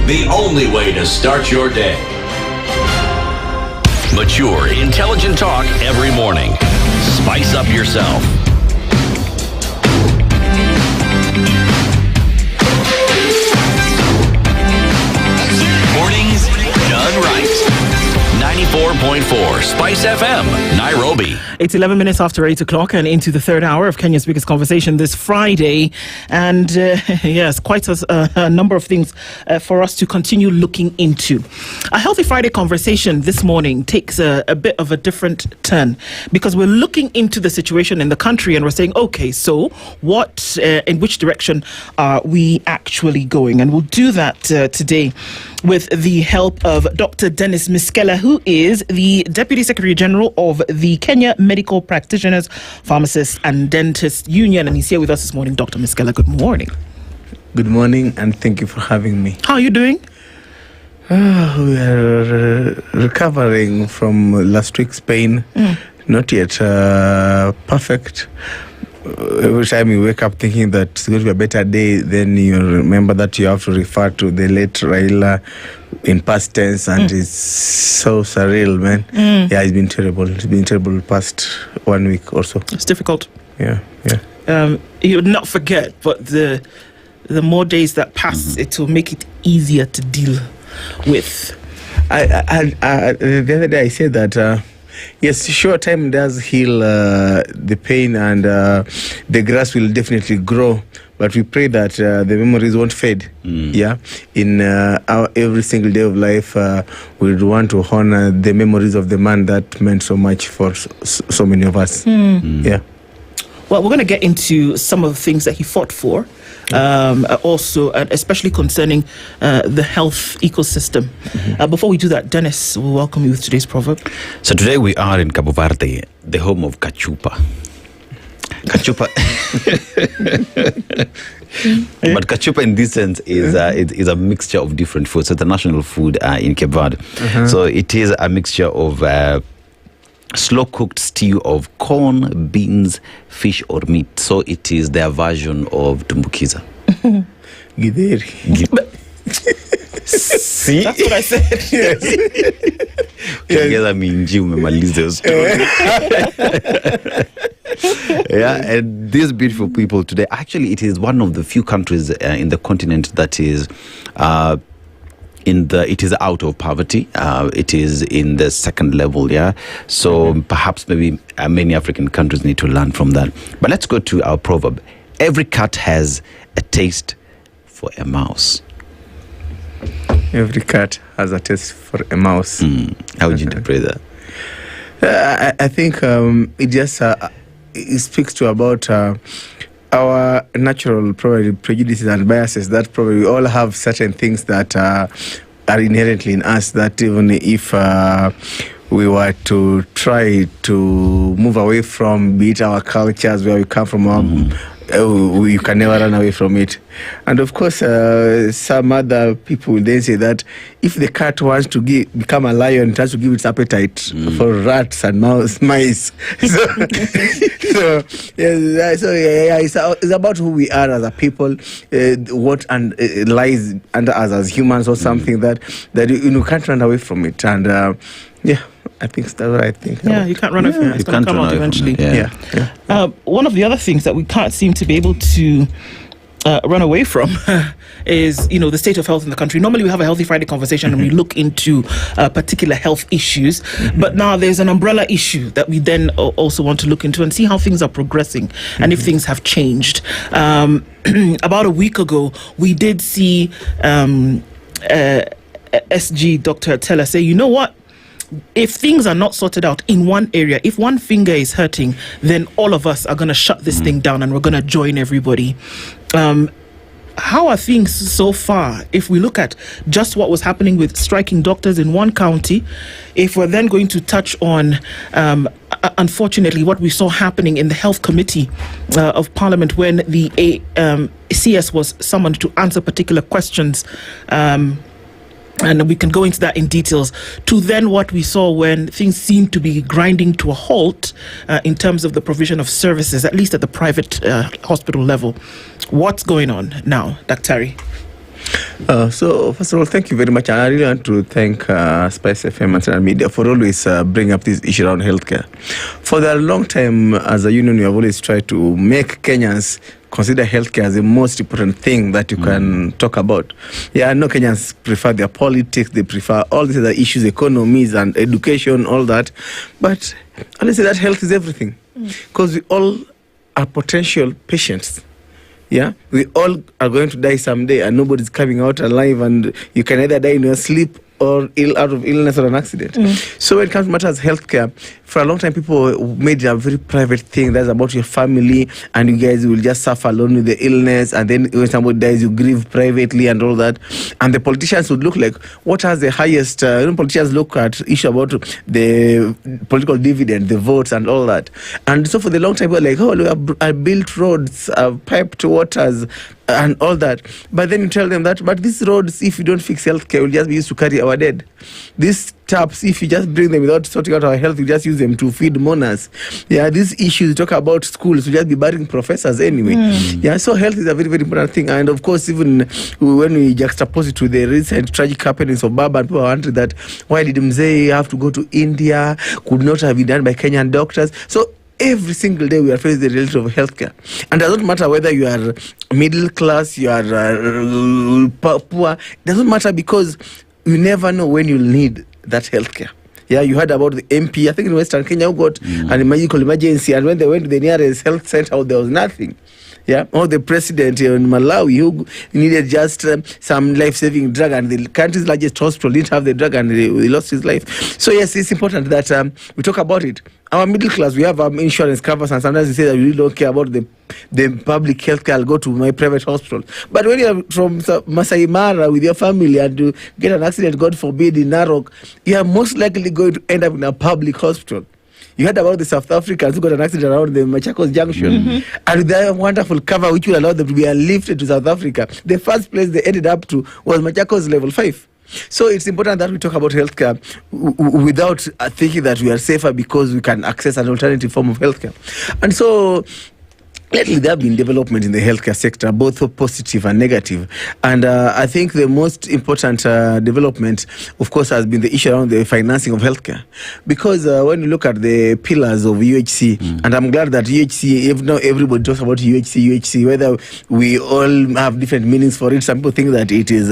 the only way to start your day. Mature, intelligent talk every morning. Spice up yourself. Mornings done right. 94.4 Spice FM, Nairobi. It's 11 minutes after 8 o'clock and into the third hour of Kenya's biggest conversation this Friday. And yes, quite a number of things for us to continue looking into. A Healthy Friday conversation this morning takes a bit of a different turn, because we're looking into the situation in the country and we're saying, okay, so what, in which direction are we actually going? And we'll do that today with the help of Dr. Dennis Miskela, who is the Deputy Secretary General of the Kenya Medical Practitioners, Pharmacists and Dentists Union. And he's here with us this morning. Dr. Miskela, good morning. Good morning, and thank you for having me. How are you doing? We are recovering from last week's pain. Not yet perfect. Every time you wake up thinking that it's going to be a better day, then you remember that you have to refer to the late Raila in past tense, and it's so surreal, man. Yeah, it's been terrible. It's been terrible past 1 week or so. It's difficult. Yeah. You would not forget, but the more days that pass, it will make it easier to deal with. The other day I said that yes, sure, time does heal the pain, and the grass will definitely grow, but we pray that the memories won't fade. In our every single day of life, we want to honor the memories of the man that meant so much for so many of us. Yeah. Well, we're going to get into some of the things that he fought for, also, especially concerning the health ecosystem. Before we do that, Dennis, we'll welcome you with today's proverb. So today we are in Cabo Verde, the home of cachupa. Cachupa. But cachupa in this sense is a mixture of different foods. So it's a national food in Cape Verde. So it is a mixture of slow-cooked stew of corn, beans, fish or meat. So it is their version of tumbukiza. See? That's what I said. Yes. Together minji umemaliza story. Yeah, and these beautiful people today, actually it is one of the few countries in the continent that is it is out of poverty. It is in the second level, so perhaps maybe many African countries need to learn from that. But let's go to our proverb. Every cat has a taste for a mouse. Every cat has a taste for a mouse. How would you interpret that? I think it just it speaks to about our natural probably prejudices and biases, that probably we all have certain things that are inherently in us, that even if we were to try to move away from, be it our cultures, where we come from, you can never run away from it. And of course, some other people will then say that if the cat wants to become a lion, it has to give its appetite for rats and mice. It's about who we are as a people, what lies under us as humans, or something that you can't run away from it. And I think that's what I think. Yeah, you can't run away from it. It's going to come out eventually. One of the other things that we can't seem to be able to run away from is, the state of health in the country. Normally we have a Healthy Friday conversation and we look into particular health issues, but now there's an umbrella issue that we then also want to look into and see how things are progressing and if things have changed. About a week ago, we did see SG Dr. Teller say, you know what? If things are not sorted out in one area, if one finger is hurting, then all of us are going to shut this thing down and we're going to join everybody. How are things so far? If we look at just what was happening with striking doctors in one county, if we're then going to touch on, unfortunately, what we saw happening in the Health Committee of Parliament when the CS was summoned to answer particular questions, and we can go into that in details, to then what we saw when things seemed to be grinding to a halt in terms of the provision of services, at least at the private hospital level. What's going on now, Dr. So, first of all, thank you very much. And I really want to thank SpiceFM and Channel Media for always bringing up this issue around healthcare. For a long time, as a union, we have always tried to make Kenyans consider healthcare as the most important thing that you can talk about. Yeah, I know Kenyans prefer their politics, they prefer all these other issues, economies and education, all that. But I say that health is everything. Because we all are potential patients. Yeah, we all are going to die someday, and nobody's coming out alive, and you can either die in your sleep or out of illness or an accident. So when it comes to matters healthcare, for a long time people made it a very private thing. That's about your family, and you guys will just suffer alone with the illness, and then when somebody dies you grieve privately and all that. And the politicians would look like, what has the highest politicians look at issue about the political dividend, the votes and all that. And so for the long time people were like, I built roads, I've piped waters, and all that. But then you tell them that, but these roads, if you don't fix healthcare, will just be used to carry our dead. These taps, if you just bring them without sorting out our health, you just use them to feed mourners. Yeah, these issues, you talk about schools, we just be burying professors anyway. Yeah, so health is a very, very important thing. And of course, even when we juxtapose it to the recent tragic happenings of Baba, and people are wondering that, why did Mzee have to go to India? Could not have been done by Kenyan doctors. So every single day we are facing the reality of healthcare. And it doesn't matter whether you are middle class, you are poor. It doesn't matter, because you never know when you'll need that healthcare. Yeah, you heard about the MP, I think in Western Kenya, who got an medical emergency, and when they went to the nearest health center, there was nothing. Yeah, or the president in Malawi who needed just some life-saving drug, and the country's largest hospital didn't have the drug, and he lost his life. So yes, it's important that we talk about it. Our middle class, we have insurance covers, and sometimes we say that we really don't care about the public health care. I'll go to my private hospital. But when you're from Masai Mara with your family and you get an accident, God forbid, in Narok, you are most likely going to end up in a public hospital. You heard about the South Africans who got an accident around the Machakos Junction. And their wonderful cover, which will allow them to be lifted to South Africa. The first place they ended up to was Machakos level 5. So it's important that we talk about healthcare without thinking that we are safer because we can access an alternative form of healthcare. And so lately, there have been development in the healthcare sector, both positive and negative. And I think the most important development, of course, has been the issue around the financing of healthcare. Because when you look at the pillars of UHC, and I'm glad that UHC, now everybody talks about UHC, whether we all have different meanings for it. Some people think that it is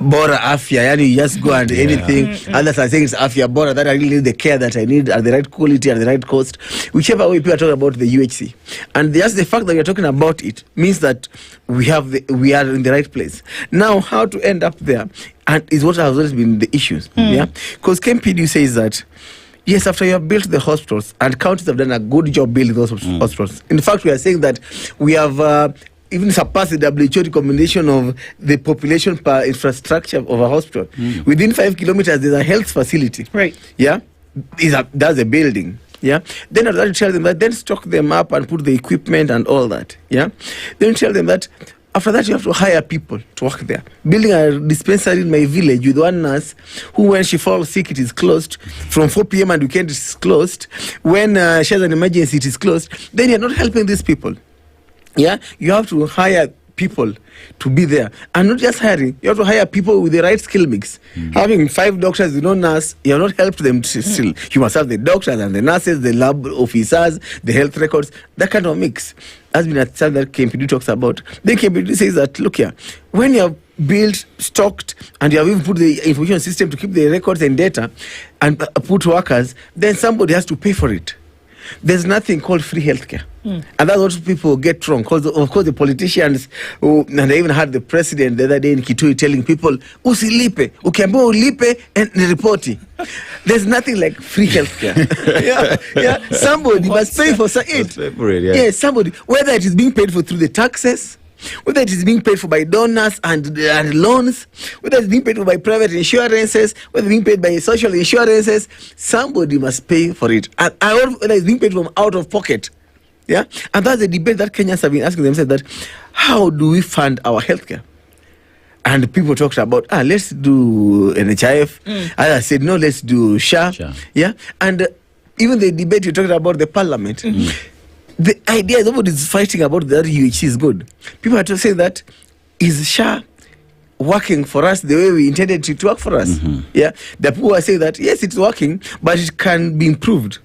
Bora Afya, yani you just go and anything. Others are saying it's Afya Bora, that I really need the care that I need at the right quality, at the right cost. Whichever way people are talking about the UHC. And just the fact that we are talking about it means that we are in the right place. Now, how to end up there and is what has always been the issues. Yeah, because KMPD says that, yes, after you have built the hospitals, and counties have done a good job building those hospitals. In fact, we are saying that we have even surpassed the WHO recommendation of the population per infrastructure of a hospital. Within 5 kilometers, there's a health facility. Right. Yeah. That's a building. Yeah. Then after that, you tell them that, then stock them up and put the equipment and all that. Yeah. Then you tell them that after that, you have to hire people to work there. Building a dispensary in my village with one nurse who, when she falls sick, it is closed. From 4 p.m. and weekend, it is closed. When she has an emergency, it is closed. Then you're not helping these people. Yeah, you have to hire people to be there, and not just hiring. You have to hire people with the right skill mix. Having 5 doctors, nurse, you have not helped them still. You must have the doctors and the nurses, the lab officers, the health records, that kind of mix. Has been a thing that KMPD talks about. Then KMPD says that, look here, when you have built, stocked, and you have even put the information system to keep the records and data and put workers, then somebody has to pay for it. There's nothing called free healthcare. And that's what people get wrong. Because, of course, the politicians, and I even had the president the other day in Kitui telling people, usilipe, ukiambiwa ulipe and reporti. There's nothing like free healthcare. Yeah. Somebody must pay for it. Yeah, somebody, whether it is being paid for through the taxes, whether it is being paid for by donors and loans, whether it's being paid for by private insurances, whether it's being paid by social insurances, somebody must pay for it. And whether it's being paid from out of pocket. Yeah, and that's the debate that Kenyans have been asking themselves, that how do we fund our healthcare? And people talked about, let's do NHIF. Others said, no, let's do SHA. Yeah, and even the debate you talked about the parliament. The idea is nobody's fighting about that UHC is good. People are to say that, is SHA working for us the way we intended it to work for us? Yeah, the people are saying that, yes, it's working, but it can be improved.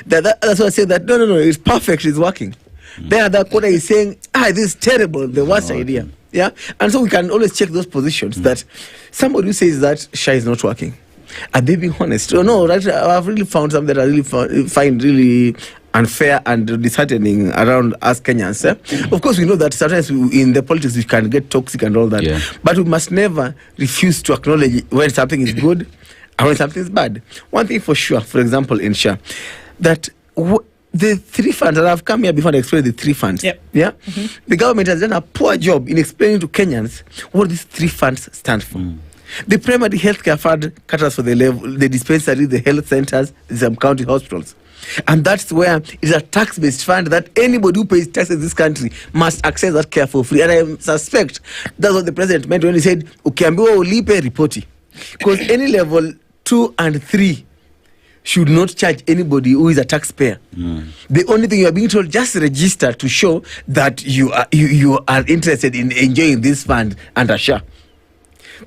That's why I say that, no, it's perfect, it's working. Then that quarter is saying, this is terrible, the worst idea. Yeah, and so we can always check those positions that somebody who says that SHA is not working, are they being honest? Oh, no, right, I've really found something that I really find really unfair and disheartening around us Kenyans. Of course, we know that sometimes in the politics we can get toxic and all that, but we must never refuse to acknowledge when something is good and when something is bad. One thing for sure, for example, in SHA, that the 3 funds, and I've come here before to explain the 3 funds. Yeah, the government has done a poor job in explaining to Kenyans what these 3 funds stand for. The primary healthcare fund caters for the dispensary, the health centers, some county hospitals. And that's where it's a tax-based fund that anybody who pays tax in this country must access that care for free. And I suspect that's what the president meant when he said, ukiambiwa ulipe ripoti. Because any level 2 and 3 should not charge anybody who is a taxpayer. The only thing you are being told, just register to show that you are interested in enjoying this fund under SHA.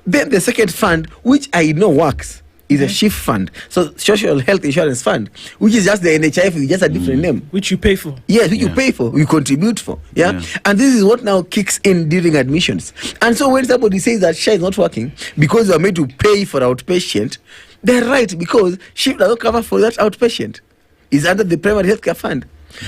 Then the second fund, which I know works, is a SHIF fund, so Social Health Insurance Fund, which is just the NHIF with just a different name. Which you pay for. Yes, which you pay for, you contribute for. Yeah? And this is what now kicks in during admissions. And so when somebody says that SHA is not working because you are made to pay for outpatient, they're right, because SHIF does not cover for that outpatient. It's under the primary healthcare fund.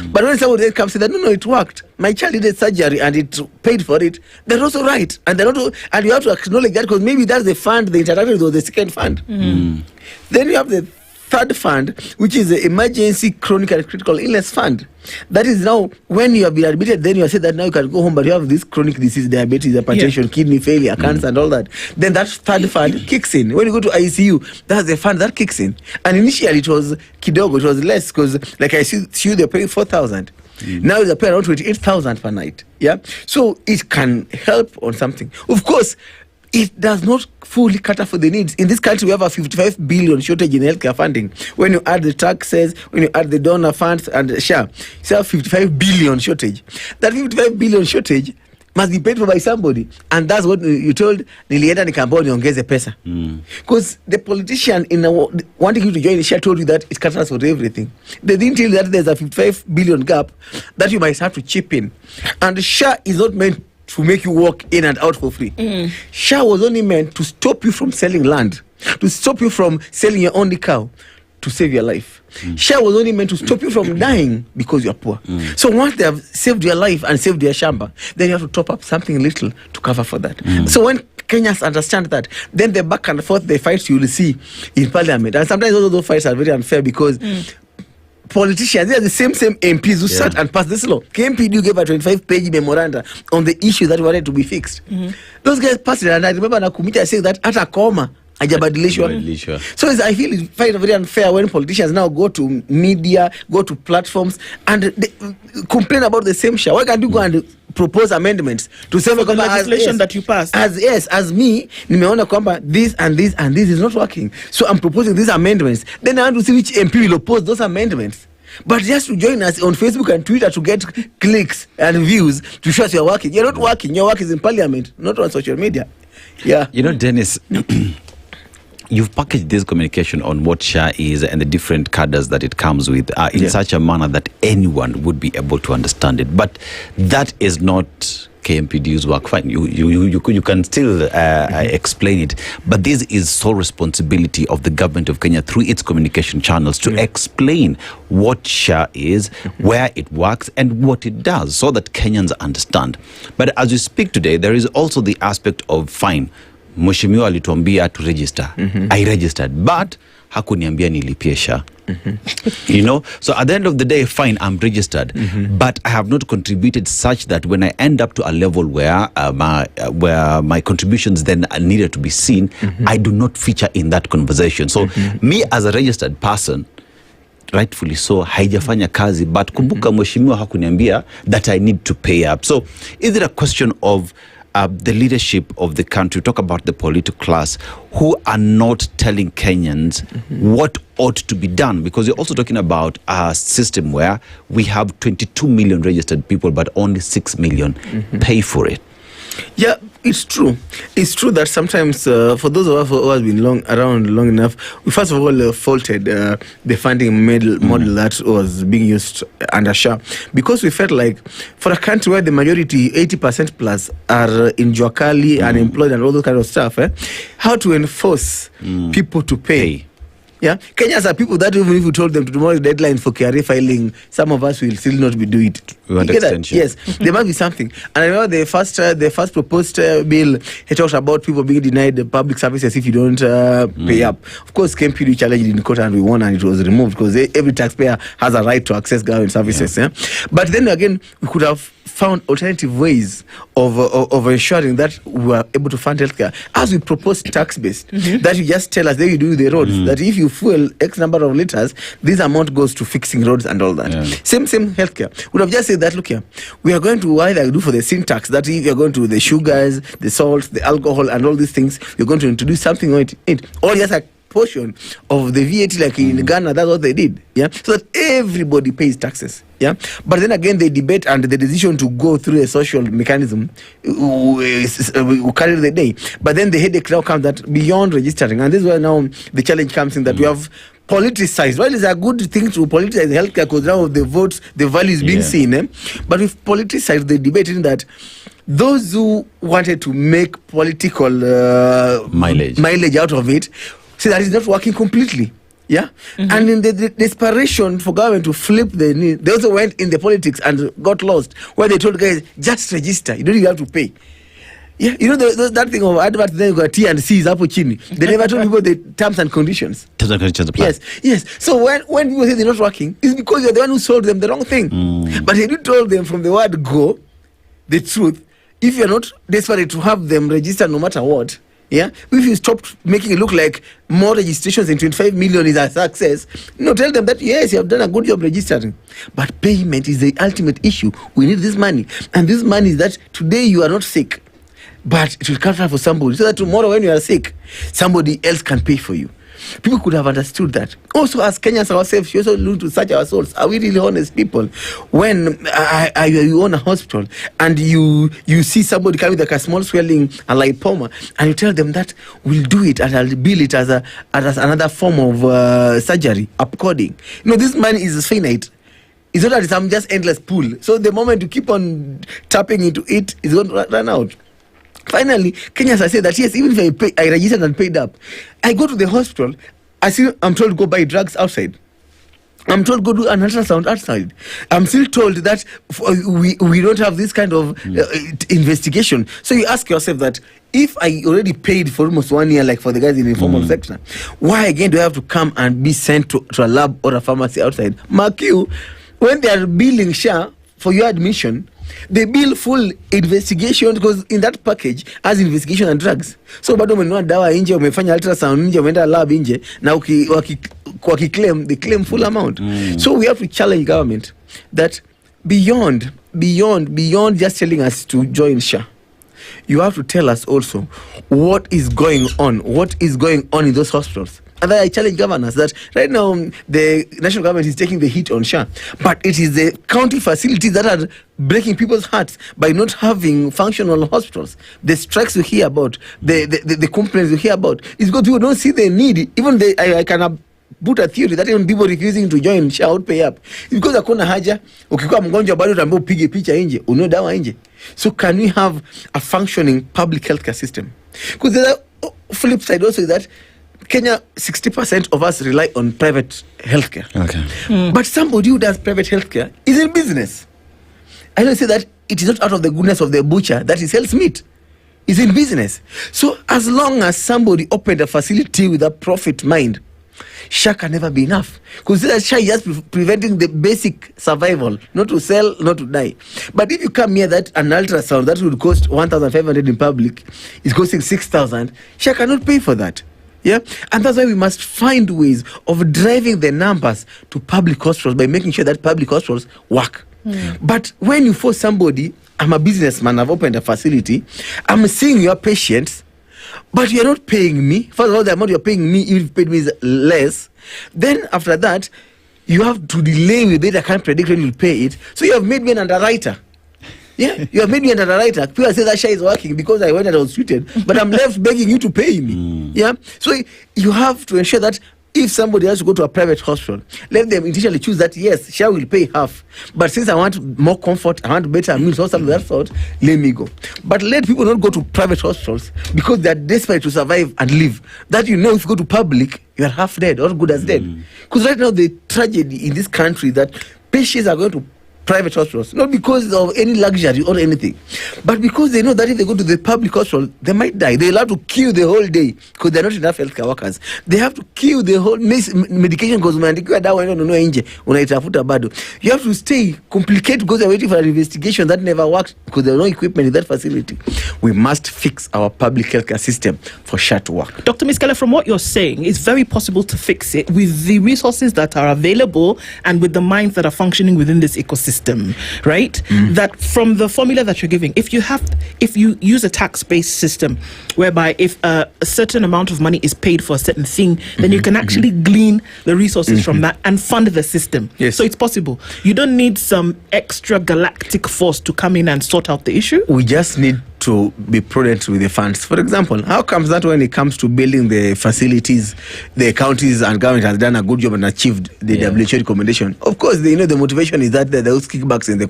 But when somebody comes and says that no, it worked, my child did surgery and it paid for it, they're also right. And they're not, and you have to acknowledge that, because maybe that's the fund they interacted with, the second fund. Then you have the third fund, which is the Emergency Chronic and Critical Illness Fund. That is now, when you have been admitted, then you are said that now you can go home, but you have this chronic disease, diabetes, hypertension, kidney failure, cancer, and all that. Then that third fund kicks in. When you go to ICU, that's the fund that kicks in. And initially it was kidogo, it was less, because like I see they're paying 4,000. Now they're paying around 28,000 per night. Yeah, so it can help on something. Of course, it does not fully cater for the needs. In this country, we have a 55 billion shortage in healthcare funding. When you add the taxes, when you add the donor funds and the SHA, it's a 55 billion shortage. That 55 billion shortage must be paid for by somebody. And that's what you told Nilienda Nikambao niongeze pesa. Because the politician wanting you to join the SHA told you that it caters for everything. They didn't tell you that there's a 55 billion gap that you might have to chip in. And SHA is not meant to make you walk in and out for free. SHA was only meant to stop you from selling land, to stop you from selling your only cow, to save your life. SHA was only meant to stop you from dying because you're poor. So once they have saved your life and saved your shamba, then you have to top up something little to cover for that. So when Kenyans understand that, then the back and forth, the fights you will see in parliament. And sometimes also those fights are very unfair, because politicians, they are the same MPs who sat and passed this law. KMPD gave a 25-page memoranda on the issue that wanted to be fixed. Those guys passed it, and I remember Nakumita saying that at a comma, ajabadilishwa. So I feel it's very unfair when politicians now go to media, go to platforms, and they complain about the same SHA. Why can't you go and propose amendments to say the legislation that you passed? As me, nimeona kwamba this and this and this is not working, so I'm proposing these amendments. Then I want to see which MP will oppose those amendments. But just to join us on Facebook and Twitter to get clicks and views to show us you're working. You're not working. Your work is in parliament, not on social media. Yeah. You know, Dennis, you've packaged this communication on what SHA is and the different cadres that it comes with in such a manner that anyone would be able to understand it. But that is not KMPD's work. Fine, you can still explain it, but this is sole responsibility of the government of Kenya through its communication channels to explain what SHA is, where it works, and what it does, so that Kenyans understand. But as we speak today, there is also the aspect of fine. Mheshimiwa alituambia to register. I registered, but hakuniambia nilipie SHA. You know, so at the end of the day, fine, I'm registered, but I have not contributed such that when I end up to a level where my contributions then needed to be seen, I do not feature in that conversation. So me as a registered person, rightfully so, haijafanya kazi, but kumbuka mheshimiwa hakuniambia that I need to pay up. So is it a question of the leadership of the country, talk about the political class, who are not telling Kenyans what ought to be done? Because you're also talking about a system where we have 22 million registered people, but only 6 million pay for it. Yeah, it's true. It's true that sometimes, for those of us who have been around long enough, we first of all faulted the funding model that was being used under SHA, because we felt like for a country where the majority, 80% plus, are in Juakali, unemployed, and all those kind of stuff, how to enforce people to pay? Yeah, Kenyans are people that even if you told them tomorrow's deadline for KRA filing, some of us will still not be doing it. We want You get that? extension. Yes, there must be something. And I remember the first proposed bill, he talked about people being denied the public services if you don't pay up. Of course, KMPD challenged it in court and we won, and it was removed because every taxpayer has a right to access government services. Yeah. But then again, we could have found alternative ways of ensuring that we are able to fund healthcare. As we propose tax-based, that you just tell us, there you do the roads, that if you fuel X number of liters, this amount goes to fixing roads and all that. Same healthcare. We would have just said that, look here, we are going to either do for the sin tax, that if you're going to the sugars, the salt, the alcohol, and all these things, you're going to introduce something on it. Or just a portion of the VAT, like in Ghana, that's what they did. Yeah, so that everybody pays taxes. Yeah, but then again, the debate and the decision to go through a social mechanism will carry the day. But then the headache now comes that beyond registering, and this is where now the challenge comes in, that we have politicized. Well, it's a good thing to politicize healthcare because now the votes, the value is being seen. But we've politicized the debate in that those who wanted to make political mileage out of it, see that it's not working completely. Yeah, and in the desperation for government to flip the need, they also went in the politics and got lost, where they told guys, just register, you don't even have to pay. Yeah, you know that thing of advert, then you got T and C is hapo chini. They never told people the terms and conditions. Terms and conditions apply. Yes. So when people say they're not working, it's because you're the one who sold them the wrong thing. But if you told them from the word go, the truth, if you're not desperate to have them register no matter what, yeah, if you stop making it look like more registrations than 25 million is a success, tell them that yes, you have done a good job registering, but payment is the ultimate issue. We need this money, and this money is that today you are not sick, but it will cover for somebody, so that tomorrow when you are sick, somebody else can pay for you. People could have understood that. Also, as Kenyans ourselves, we also need to search our souls. Are we really honest people? When you own a hospital and you see somebody coming with like a small swelling, a lipoma, and you tell them that we'll do it and I'll bill it as another form of surgery, upcoding. This money is finite. It's not that it's some just endless pool. So the moment you keep on tapping into it, it's going to run out. Finally, Kenyans are saying that yes, even if I registered and paid up, I go to the hospital, I'm told to go buy drugs outside. I'm told go do an ultrasound outside. I'm still told that we don't have this kind of investigation. So you ask yourself that if I already paid for almost 1 year, like for the guys in the informal sector, why again do I have to come and be sent to a lab or a pharmacy outside? Mark you, when they are billing SHA for your admission, they bill full investigation, because in that package has investigation and drugs. So bado umenunua dawa nje, umefanya ultrasound nje, umeenda lab nje, na wakiclaim, they claim full amount. So we have to challenge government that beyond just telling us to join SHA, you have to tell us also what is going on in those hospitals. And then I challenge governors that right now the national government is taking the hit on SHA, but it is the county facilities that are breaking people's hearts by not having functional hospitals. The strikes we hear about, the complaints we hear about, is because people don't see the need. Even I can put a theory that even people refusing to join SHA would pay up. It's because hakuna haja, ukikuwa mgonjwa bado utaambiwa upige picha nje, ununue dawa nje. So can we have a functioning public healthcare system? Because the flip side also is that Kenya, 60% of us rely on private healthcare. Okay. But somebody who does private healthcare is in business. I don't say that it is not out of the goodness of the butcher that he sells meat. He's in business. So as long as somebody opened a facility with a profit mind, SHA can never be enough. Because SHA is just preventing the basic survival, not to sell, not to die. But if you come here that an ultrasound that would cost 1,500 in public is costing 6,000, SHA cannot pay for that. Yeah, and that's why we must find ways of driving the numbers to public hospitals by making sure that public hospitals work. But when you force somebody, I'm a businessman, I've opened a facility, I'm seeing your patients, but you're not paying me. First of all, the amount you're paying me, if you paid me is less. Then after that, you have to delay with it. I can't predict when you'll pay it. So you have made me an underwriter. Yeah, you have made me an underwriter. People say that SHA is working because I went and I was treated, but I'm left begging you to pay me. Yeah, so you have to ensure that if somebody has to go to a private hospital, let them initially choose that yes, SHA will pay half, but since I want more comfort, I want better meals or something of that sort, let me go. But let people not go to private hospitals because they're desperate to survive and live. That if you go to public, you are half dead or good as dead. Because right now the tragedy in this country that patients are going to private hospitals, not because of any luxury or anything, but because they know that if they go to the public hospital, they might die. They'll have to queue the whole day because they're not enough healthcare workers. They have to queue the whole medication because you have to stay complicated because they're waiting for an investigation that never works because there's no equipment in that facility. We must fix our public healthcare system for sure to work. Dr. Miskele, from what you're saying, it's very possible to fix it with the resources that are available and with the minds that are functioning within this ecosystem, right? That from the formula that you're giving, if you use a tax-based system whereby if a certain amount of money is paid for a certain thing, then you can actually glean the resources from that and fund the system. Yes. So it's possible. You don't need some extra galactic force to come in and sort out the issue. We just need to be prudent with the funds. For example, how comes that when it comes to building the facilities, the counties and government has done a good job and achieved the WHO recommendation? Of course, the motivation is that there are those kickbacks in the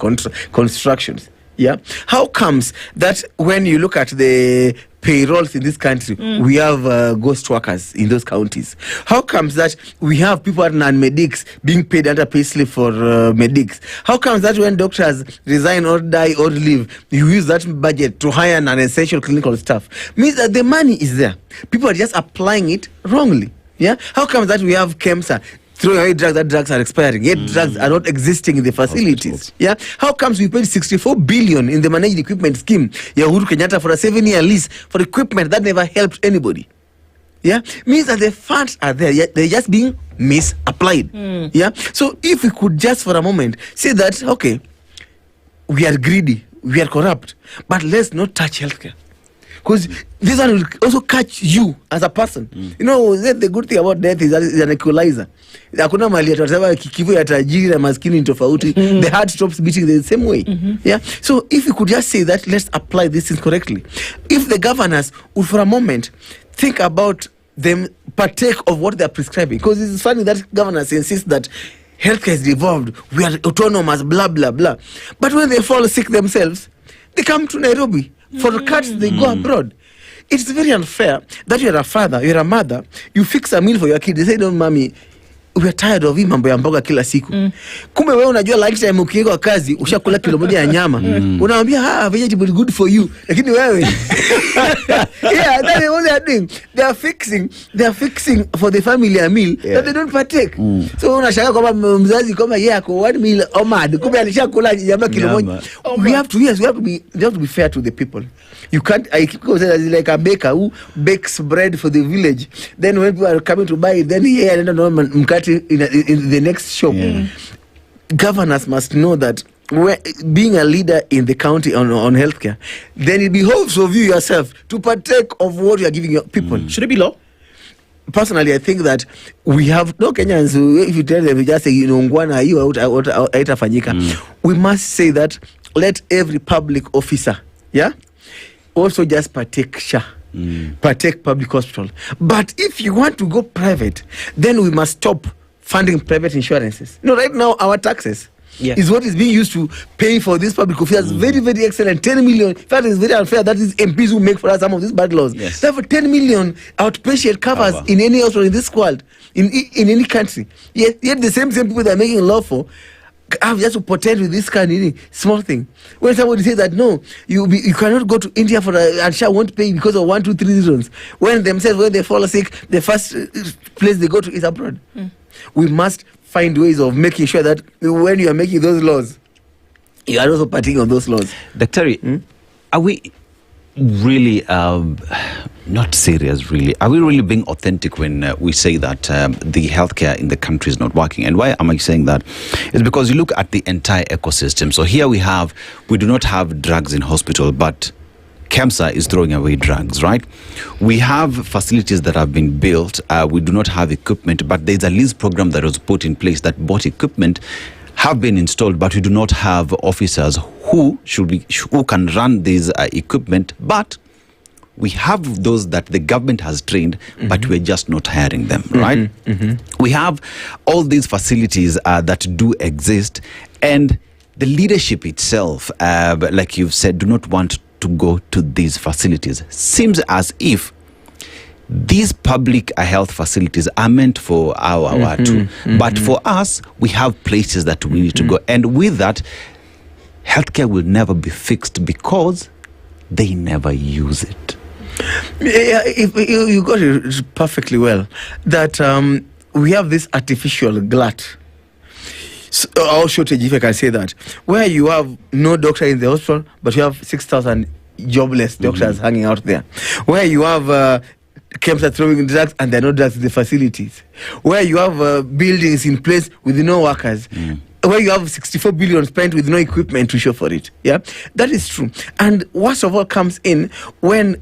constructions. Yeah. How comes that when you look at the payrolls in this country, we have ghost workers in those counties? How comes that we have people at non-medics being paid under payslip for medics? How comes that when doctors resign or die or leave, you use that budget to hire non-essential clinical staff? Means that the money is there. People are just applying it wrongly. Yeah. How comes that we have KEMSA throwing away drugs, that drugs are expiring, yet drugs are not existing in the facilities? Yeah. How comes we paid 64 billion in the managed equipment scheme, Uhuru Kenyatta, for a 7-year lease for equipment that never helped anybody? Yeah. Means that the funds are there, yet they're just being misapplied. Yeah. So if we could just for a moment say that, okay, we are greedy, we are corrupt, but let's not touch healthcare. Because this one will also catch you as a person. The good thing about death is that it's an equalizer. Hakuna mali atasema kikivu ya tajiri na maskini tofauti. The heart stops beating the same way. Yeah. So if we could just say that, let's apply this things correctly. If the governors would for a moment think about them partake of what they are prescribing, because it's funny that governors insist that healthcare is devolved, we are autonomous, blah blah blah. But when they fall sick themselves, they come to Nairobi. For cuts, they go abroad. It's very unfair that you're a father, you're a mother, you fix a meal for your kid. They say, don't, mommy, we're tired of hii mambo ya mboga kila siku. Kumbe wewe unajua lunch time ukiwa kazi ushakula kilo moja ya nyama. Unamwambia vegetable is good for you. Lakini wewe yeah, that's what they are doing. They are fixing for the family a meal that they don't partake. So unashangaa kwamba mzazi kama yeye ako one meal omad, kumbe alishakula nyama kilo moja. We have to be fair to the people. You can't, I keep saying, like a baker who bakes bread for the village. Then when people are coming to buy it, then I don't know, mkati in the next shop. Governors must know that being a leader in the county on healthcare, then it behoves of you yourself to partake of what you are giving your people. Should it be law? Personally, I think that we have no Kenyans who, if you tell them, you just say, ngwana hiyo haitafanyika. We must say that let every public officer, also just partake partake public hospital. But if you want to go private, then we must stop funding private insurances. Right now our taxes is what is being used to pay for this public officers. Very, very excellent. 10 million. In fact, it's very unfair that is MPs who make for us some of these bad laws. They have 10 million outpatient covers in any hospital in this world, in any country. Yet the same people that are making law for have just to pretend with this kind of small thing. When somebody says that no, you cannot go to India for and Shah won't pay because of 1, 2, 3 reasons. When they fall sick, the first place they go to is abroad. We must find ways of making sure that when you are making those laws, you are also partaking of those laws. Dr. Are we really not serious, really? Are we really being authentic when we say that the healthcare in the country is not working? And why am I saying that? It's because you look at the entire ecosystem. So here we do not have drugs in hospital, but KEMSA is throwing away drugs, right? We have facilities that have been built. We do not have equipment, but there's a lease program that was put in place that bought equipment, have been installed, but we do not have officers who can run this equipment. But we have those that the government has trained, but we're just not hiring them, right? We have all these facilities that do exist, and the leadership itself, like you've said, do not want to go to these facilities. Seems as if these public health facilities are meant for our too. But for us, we have places that we need to go. And with that, healthcare will never be fixed because they never use it. Yeah, you got it perfectly well. That we have this artificial glut. Or shortage, if I can say that, where you have no doctor in the hospital, but you have 6,000 jobless doctors hanging out there. Where you have camps are throwing drugs and there are no drugs in the facilities. Where you have buildings in place with no workers. Where you have 64 billion spent with no equipment to show for it. Yeah, that is true. And worst of all comes in when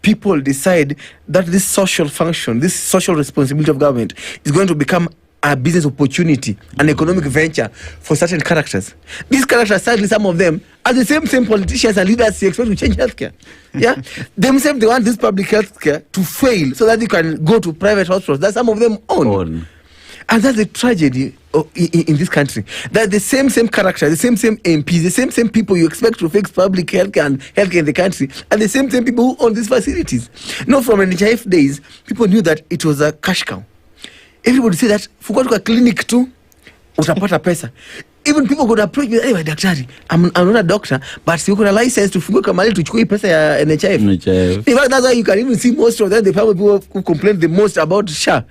people decide that this social function, this social responsibility of government is going to become a business opportunity, an economic venture for certain characters. These characters, sadly, some of them are the same politicians and leaders who expect to change healthcare. Yeah, themselves, they want this public healthcare to fail so that they can go to private hospitals that some of them own. And that's the tragedy in this country. That the same character, the same MPs, the same people you expect to fix public healthcare and healthcare in the country, and the same people who own these facilities. No, from NHIF days, people knew that it was a cash cow. Everybody say that fuko to a clinic too, utapata pesa. Even people could approach me, anyway, daktari, I'm not a doctor, but you got a license to funguka mali tuchukue pesa ya NHIF. In fact, that's why you can even see most of them, the people who complain the most about SHA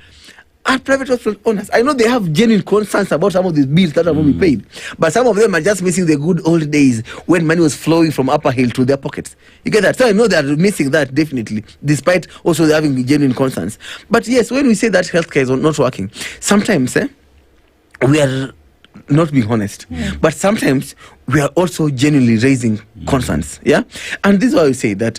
are private hospital owners. I know they have genuine concerns about some of these bills that are going to be paid, but some of them are just missing the good old days when money was flowing from Upper Hill to their pockets. You get that? So I know they are missing that definitely, despite also having genuine concerns. But yes, when we say that healthcare is not working, sometimes we are not being honest, but sometimes we are also genuinely raising concerns. Yeah, and this is why we say that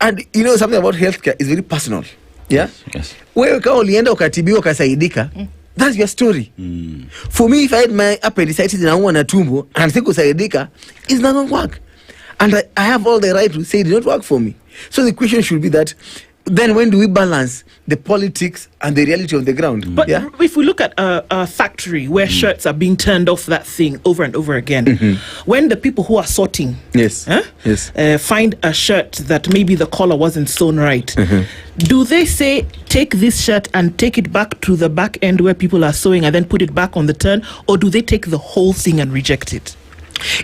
and you know something about healthcare is very personal. Yeah. Yes. Wewe kama ulienda ukatibiwa ukasaidika, that's your story. For me, if I had my appendicitis inauma na tumbo and sikusaidika, it's not going to work. And I have all the right to say it did not work for me. So the question should be that, then when do we balance the politics and the reality on the ground? But if we look at a factory where shirts are being turned off that thing over and over again, when the people who are sorting find a shirt that maybe the collar wasn't sewn right, do they say, take this shirt and take it back to the back end where people are sewing and then put it back on the turn? Or do they take the whole thing and reject it?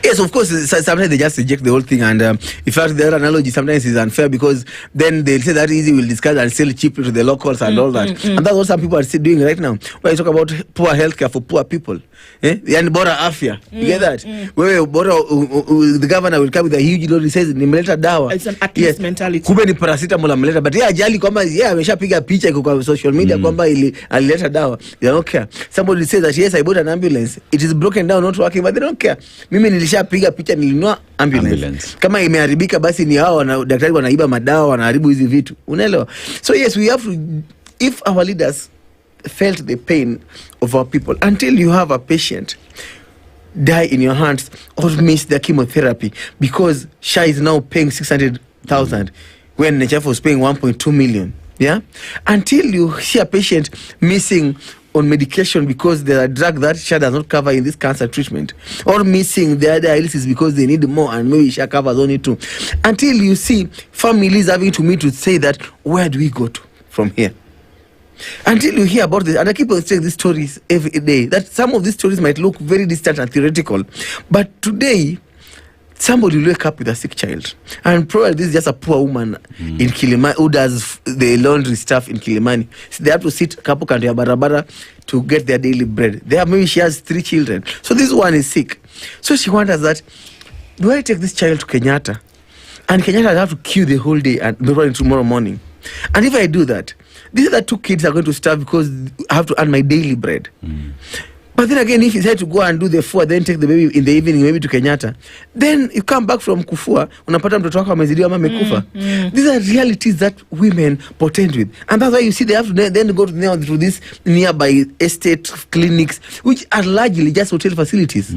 Yes, of course, sometimes they just reject the whole thing. And in fact, the other analogy sometimes is unfair because then they'll say that easy will discard and sell cheaply to the locals and all that. And that's what some people are still doing right now. When you talk about poor healthcare for poor people. Yani bora afya. You get that? Where the governor will come with a huge load, he says, nimeleta dawa. It's an activist mentality. Kube ni paracetamol ameleta. But ajali kwamba ameshapiga picha kwa social media kwamba alileta dawa. They don't care. Somebody says that, yes, I bought an ambulance. It is broken down, not working, but they don't care. Mimi nilishapiga picha, nilinunua ambulance. Kama imeharibika basi ni hao daktari wanaiba madawa, wanaharibu hizi vitu. Unaelewa? So yes, we have to, if our leaders felt the pain of our people, until you have a patient die in your hands or miss their chemotherapy because SHA is now paying 600,000 when NHF was paying 1.2 million. Yeah, until you see a patient missing on medication because there are drug that SHA does not cover in this cancer treatment, or missing their dialysis because they need more and maybe SHA covers only two, until you see families having to meet to say that, where do we go to from here? Until you hear about this, and I keep on saying these stories every day, that some of these stories might look very distant and theoretical, but today somebody will wake up with a sick child, and probably this is just a poor woman in Kilimani who does the laundry stuff in Kilimani. So they have to sit kapo kando ya barabara to get their daily bread. Maybe she has 3 children, so this one is sick. So she wonders that, do I take this child to Kenyatta? And Kenyatta will have to queue the whole day and be running tomorrow morning. And if I do that, these other 2 kids are going to starve because I have to earn my daily bread. But then again, if you decide to go and do the fua, then take the baby in the evening maybe to Kenyatta, then you come back from kufua, unapata mtoto wako amezidiwa ama amekufa. These are realities that women portend with. And that's why you see they have to then go to these nearby estate clinics, which are largely just hotel facilities.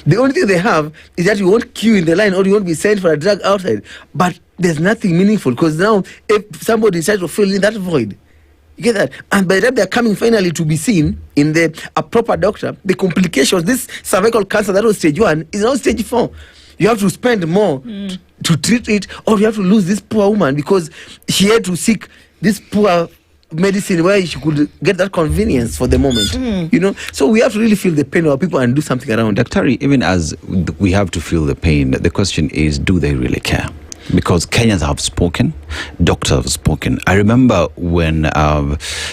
The only thing they have is that you won't queue in the line or you won't be sent for a drug outside. But there's nothing meaningful because now if somebody decides to fill in that void, you get that? And by the time they're coming finally to be seen in a proper doctor, the complications, this cervical cancer that was stage 1 is now stage 4. You have to spend more to treat it, or you have to lose this poor woman because she had to seek this poor medicine where she could get that convenience for the moment. You know, so we have to really feel the pain of our people and do something around it. Dr. Even as we have to feel the pain, the question is, do they really care? Because Kenyans have spoken, doctors have spoken. I remember when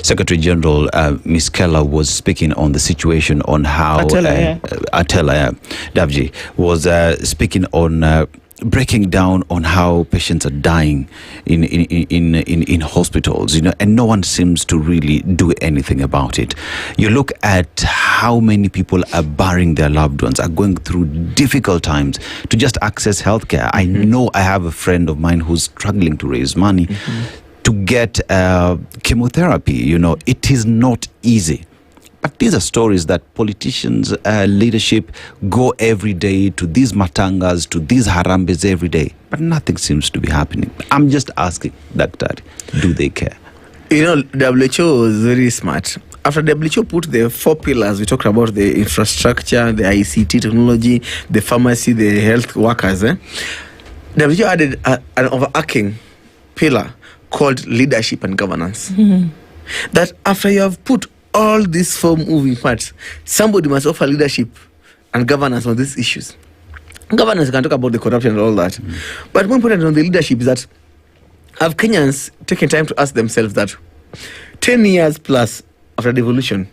Secretary General Ms. Keller was speaking on the situation on how Atela Davji was speaking on breaking down on how patients are dying in hospitals, you know, and no one seems to really do anything about it. You look at how many people are burying their loved ones, are going through difficult times to just access healthcare. I know I have a friend of mine who's struggling to raise money to get chemotherapy. You know, it is not easy. But these are stories that politicians, leadership go every day to these matangas, to these harambes every day. But nothing seems to be happening. I'm just asking, Doctor, do they care? You know, WHO is very smart. After WHO put the 4 pillars, we talked about the infrastructure, the ICT technology, the pharmacy, the health workers. WHO added an overarching pillar called leadership and governance. That after you have put all these 4 moving parts, somebody must offer leadership and governance on these issues. Governance can talk about the corruption and all that. But more important on the leadership is that have Kenyans taken time to ask themselves that 10 years plus after devolution,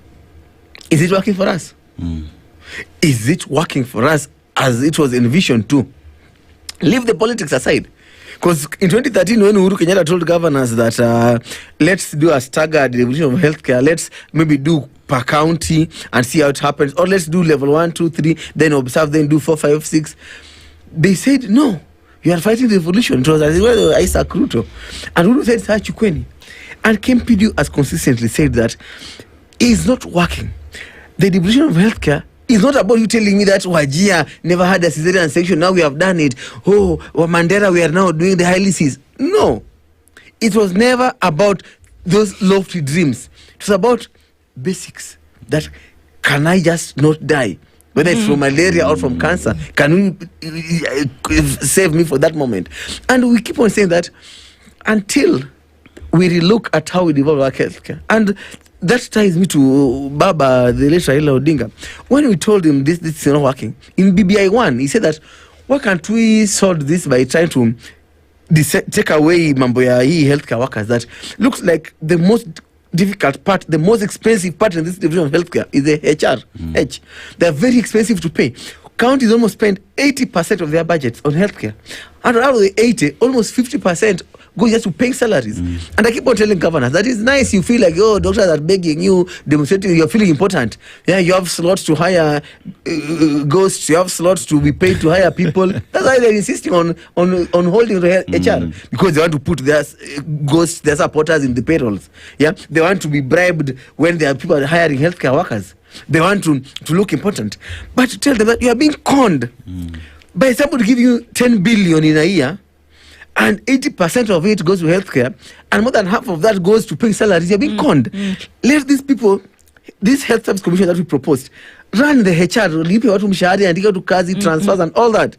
is it working for us? Is it working for us as it was envisioned to? Leave the politics aside. Because in 2013, when Uhuru Kenyatta told governors that let's do a staggered devolution of healthcare, let's maybe do per county and see how it happens, or let's do level 1, 2, 3, then observe, then do 4, 5, 6. They said, no, you are fighting the devolution. It was as well Isaac Ruto. And Uhuru said, Sir Chukweni. And KMPDU has consistently said that it's not working. The devolution of healthcare is not about you telling me that Wajir never had a cesarean section, now we have done it. Oh, Mandela, we are now doing the dialysis. No. It was never about those lofty dreams. It was about basics. That can I just not die? Whether it's from malaria or from cancer, can you save me for that moment? And we keep on saying that until we relook at how we develop our healthcare. And that ties me to Baba, the late Raila Odinga. When we told him this is not working, in BBI 1, he said that, why can't we solve this by trying to take away Nyamweya healthcare workers? That looks like the most difficult part, the most expensive part in this division of healthcare is the HR. They're very expensive to pay. Counties almost spend 80% of their budgets on healthcare. And out of the 80, almost 50% go just to paying salaries. And I keep on telling governors that it's nice, you feel like, oh, doctors are begging you, demonstrating, you're feeling important. Yeah, you have slots to hire ghosts, you have slots to be paid to hire people. That's why they're insisting on holding HR, because they want to put their ghosts, their supporters in the payrolls. Yeah, they want to be bribed when there are people hiring healthcare workers. They want to look important. But to tell them that you are being conned by somebody giving you 10 billion in a year, and 80% of it goes to healthcare, and more than half of that goes to paying salaries, you're being conned. Let these people, this health service commission that we proposed, run the HR, lipe watu mshahara, andika to kazi, transfers and all that.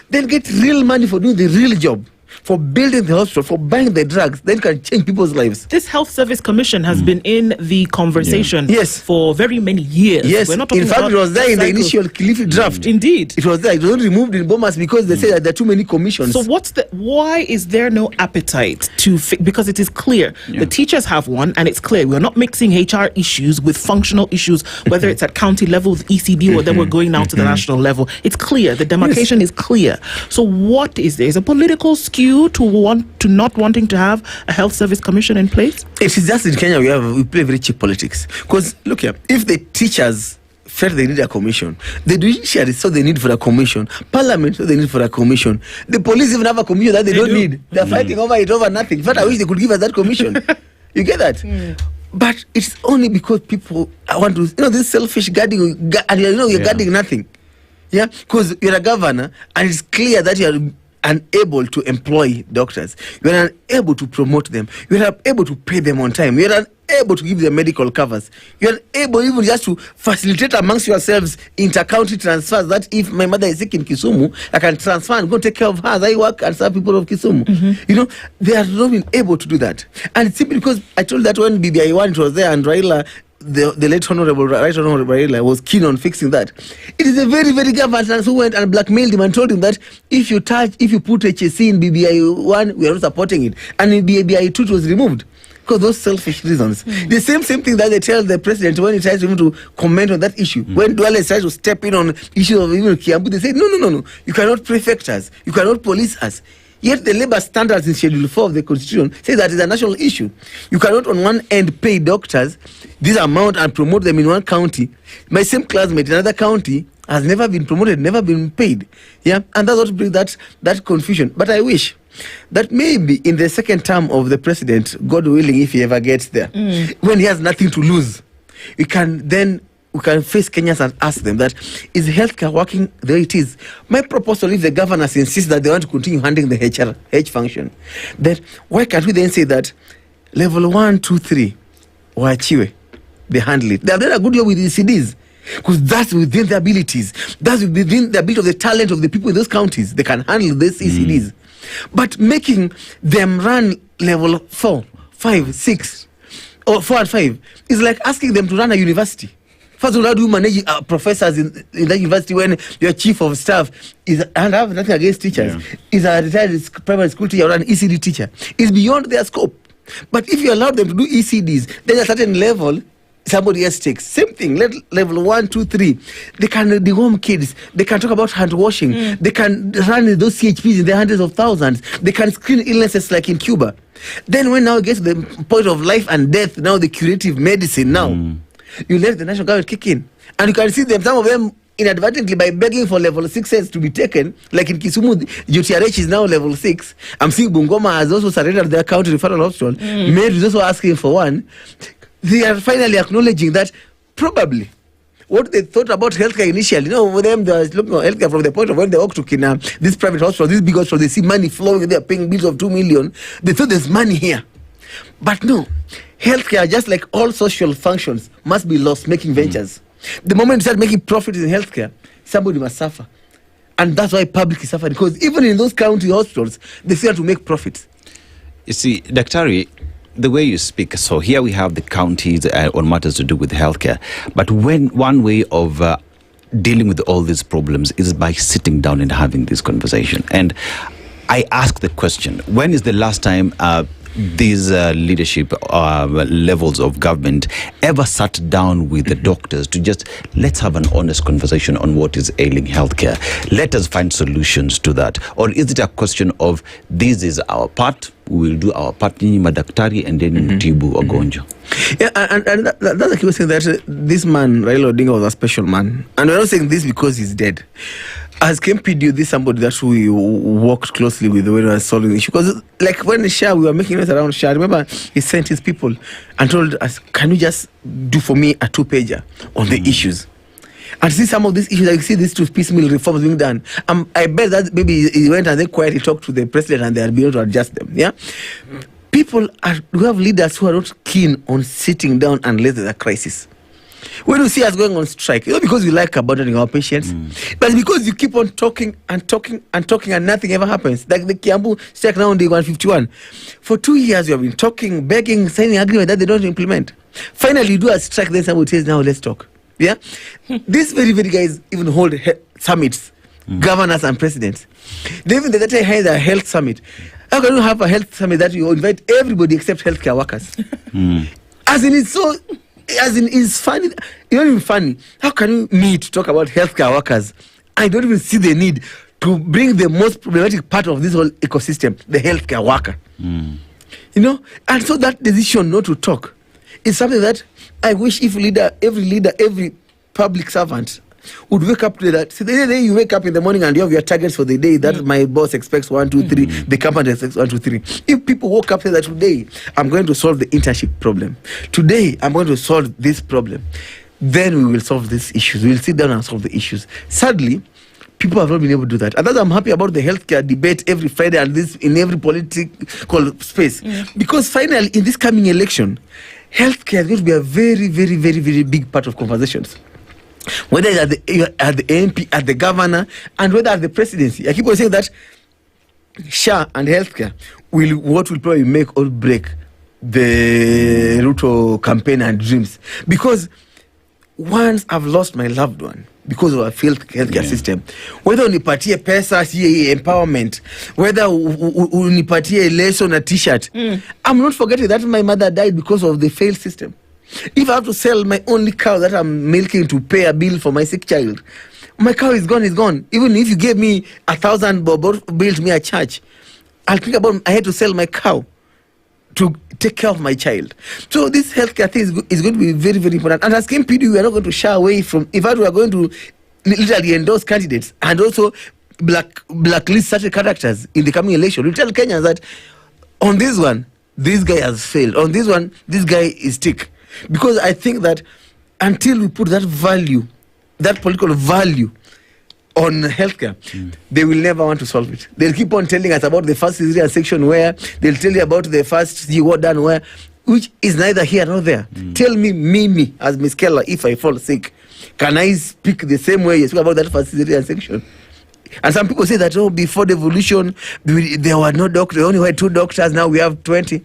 Then get real money for doing the real job, for building the hospital, for buying the drugs, then can change people's lives. This Health Service Commission has been in the conversation for very many years. Yes, we're not talking in fact, about it was there in the initial Kilifi draft. Indeed. It was there. It wasn't removed in Bomas because they said that there are too many commissions. So why is there no appetite to because it is clear the teachers have one, and it's clear we're not mixing HR issues with functional issues, whether it's at county level with ECD or then we're going now to the national level. It's clear. The demarcation is clear. So what is there? Is a political skew to not wanting to have a health service commission in place? It is just in Kenya we play very cheap politics. Because look here, if the teachers felt they need a commission, the judiciary saw the need for a commission, Parliament saw the need for a commission, the police even have a commission that they don't need. They're fighting over it over nothing. In fact, I wish they could give us that commission. You get that? But it's only because people want to, this selfish guarding, and you're guarding nothing. Yeah, because you're a governor and it's clear that you're unable to employ doctors. You are unable to promote them. You are unable to pay them on time. You are unable to give them medical covers. You are unable even just to facilitate amongst yourselves inter-county transfers, that if my mother is sick in Kisumu, I can transfer and go take care of her as I work and serve people of Kisumu. You know, they are not been able to do that. And it's simply because I told that when BBI1 was there and Raila, the late Honorable Raila was keen on fixing that. It is a very, very government who went and blackmailed him and told him that if you put HSC in BBI1, we are not supporting it. And in BBI2 it was removed. Because those selfish reasons. The same thing that they tell the president when he tries even to comment on that issue. When Duale tries to step in on issues of even Kiambu, they say, no. You cannot prefect us. You cannot police us. Yet the labor standards in Schedule 4 of the Constitution say that is a national issue. You cannot on one end pay doctors this amount and promote them in one county. My same classmate in another county has never been promoted, never been paid. Yeah, and that's what brings that confusion. But I wish that maybe in the second term of the president, God willing, if he ever gets there, when he has nothing to lose, we can face Kenyans and ask them that, is healthcare working the way it is? My proposal, if the governors insist that they want to continue handling the H function, then why can't we then say that level 1, 2, 3, waachiwe, they handle it. They have done a good job with ECDs. Because that's within their abilities. That's within the ability of the talent of the people in those counties. They can handle these ECDs. But making them run level 4, 5, 6, or 4 and 5 is like asking them to run a university. First of all, how do you manage professors in that university when your chief of staff is, and I have nothing against teachers, is a retired primary school teacher or an ECD teacher? It's beyond their scope. But if you allow them to do ECDs, then at a certain level, somebody else takes. Same thing, level 1, 2, 3. They can dehome kids. They can talk about hand washing. They can run those CHPs in the hundreds of thousands. They can screen illnesses like in Cuba. Then when now it gets to the point of life and death, now the curative medicine now, you let the national government kick in. And you can see them, some of them inadvertently by begging for level 6s to be taken, like in Kisumu, UTRH is now level 6. I'm seeing Bungoma has also surrendered their county referral hospital. Mary is also asking for one. They are finally acknowledging that probably what they thought about healthcare initially, you know, for them, they were looking at healthcare from the point of when they walk to this private hospital, this big hospital, they see money flowing, they are paying bills of 2 million. They thought there's money here. But no, healthcare, just like all social functions, must be loss-making ventures. The moment you start making profits in healthcare, somebody must suffer. And that's why public is suffering, because even in those county hospitals, they still have to make profits. You see, Daktari, the way you speak, so here we have the counties on matters to do with healthcare, but when one way of dealing with all these problems is by sitting down and having this conversation. And I ask the question, when is the last time these leadership levels of government ever sat down with the doctors to just, let's have an honest conversation on what is ailing healthcare? Let us find solutions to that. Or is it a question of, this is our part, we will do our part, madaktari, and then tibu ogonjo? Yeah, and that's the key saying that this man, Raila Odinga, was a special man. And we're not saying this because he's dead. As KMPD, this is somebody that we worked closely with when we were solving the issue. Because like when we were making noise around Shah, remember he sent his people and told us, can you just do for me a 2-pager on the issues? And see some of these issues, I see these 2 piecemeal reforms being done. I bet that maybe he went and then quietly talked to the president and they are able to adjust them. Yeah, people we have leaders who are not keen on sitting down unless there's a crisis. When you see us going on strike, it's not because we like abandoning our patients, but because you keep on talking and talking and talking and nothing ever happens. Like the Kiambu strike now on day 151. For 2 years you have been talking, begging, signing agreement that they don't implement. Finally you do a strike, then somebody says, now let's talk. Yeah, these very, very guys even hold summits, governors and presidents. They even that I had a health summit. How can you have a health summit that you invite everybody except healthcare workers? As in it's funny. It's not even funny. How can you meet to talk about healthcare workers? I don't even see the need to bring the most problematic part of this whole ecosystem, the healthcare worker. You know, and so that decision not to talk is something that I wish every leader, every public servant would wake up to that. See, the day you wake up in the morning and you have your targets for the day, that my boss expects 1, 2, 3, the company expects 1, 2, 3. If people woke up and say that today I'm going to solve the internship problem, today I'm going to solve this problem, then we will solve these issues. We will sit down and solve the issues. Sadly, People have not been able to do that. And that's I'm happy about the healthcare debate every Friday and this in every political space. Because finally, in this coming election, healthcare is going to be a very, very, very, very big part of conversations. Whether it's at the MP, at the governor, and whether at the presidency. I keep on saying that SHA and healthcare will probably make or break the Ruto campaign and dreams. Because once I've lost my loved one because of a failed healthcare system, whether unipatie pesa CAA empowerment, whether unipatie lesson a t-shirt, I'm not forgetting that my mother died because of the failed system. If I have to sell my only cow that I'm milking to pay a bill for my sick child, my cow is gone. Even if you gave me 1,000 bob, build me a church, I'll think about I had to sell my cow to take care of my child. So this healthcare thing is going to be very, very important. And as KMPD, we are not going to shy away from, in fact, we are going to literally endorse candidates and also blacklist certain characters in the coming election. We tell Kenyans that on this one, this guy has failed. On this one, this guy is tick. Because I think that until we put that value, that political value on healthcare, they will never want to solve it. They'll keep on telling us about the first cesarean section where, they'll tell you about the first ward done where, which is neither here nor there. Tell me, as Miss Keller, if I fall sick, can I speak the same way you speak about that first cesarean section? And some people say that, before the evolution, there were no doctors, there only were 2 doctors, now we have 20.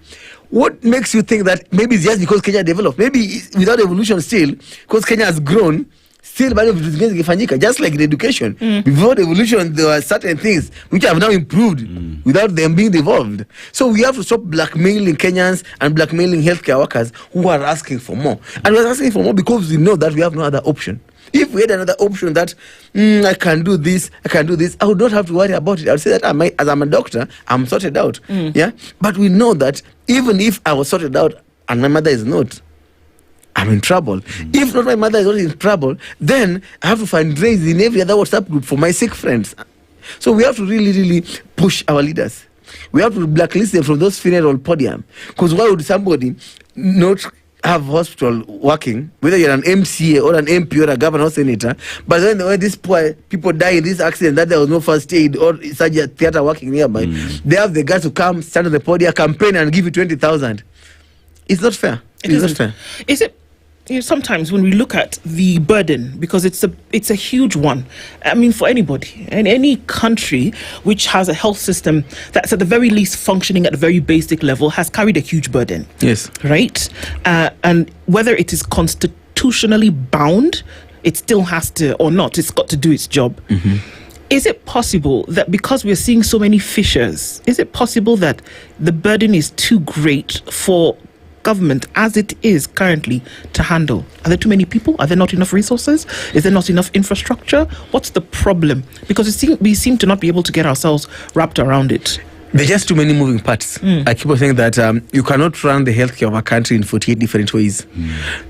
What makes you think that maybe it's just because Kenya developed? Maybe without evolution still, because Kenya has grown, still just like in education. Before the evolution, there were certain things which have now improved without them being devolved. So we have to stop blackmailing Kenyans and blackmailing healthcare workers who are asking for more. And we're asking for more because we know that we have no other option. If we had another option that I can do this, I would not have to worry about it. I would say that as I'm a doctor, I'm sorted out. Yeah, but we know that even if I was sorted out and my mother is not, I'm in trouble. If not, my mother is not in trouble, then I have to fundraise in every other WhatsApp group for my sick friends. So we have to really, really push our leaders. We have to blacklist them from those funeral podium. Because why would somebody not have hospital working, whether you're an MCA or an MP or a governor or senator, but then when these poor people die in this accident, that there was no first aid or surgery theater working nearby, they have the guys to come, stand on the podium, campaign and give you 20,000. It's not fair. It's not fair. Is it? Sometimes when we look at the burden, because it's a huge one. I mean, for anybody in any country which has a health system that's at the very least functioning at a very basic level has carried a huge burden. Yes. Right? And whether it is constitutionally bound, it still has to, or not, it's got to do its job. Is it possible that because we're seeing so many fissures, is it possible that the burden is too great for government as it is currently to handle? Are there too many people? Are there not enough resources? Is there not enough infrastructure? What's the problem? Because we seem to not be able to get ourselves wrapped around it. There's just too many moving parts. I keep on saying that you cannot run the healthcare of a country in 48 different ways.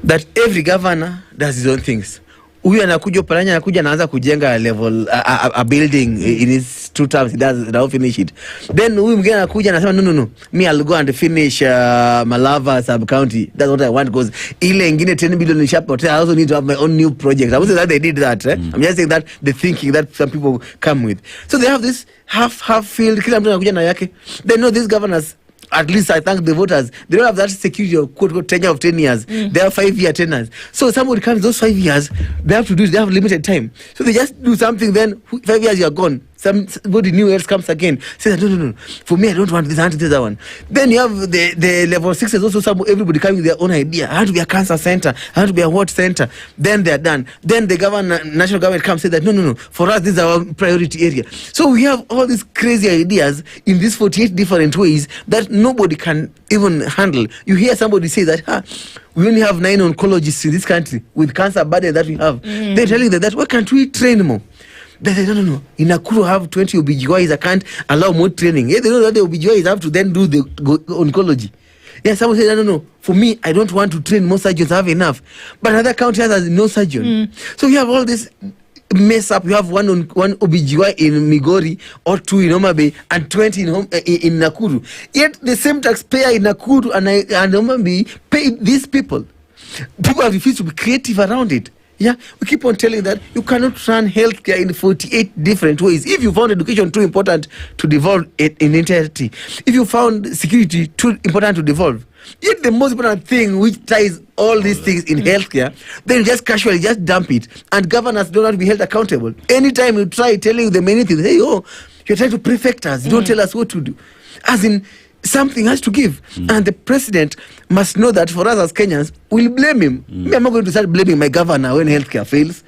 That every governor does his own things. Huyu anakuja Paranya anakuja anaanza kujenga level a building in his 2 terms, he does now finish it. Then huyu mwingine anakuja anasema no, me I'll go and finish Malava sub county. That's what I want, because ile ingine 10 billion in sharp hotel, I also need to have my own new project. I won't say that they did that. I'm just saying that the thinking that some people come with. So they have this half field, kila mtu anakuja na yake. They know these governors, at least I thank the voters, they don't have that security of quote tenure of 10 years. They have 5-year tenures. So somebody comes, those 5 years, they have to do it, they have limited time. So they just do something, then 5 years you're gone. Somebody new else comes again, says no. For me, I don't want this, I want this other one. Then you have the level 6 is also everybody coming with their own idea. I want to be a cancer center, I want to be a ward center. Then they're done. Then the national government comes and say that no. For us, this is our priority area. So we have all these crazy ideas in these 48 different ways that nobody can even handle. You hear somebody say that, we only have 9 oncologists in this country with cancer burden that we have. They're telling them that, why can't we train more? They say, no. In Nakuru have 20 OBGYs, I can't allow more training. Yeah, they know that the OBGYs have to then do the oncology. Yeah, someone said, no. For me, I don't want to train more surgeons, I have enough. But other counties has no surgeon. So you have all this mess up. You have one OBGY in Migori, or 2 in Homa Bay, and 20 in Nakuru. Yet the same taxpayer in Nakuru and Homa Bay pay these people. People have refused to be creative around it. Yeah, we keep on telling that you cannot run healthcare in 48 different ways. If you found education too important to devolve it in entirety, if you found security too important to devolve, yet the most important thing which ties all these things in healthcare, then you just casually just dump it, and governors don't want to be held accountable. Anytime you try telling them anything, they say, oh, you're trying to prefect us, you don't tell us what to do. As in, something has to give. And the president must know that for us as Kenyans, we'll blame him. Me, I'm not going to start blaming my governor when healthcare fails.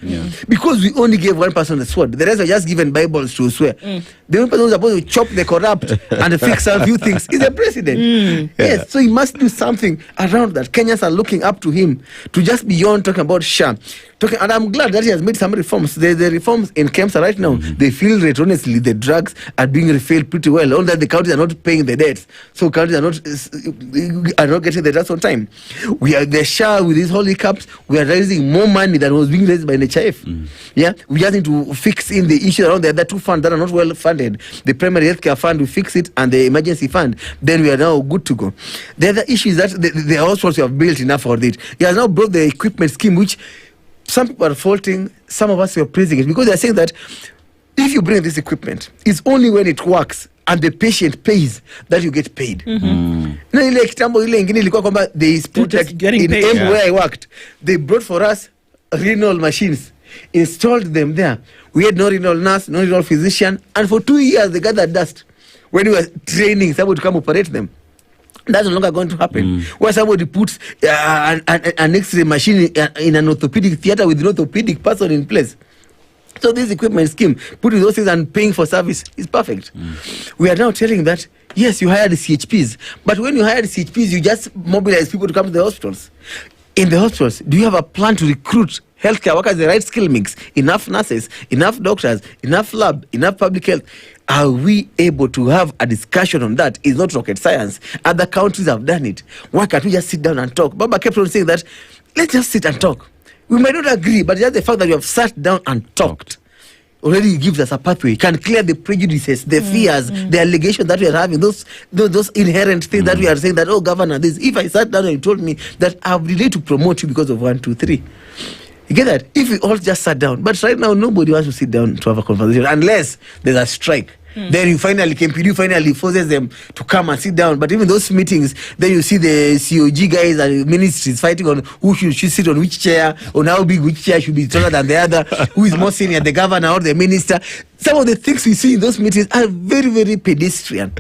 Because we only gave one person the sword. The rest are just given Bibles to swear. The only person who's supposed to chop the corrupt and fix a few things is the president. Yes, so he must do something around that. Kenyans are looking up to him to just beyond talking about SHA. And I'm glad that he has made some reforms. The reforms in KEMSA right now, they feel that honestly the drugs are being refilled pretty well. Only that the counties are not paying the debts. So counties are not getting the drugs on time. We are the SHA with these holy cups. We are raising more money than was being raised by NHIF. Yeah, we just need to fix in the issue around the other two funds that are not well funded. The primary healthcare fund, we fix it, and the emergency fund. Then we are now good to go. The other issue is that the hospitals we have built enough for it. He has now brought the equipment scheme, which some people are faulting, some of us are praising it, because they are saying that if you bring this equipment, it's only when it works and the patient pays that you get paid. They put like in where I worked, they brought for us renal machines, installed them there. We had no renal nurse, no renal physician, and for 2 years they gathered dust when we were training someone to come operate them. That's no longer going to happen. Where somebody puts an X-ray machine in an orthopedic theater with an orthopedic person in place. So this equipment scheme, putting those things and paying for service is perfect. We are now telling that, yes, you hired CHPs, but when you hired CHPs, you just mobilize people to come to the hospitals. In the hospitals, do you have a plan to recruit healthcare workers, the right skill mix, enough nurses, enough doctors, enough lab, enough public health? Are we able to have a discussion on that? It's not rocket science. Other countries have done it. Why can't we just sit down and talk? Baba kept on saying that, let's just sit and talk. We might not agree, but just the fact that you have sat down and talked already gives us a pathway, can clear the prejudices, the fears, the allegations that we are having, those inherent things that we are saying that, oh, Governor, this. If I sat down and you told me that I'm ready to promote you because of 1, 2, 3. You get that? If we all just sat down, but right now nobody wants to sit down to have a conversation unless there's a strike. Then you finally, KMPD finally forces them to come and sit down. But even those meetings, then you see the COG guys and ministries fighting on who should sit on which chair, on how big which chair should be taller than the other, who is more senior, the governor or the minister. Some of the things we see in those meetings are very, very pedestrian.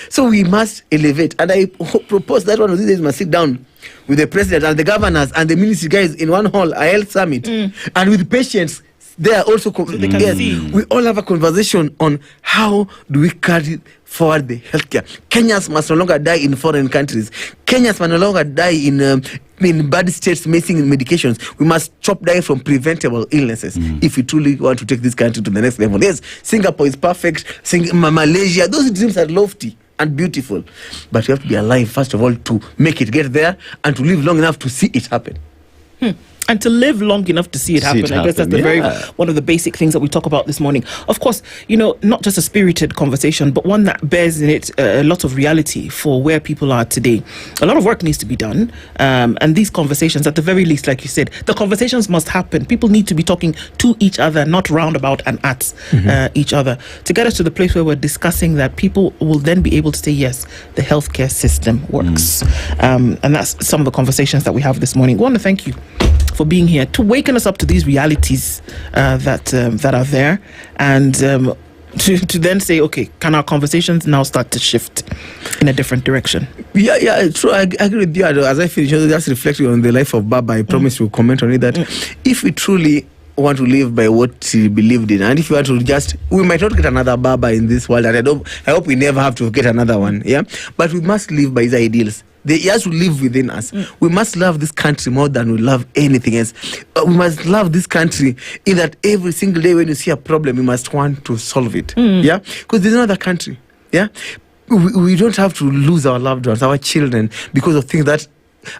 So we must elevate. And I propose that one of these days must sit down with the president and the governors and the ministry guys in one hall, a health summit, and with patients. They are also we all have a conversation on how do we carry forward the healthcare. Kenyans must no longer die in foreign countries. Kenyans must no longer die in bad states missing medications. We must stop dying from preventable illnesses if we truly want to take this country to the next level. Yes, Singapore is perfect. Malaysia, those dreams are lofty and beautiful, but we have to be alive first of all to make it get there and to live long enough to see it happen. And to live long enough to see it happen. I guess that's the one of the basic things that we talk about this morning. Of course, not just a spirited conversation, but one that bears in it a lot of reality for where people are today. A lot of work needs to be done. And these conversations, at the very least, like you said, the conversations must happen. People need to be talking to each other, not roundabout and at each other, to get us to the place where we're discussing that people will then be able to say, yes, the healthcare system works. And that's some of the conversations that we have this morning. I want to thank you for being here, to waken us up to these realities that are there, and to then say, okay, can our conversations now start to shift in a different direction? Yeah, true. I agree with you. As I finish, just reflecting on the life of Baba, I promise to comment on it, that if we truly want to live by what he believed in, and if you want to we might not get another Baba in this world, and I hope we never have to get another one, but we must live by his ideals. He has to live within us. We must love this country more than we love anything else. We must love this country in that every single day when you see a problem, you must want to solve it. Because there's no other country. We don't have to lose our loved ones, our children, because of things that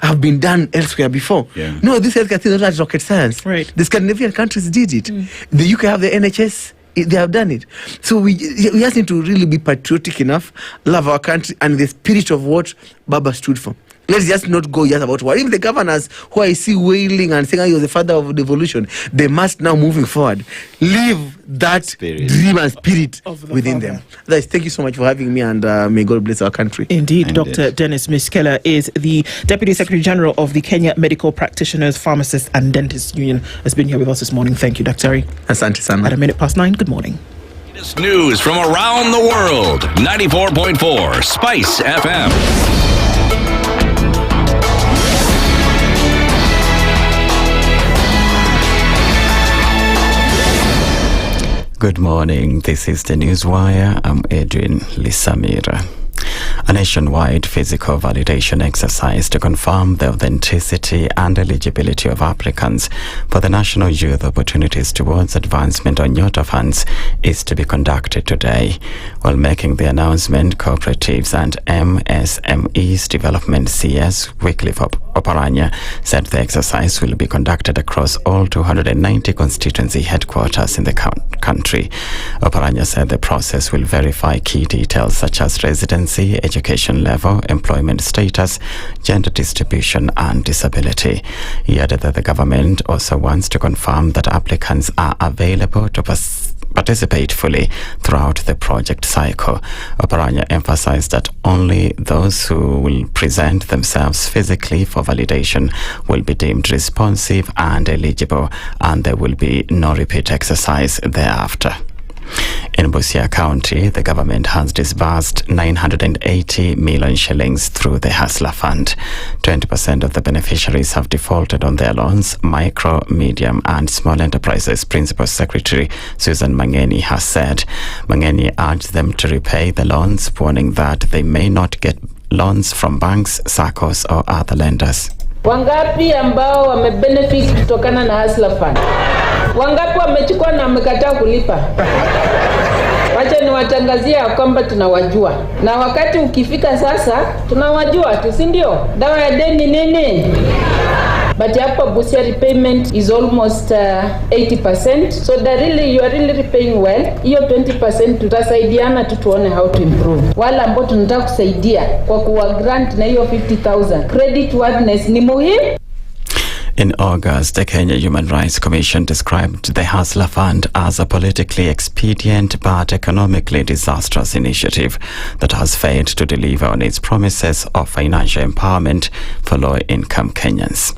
have been done elsewhere before. No, this healthcare thing is not rocket science. The Scandinavian countries did it. The UK have the NHS. They have done it. So we just need to really be patriotic enough, love our country, and the spirit of what Baba stood for. Let's just not go just about war. Even the governors who I see wailing and saying he was the father of devolution, they must now, moving forward, live that dream and spirit within them. Guys, thank you so much for having me, and may God bless our country. Indeed. Dr. Dennis Miskela is the Deputy Secretary General of the Kenya Medical Practitioners, Pharmacists and Dentists Union, has been here with us this morning. Thank you, Dr. Asante sana. At 9:01, good morning. Latest news from around the world. 94.4 Spice FM. Good morning. This is the Newswire. I'm Edwin Lisamira. A nationwide physical validation exercise to confirm the authenticity and eligibility of applicants for the National Youth Opportunities Towards Advancement on Nyota funds is to be conducted today. While making the announcement, Cooperatives and MSMEs Development CS Wycliffe Oparanya said the exercise will be conducted across all 290 constituency headquarters in the country. Oparanya said the process will verify key details such as residency, education level, employment status, gender distribution and disability. He added that the government also wants to confirm that applicants are available to participate fully throughout the project cycle. Oparanya emphasized that only those who will present themselves physically for validation will be deemed responsive and eligible, and there will be no repeat exercise thereafter. In Busia County, the government has disbursed 980 million shillings through the Hustler Fund. 20% of the beneficiaries have defaulted on their loans. Micro, medium and small enterprises Principal Secretary Susan Mangeni has said. Mangeni urged them to repay the loans, warning that they may not get loans from banks, SACCOs or other lenders. Wangapi ambao wamebenefit kutokana na Hustler Fund? Wangapi wamechukua na wamekataa kulipa? Wacha niwatangazia kwamba tunawajua. Na wakati ukifika sasa, tunawajua tu, si ndio? Dawa ya deni nini? But hapa Busia repayment is almost 80%. So you are really repaying well. Hiyo 20% tutasaidiana tu tuone how to improve. Wale ambao tunataka kusaidia kwa kuwa grant na hiyo 50,000. Credit worthiness ni muhimu. In August, the Kenya Human Rights Commission described the Hustler Fund as a politically expedient but economically disastrous initiative that has failed to deliver on its promises of financial empowerment for low-income Kenyans.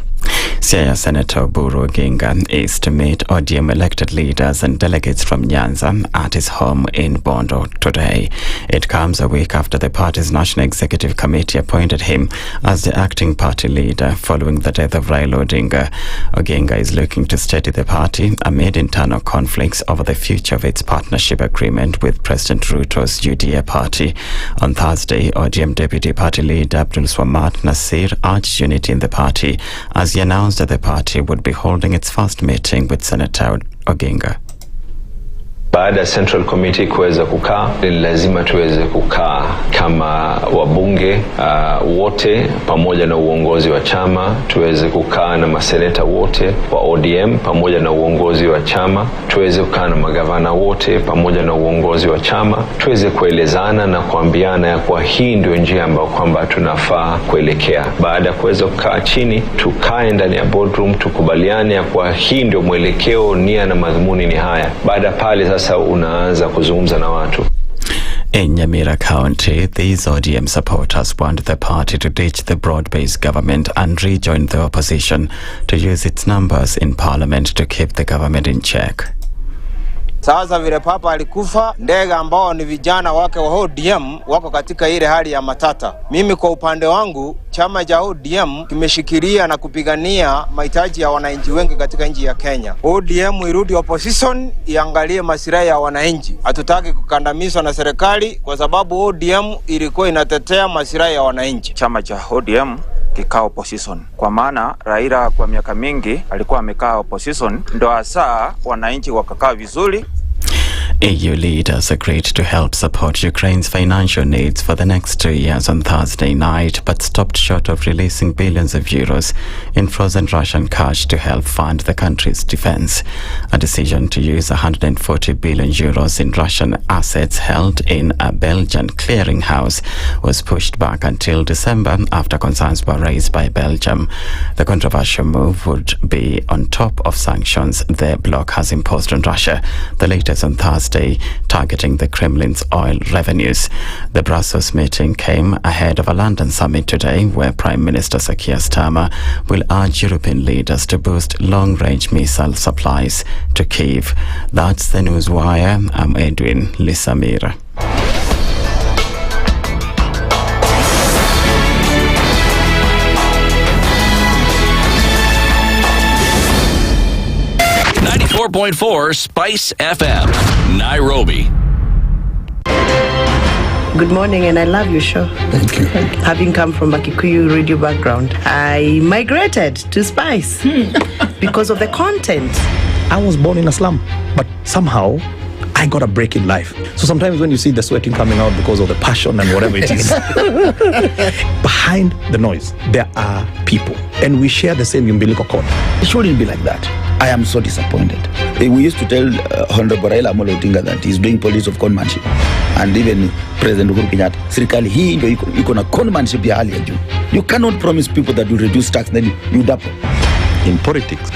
Siaya Senator Buru Ginga is to meet ODM elected leaders and delegates from Nyanza at his home in Bondo today. It comes a week after the party's National Executive Committee appointed him as the acting party leader following the death of Raila Odinga. Oginga is looking to steady the party amid internal conflicts over the future of its partnership agreement with President Ruto's UDA party. On Thursday, ODM Deputy Party Leader Abdul Swamad Nasir urged unity in the party as he announced that the party would be holding its first meeting with Senator Oginga. Baada ya Central Committee kuweza kukaa, lazima tuweze kukaa kama wabunge wote pamoja na uongozi wa chama, tuweze kukaa na maseneta wote wa ODM pamoja na uongozi wa chama, tuweze kukaa na magavana wote pamoja na uongozi wa chama, tuweze kuelezana na kuambiana ya kwa hii ndio njia ambayo kwamba tunafaa kuelekea. Baada ya kuweza kukaa chini, tukae ndani ya boardroom, tukubaliane ya kwa hii ndio mwelekeo, nia na madhumuni ni haya. Baada pale sasa unaanza kuzungumza na watu. In Nyamweya County, these ODM supporters want the party to ditch the broad-based government and rejoin the opposition to use its numbers in parliament to keep the government in check. Sasa vile papa alikufa, ndege ambao ni vijana wake wa ODM wako katika ile hali ya matata. Mimi kwa upande wangu, chama cha ODM kimeshikilia na kupigania mahitaji ya wananchi wengi katika nchi ya Kenya. ODM irudi opposition, iangalie maslahi ya wananchi. Hatutaki kukandamizwa na serikali kwa sababu ODM ilikuwa inatetea maslahi ya wananchi. Chama cha ODM kikaa opposition. Kwa maana Raila kwa miaka mingi alikuwa amekaa opposition, ndo hasa wananchi wakakaa vizuri. EU leaders agreed to help support Ukraine's financial needs for the next 2 years on Thursday night, but stopped short of releasing billions of euros in frozen Russian cash to help fund the country's defense. A decision to use 140 billion euros in Russian assets held in a Belgian clearinghouse was pushed back until December after concerns were raised by Belgium. The controversial move would be on top of sanctions the bloc has imposed on Russia, the latest on Thursday, targeting the Kremlin's oil revenues. The Brussels meeting came ahead of a London summit today, where Prime Minister Sir Keir Starmer will urge European leaders to boost long-range missile supplies to Kyiv. That's the Newswire. I'm Edwin Lisamira. .4 Spice FM, Nairobi. Good morning, and I love your show. Thank you. Having come from a Kikuyu radio background, I migrated to Spice because of the content. I was born in a slum, but somehow I got a break in life. So sometimes when you see the sweating coming out because of the passion and whatever it is, behind the noise, there are people, and we share the same umbilical cord. It shouldn't be like that. I am so disappointed. We used to tell Honorable Raila Amolo Odinga that he's doing politics of conmanship, and even President Uhuru Kenyatta, serikali hii ndio iko na conmanship ya hali ya juu. You cannot promise people that you reduce tax, then you double. In politics,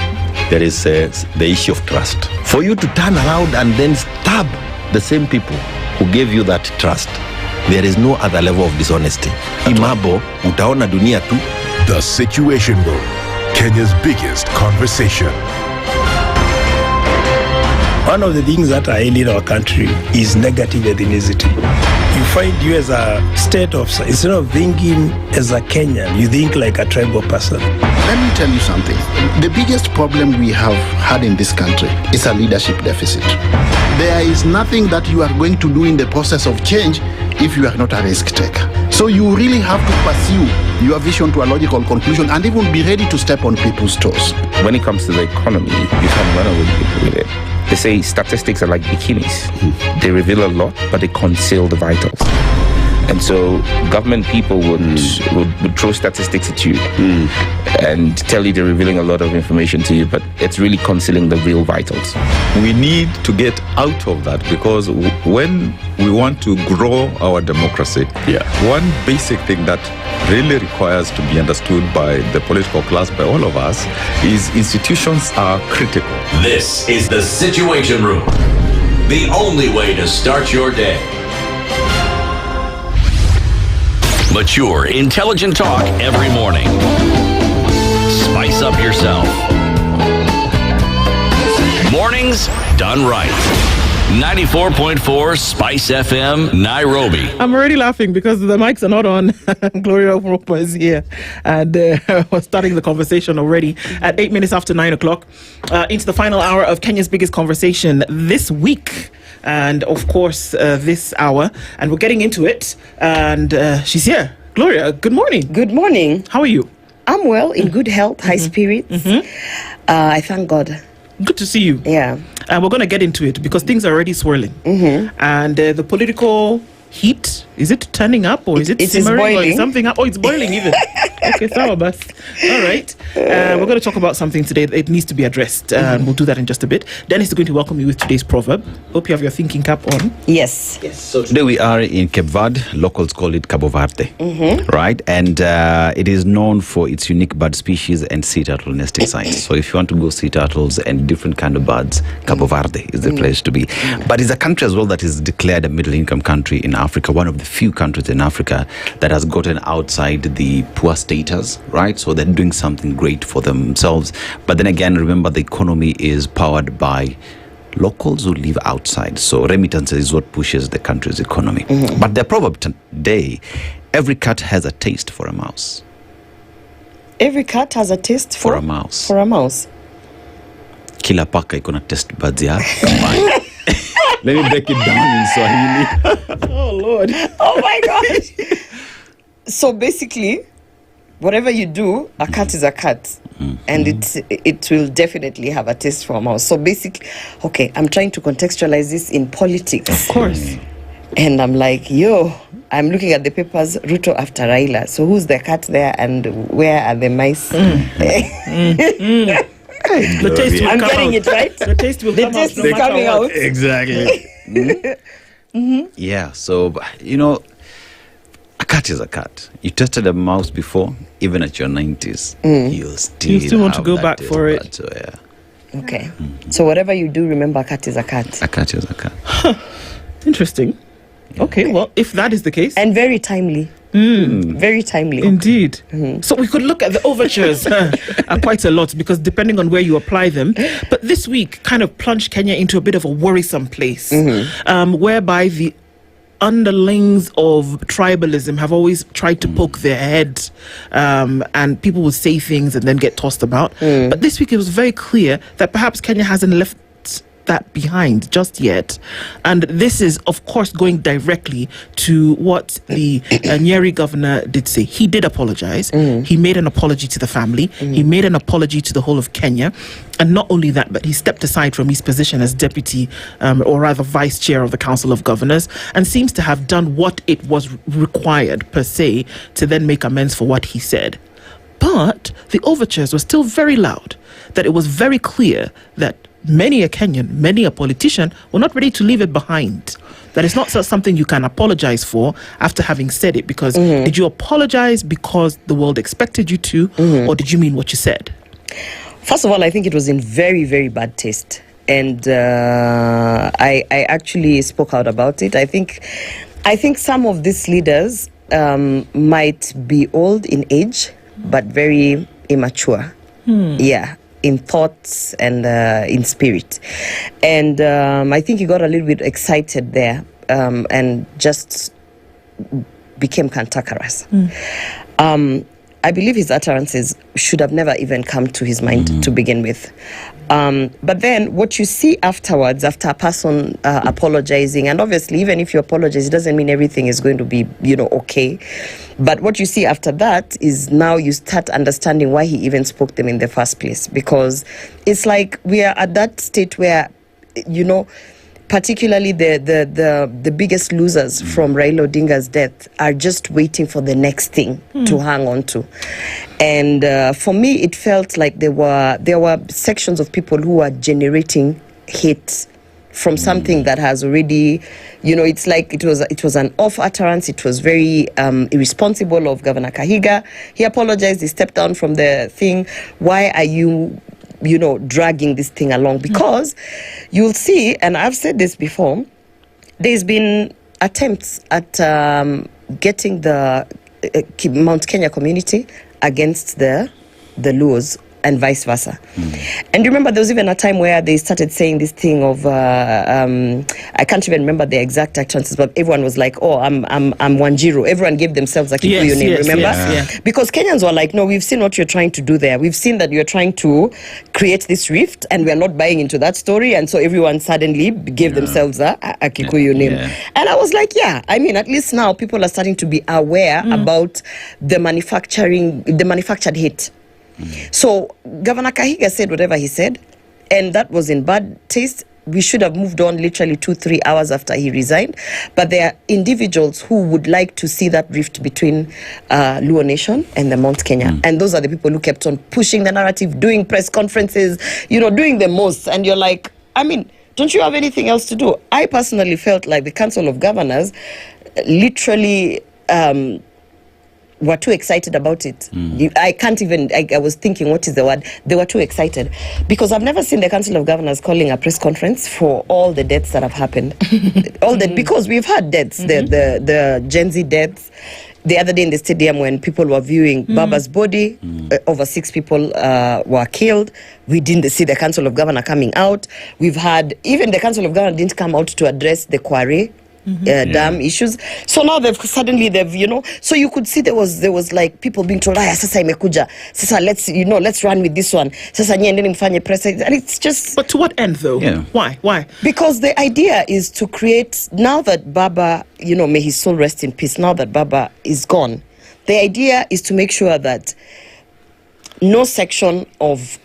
there is the issue of trust. For you to turn around and then stab the same people who gave you that trust, there is no other level of dishonesty. Imabo, utaona dunia tu. The Situation Room, Kenya's biggest conversation. One of the things that are ailing our country is negative ethnicity. You find you as a state officer, instead of thinking as a Kenyan, you think like a tribal person. Let me tell you something. The biggest problem we have had in this country is a leadership deficit. There is nothing that you are going to do in the process of change if you are not a risk taker. So you really have to pursue your vision to a logical conclusion and even be ready to step on people's toes. When it comes to the economy, you can run away with it. They say statistics are like bikinis. They reveal a lot, but they conceal the vitals. And so government people would throw statistics at you and tell you they're revealing a lot of information to you, but it's really concealing the real vitals. We need to get out of that, because when we want to grow our democracy, one basic thing that really requires to be understood by the political class, by all of us, is institutions are critical. This is the Situation Room, the only way to start your day. Mature, intelligent talk every morning. Spice up yourself. Mornings done right. 94.4 Spice FM, Nairobi. I'm already laughing because the mics are not on. Gloria Okoh is here, and we're starting the conversation already at 8 minutes after 9 o'clock into the final hour of Kenya's biggest conversation this week. And of course, this hour, and we're getting into it. And she's here. Gloria, good morning. Good morning. How are you? I'm well, in good health, high spirits. I thank God. Good to see you. Yeah. And we're going to get into it because things are already swirling. And the political heat, is it turning up or is it simmering or is something up? Oh, it's boiling even. Okay, sawa bas. All right. We're going to talk about something today that it needs to be addressed. And we'll do that in just a bit. Dennis is going to welcome you with today's proverb. Hope you have your thinking cap on. Yes. So today we are in Cape Verde. Locals call it Cabo Verde, right? And it is known for its unique bird species and sea turtle nesting sites. So if you want to go sea turtles and different kind of birds, Cabo Verde is the place to be. But it's a country as well that is declared a middle-income country in Africa, one of the few countries in Africa that has gotten outside the poor status, right? So they're doing something great for themselves. But then again, remember, the economy is powered by locals who live outside. So remittance is what pushes the country's economy. But the proverb today, every cat has a taste for a mouse. Every cat has a taste for a mouse. For a mouse. Kila paka iko na taste buds ya mine. Let me break it down in Swahili. Oh Lord. Oh my gosh. So basically, whatever you do, a cat is a cat. And it will definitely have a taste for a mouse. So basically, okay, I'm trying to contextualize this in politics. Of course. And I'm like, I'm looking at the papers, Ruto after Raila. So who's the cat there and where are the mice? The taste will I'm come getting out. it right. The taste will come out. taste is coming out. Exactly. Yeah, so, a cat is a cat. You tested a mouse before, even at your 90s. You still want to have go that back taste for bud, it. So, yeah. Okay. So whatever you do, remember a cat is a cat. A cat is a cat. Interesting. Okay, well, if that is the case. And very timely. Very timely. Indeed. So we could look at the overtures quite a lot, because depending on where you apply them. But this week kind of plunged Kenya into a bit of a worrisome place, whereby the underlings of tribalism have always tried to poke their head, and people will say things and then get tossed about. But this week it was very clear that perhaps Kenya hasn't left that behind just yet, and this is of course going directly to what the Nyeri governor did say. He did apologize. He made an apology to the family. He made an apology to the whole of Kenya, and not only that, but he stepped aside from his position as deputy or rather vice chair of the Council of Governors, and seems to have done what it was required per se to then make amends for what he said. But the overtures were still very loud, that it was very clear that many a Kenyan, many a politician were not ready to leave it behind. That it's not something you can apologize for after having said it, because did you apologize because the world expected you to, or did you mean what you said? First of all, I think it was in very, very bad taste. And I actually spoke out about it. I think some of these leaders might be old in age, but very immature. Yeah. In thoughts and in spirit. And I think he got a little bit excited there and just became cantankerous. I believe his utterances should have never even come to his mind to begin with. But then what you see afterwards, after a person apologizing, and obviously even if you apologize, it doesn't mean everything is going to be, okay. But what you see after that is now you start understanding why he even spoke them in the first place. Because it's like we are at that state where, particularly the biggest losers from Raila Odinga's death are just waiting for the next thing to hang on to. And for me, it felt like there were sections of people who are generating hate from something that has already, it's like it was an off utterance. It was very irresponsible of Governor Kahiga. He apologized. He stepped down from the thing. Why are you dragging this thing along? Because you'll see, and I've said this before, there's been attempts at getting the Mount Kenya community against the Luos and vice versa. And you remember there was even a time where they started saying this thing of I can't even remember the exact utterances, but everyone was like, I'm Wanjiru. Everyone gave themselves a Kikuyu name, remember? Yes. Because Kenyans were like, no, we've seen what you're trying to do there. We've seen that you're trying to create this rift, and we're not buying into that story. And so everyone suddenly gave themselves a Kikuyu name. And I was like, at least now people are starting to be aware about the manufactured hate. So Governor Kahiga said whatever he said, and that was in bad taste. We should have moved on literally 2-3 hours after he resigned. But there are individuals who would like to see that rift between Luo Nation and the Mount Kenya. And those are the people who kept on pushing the narrative, doing press conferences, doing the most. And you're like, don't you have anything else to do? I personally felt like the Council of Governors literally were too excited about it. I can't even, I was thinking, what is the word? They were too excited. Because I've never seen the Council of Governors calling a press conference for all the deaths that have happened. Because we've had deaths, the Gen Z deaths. The other day in the stadium when people were viewing Baba's body, over 6 people were killed. We didn't see the Council of Governors coming out. We've had, even the Council of Governors didn't come out to address the Quarry dam issues. So now they've so you could see there was like people being told, sasa imekuja, sasa let's run with this one, sasa nyendeni mfanye press. And it's just, but to what end though? Why? Because the idea is to create, now that Baba, may his soul rest in peace, now that Baba is gone, The idea is to make sure that no section of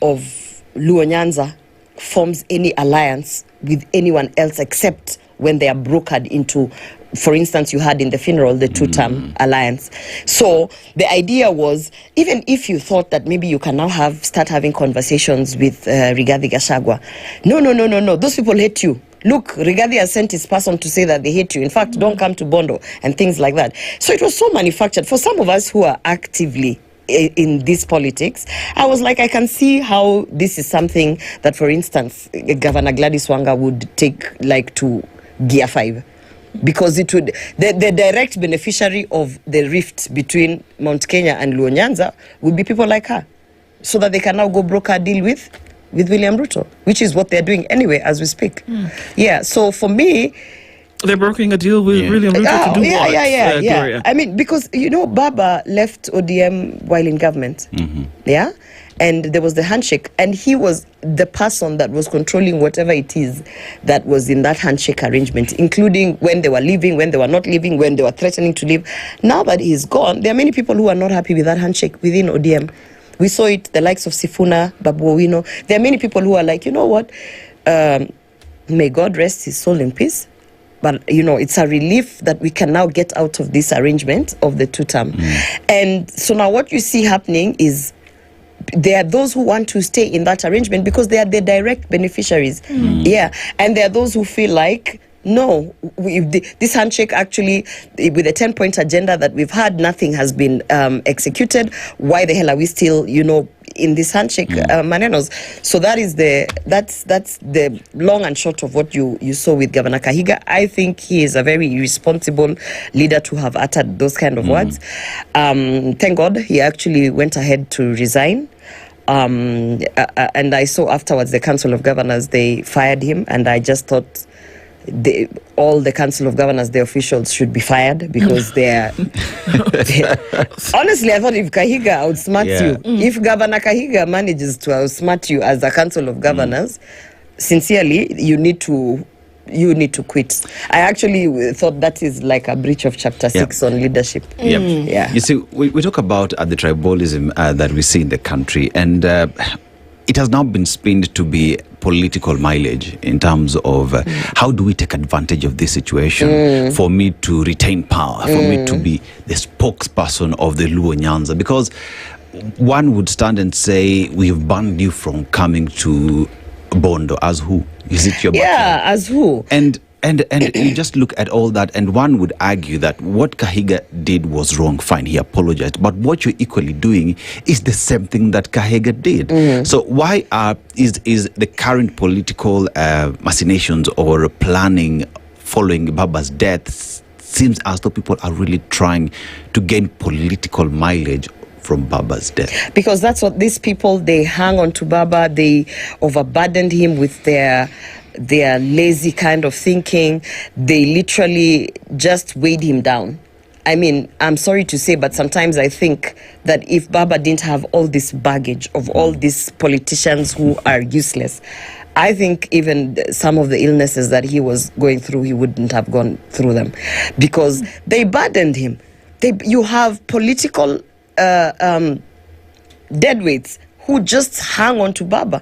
Luo Nyanza forms any alliance with anyone else except when they are brokered into, for instance, you had in the funeral, the two-term alliance. So the idea was, even if you thought that maybe you can now start having conversations with Rigathi Gachagua, no, those people hate you. Look, Rigathi has sent his person to say that they hate you. In fact, don't come to Bondo and things like that. So it was so manufactured. For some of us who are actively in this politics, I was like, I can see how this is something that, for instance, Governor Gladys Wanga would take like to Gear 5. Because it would, the direct beneficiary of the rift between Mount Kenya and Luo Nyanza would be people like her, so that they can now go broker deal with William Ruto, which is what they're doing anyway as we speak. Yeah, so for me, they're brokering a deal with William Ruto to do what? Yeah. I mean, because, Baba left ODM while in government. Yeah? And there was the handshake. And he was the person that was controlling whatever it is that was in that handshake arrangement, including when they were leaving, when they were not leaving, when they were threatening to leave. Now that he's gone, there are many people who are not happy with that handshake within ODM. We saw it, the likes of Sifuna, Babu Owino. There are many people who are like, you know what? May God rest his soul in peace. But, it's a relief that we can now get out of this arrangement of the two-term. And so now what you see happening is there are those who want to stay in that arrangement because they are the direct beneficiaries. Yeah. And there are those who feel like, no, this handshake actually, with the 10-point agenda that we've had, nothing has been executed. Why the hell are we still, in this handshake manenos? So that's the long and short of what you saw with Governor Kahiga. I think he is a very irresponsible leader to have uttered those kind of words. Thank God he actually went ahead to resign. And I saw afterwards the Council of Governors, they fired him, and I just thought all the Council of Governors, the officials, should be fired because they're honestly, I thought if Kahiga outsmarts you, if Governor Kahiga manages to outsmart you as a Council of Governors, sincerely, you need to quit. I actually thought that is like a breach of Chapter 6 on leadership. Yeah. You see, we talk about the tribalism that we see in the country, and it has now been spinned to be political mileage in terms of how do we take advantage of this situation for me to retain power, for me to be the spokesperson of the Luo Nyanza, because one would stand and say, we've banned you from coming to Bondo. As who? Is it your backyard? Yeah, as who? And you just look at all that, and one would argue that what Kahiga did was wrong. Fine, he apologized. But what you're equally doing is the same thing that Kahiga did. So why is the current political machinations or planning following Baba's death seems as though people are really trying to gain political mileage from Baba's death? Because that's what these people, they hang on to Baba, they overburdened him with their lazy kind of thinking. They literally just weighed him down. I mean, I'm sorry to say, but sometimes I think that if Baba didn't have all this baggage of all these politicians who are useless, I think even some of the illnesses that he was going through, he wouldn't have gone through them, because they burdened him. You have political deadweights who just hang on to Baba.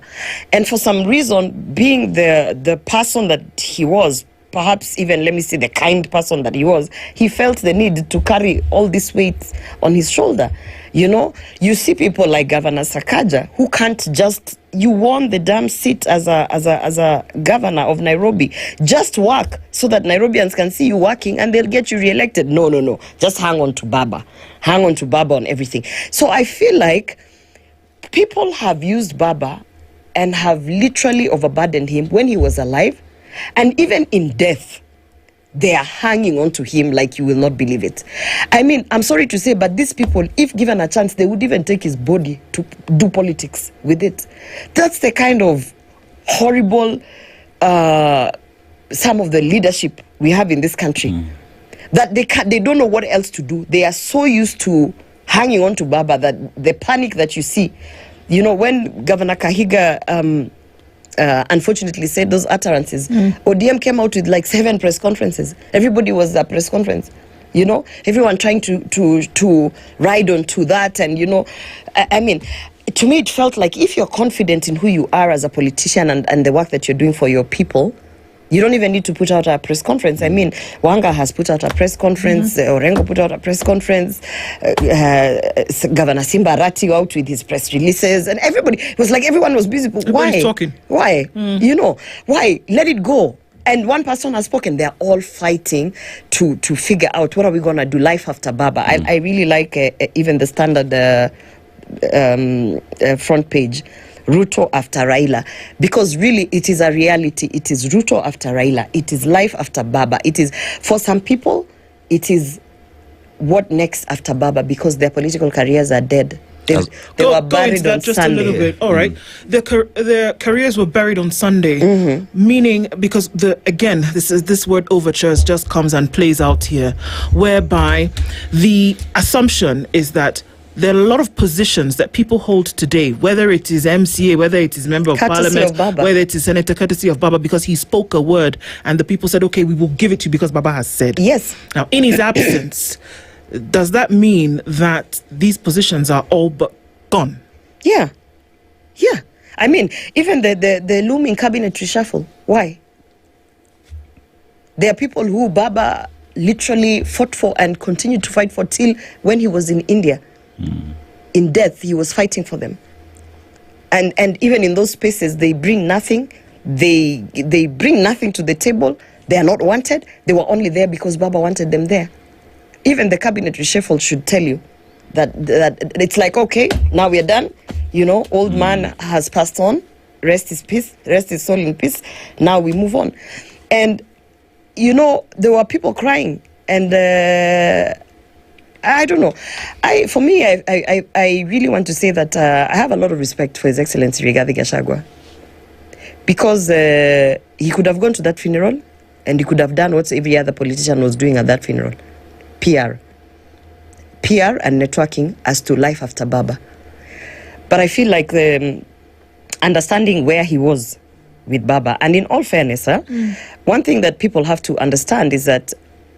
And for some reason, being the person that he was, perhaps even, let me say, the kind person that he was, he felt the need to carry all this weight on his shoulder. You see people like Governor Sakaja who can't just, you won the damn seat as a governor of Nairobi. Just work so that Nairobians can see you working and they'll get you re-elected. No. Just hang on to Baba. Hang on to Baba on everything. So I feel like people have used Baba and have literally overburdened him when he was alive, and even in death, they are hanging on to him like you will not believe it. I mean, I'm sorry to say, but these people, if given a chance, they would even take his body to do politics with it. That's the kind of horrible, some of the leadership we have in this country, that they don't know what else to do. They are so used to hanging on to Baba that the panic that you see, when Governor Kahiga unfortunately said those utterances, ODM came out with like 7 press conferences. Everybody was at press conference. You know, everyone trying to ride onto that. And, you know, I mean, to me, it felt like if you're confident in who you are as a politician and the work that you're doing for your people, you don't even need to put out a press conference. I mean, Wanga has put out a press conference, Orengo put out a press conference, Governor Simba Arati out with his press releases, and everybody, it was like everyone was busy. Everybody's talking. Why? You know, why? Let it go. And one person has spoken. They're all fighting to figure out what are we going to do life after Baba. I really like even the Standard front page, Ruto after Raila, because really it is a reality. It is Ruto after Raila. It is life after Baba. It is, for some people, it is what next after Baba, because their political careers are dead. They were buried on just Sunday. A little bit. All right. Their careers were buried on Sunday, meaning, because this word overtures just comes and plays out here, whereby the assumption is that there are a lot of positions that people hold today, whether it is MCA, whether it is Member of Parliament, whether it is Senator, courtesy of Baba, because he spoke a word and the people said, okay, we will give it to you because Baba has said. Yes. Now, in his absence, does that mean that these positions are all but gone? Yeah. Yeah. I mean, even the looming cabinet reshuffle. Why? There are people who Baba literally fought for and continued to fight for till when he was in India. In death, he was fighting for them. And even in those spaces, they bring nothing. They bring nothing to the table. They are not wanted. They were only there because Baba wanted them there. Even the cabinet reshuffle should tell you that it's like, okay, now we're done. You know, old man has passed on. Rest his soul in peace. Now we move on. And, you know, there were people crying. And I don't know. For me, I really want to say that I have a lot of respect for His Excellency Rigathi Gachagua, because he could have gone to that funeral and he could have done what every other politician was doing at that funeral. PR and networking as to life after Baba. But I feel like the understanding where he was with Baba, and in all fairness, one thing that people have to understand is that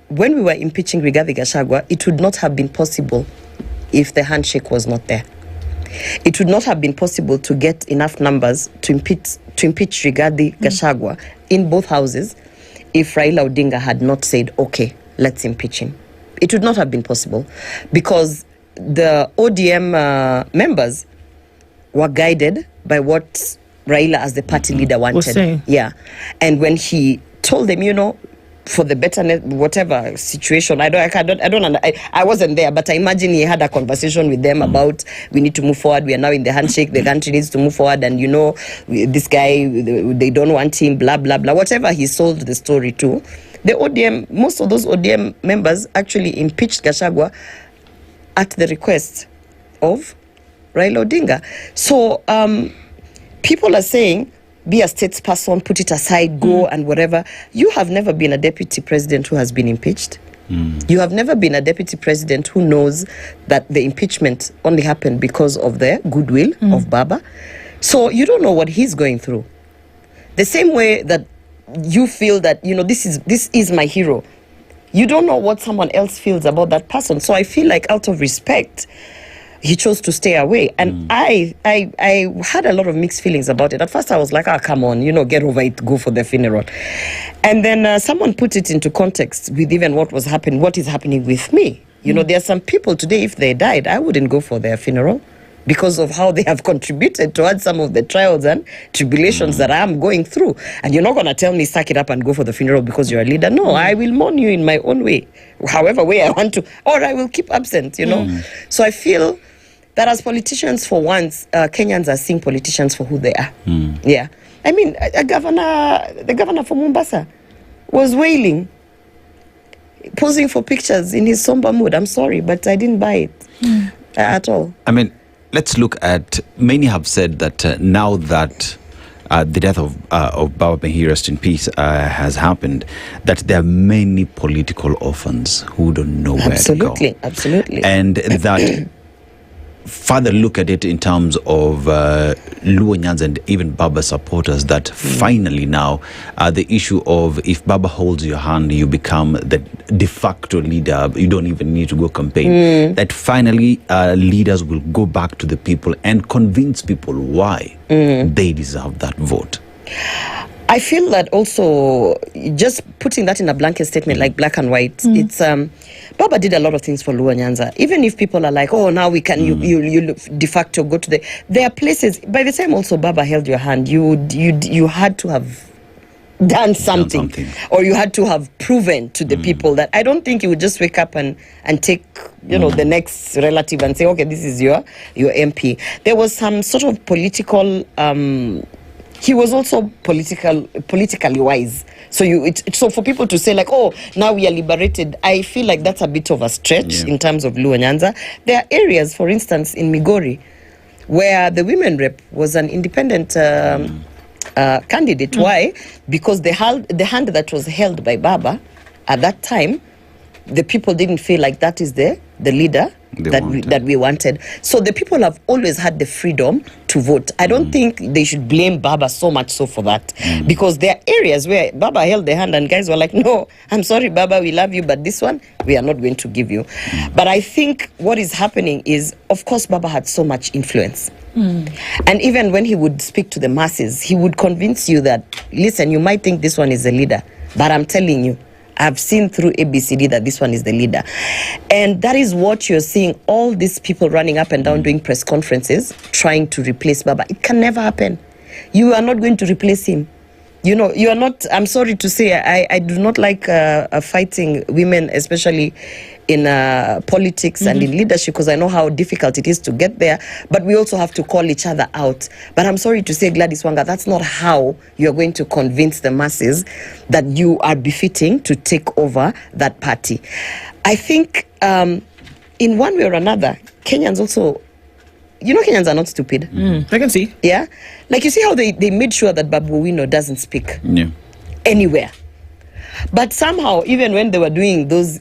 when we were impeaching Rigathi Gachagua, it would not have been possible if the handshake was not there. It would not have been possible to get enough numbers to impeach Rigathi Gachagua in both houses if Raila Odinga had not said, okay, let's impeach him. It would not have been possible, because the ODM members were guided by what Raila as the party leader wanted. Yeah. And when he told them, you know, for the betternet, whatever situation, I wasn't there, but I imagine he had a conversation with them about, we need to move forward. We are now in the handshake. The country needs to move forward. And, you know, this guy, they don't want him, blah, blah, blah. Whatever he sold the story to, the ODM, most of those ODM members actually impeached Gachagua at the request of Raila Odinga. So people are saying, be a statesperson, put it aside, go and whatever. You have never been a deputy president who has been impeached. You have never been a deputy president who knows that the impeachment only happened because of the goodwill of Baba. So you don't know what he's going through. The same way that you feel that, you know, this is my hero. You don't know what someone else feels about that person. So I feel like out of respect, he chose to stay away. And I had a lot of mixed feelings about it. At first I was like, come on, you know, get over it, go for the funeral. And then someone put it into context with even what is happening with me. You know, there are some people today, if they died, I wouldn't go for their funeral because of how they have contributed towards some of the trials and tribulations that I am going through. And you're not going to tell me, suck it up and go for the funeral because you're a leader. No, I will mourn you in my own way, however way I want to, or I will keep absent, you know. So I feel that as politicians, for once, Kenyans are seeing politicians for who they are. Yeah. I mean, the governor from Mombasa was wailing, posing for pictures in his somber mood. I'm sorry, but I didn't buy it at all. I mean, let's look at, many have said that now that the death of Baba, may he rest in peace, has happened, that there are many political orphans who don't know where to go. Absolutely. And that further look at it in terms of Luo Nyanza and even Baba supporters, that finally now the issue of if Baba holds your hand, you become the de facto leader, you don't even need to go campaign, that finally leaders will go back to the people and convince people why they deserve that vote. I feel that also, just putting that in a blanket statement like black and white, it's Baba did a lot of things for Luo Nyanza. Even if people are like, oh, now we can you de facto go to there are places. By the time also Baba held your hand, you had to have done something, or you had to have proven to the people that. I don't think you would just wake up and take the next relative and say, okay, this is your MP. There was some sort of political. He was also politically wise. So so for people to say like, oh, now we are liberated, I feel like that's a bit of a stretch in terms of Luo Nyanza. There are areas, for instance, in Migori, where the women rep was an independent candidate. Why? Because the hand that was held by Baba at that time, the people didn't feel like that is the leader that we wanted. So the people have always had the freedom to vote. I don't think they should blame Baba so much so for that, because there are areas where Baba held the hand and guys were like, no, I'm sorry, Baba, we love you, but this one we are not going to give you. But I think what is happening is, of course, Baba had so much influence. And even when he would speak to the masses, he would convince you that, listen, you might think this one is the leader, but I'm telling you, I've seen through ABCD that this one is the leader. And that is what you're seeing, all these people running up and down doing press conferences, trying to replace Baba. It can never happen. You are not going to replace him. You are not, I'm sorry to say, I do not like fighting women, especially in politics and in leadership, because I know how difficult it is to get there. But we also have to call each other out. But I'm sorry to say, Gladys Wanga, that's not how you're going to convince the masses that you are befitting to take over that party. I think in one way or another, Kenyans also, Kenyans are not stupid. I can see. Yeah? Like, you see how they made sure that Babu Owino doesn't speak anywhere. But somehow, even when they were doing those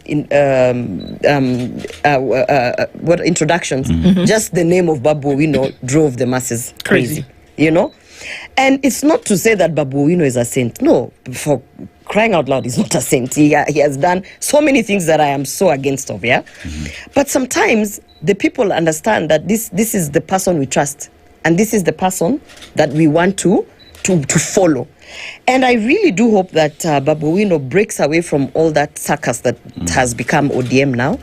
introductions, just the name of Babu Owino drove the masses crazy. And it's not to say that Babu Owino is a saint. No, for crying out loud, he's not a saint. He has done so many things that I am so against of, But sometimes the people understand that this is the person we trust, and this is the person that we want to follow. And I really do hope that Babu Owino breaks away from all that circus that has become ODM now,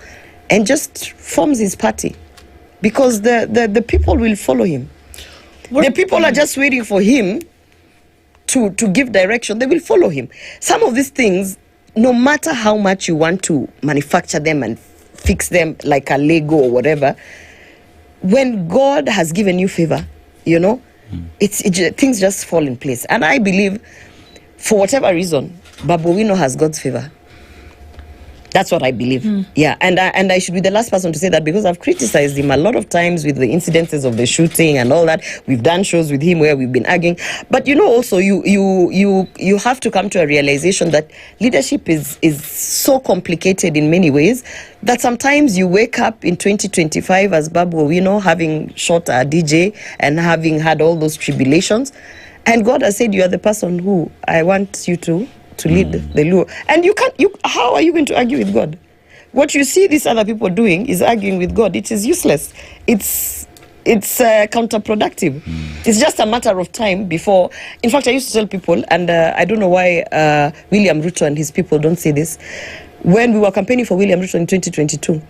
and just forms his party, because the people will follow him. The people are just waiting for him to give direction. They will follow him. Some of these things, no matter how much you want to manufacture them and fix them like a Lego or whatever, when God has given you favor, things just fall in place. And I believe, for whatever reason, Babu Owino has God's favor. That's what I believe. Yeah, and I should be the last person to say that, because I've criticized him a lot of times with the incidences of the shooting and all that. We've done shows with him where we've been arguing. But also you have to come to a realization that leadership is so complicated in many ways that sometimes you wake up in 2025 as Babu Owino, having shot a DJ and having had all those tribulations, and God has said, you are the person who I want you to lead the Luo. And how are you going to argue with God? What you see these other people doing is arguing with God. It is useless. It's counterproductive. It's just a matter of time before. In fact, I used to tell people, and I don't know why William Ruto and his people don't say this. When we were campaigning for William Ruto in 2022,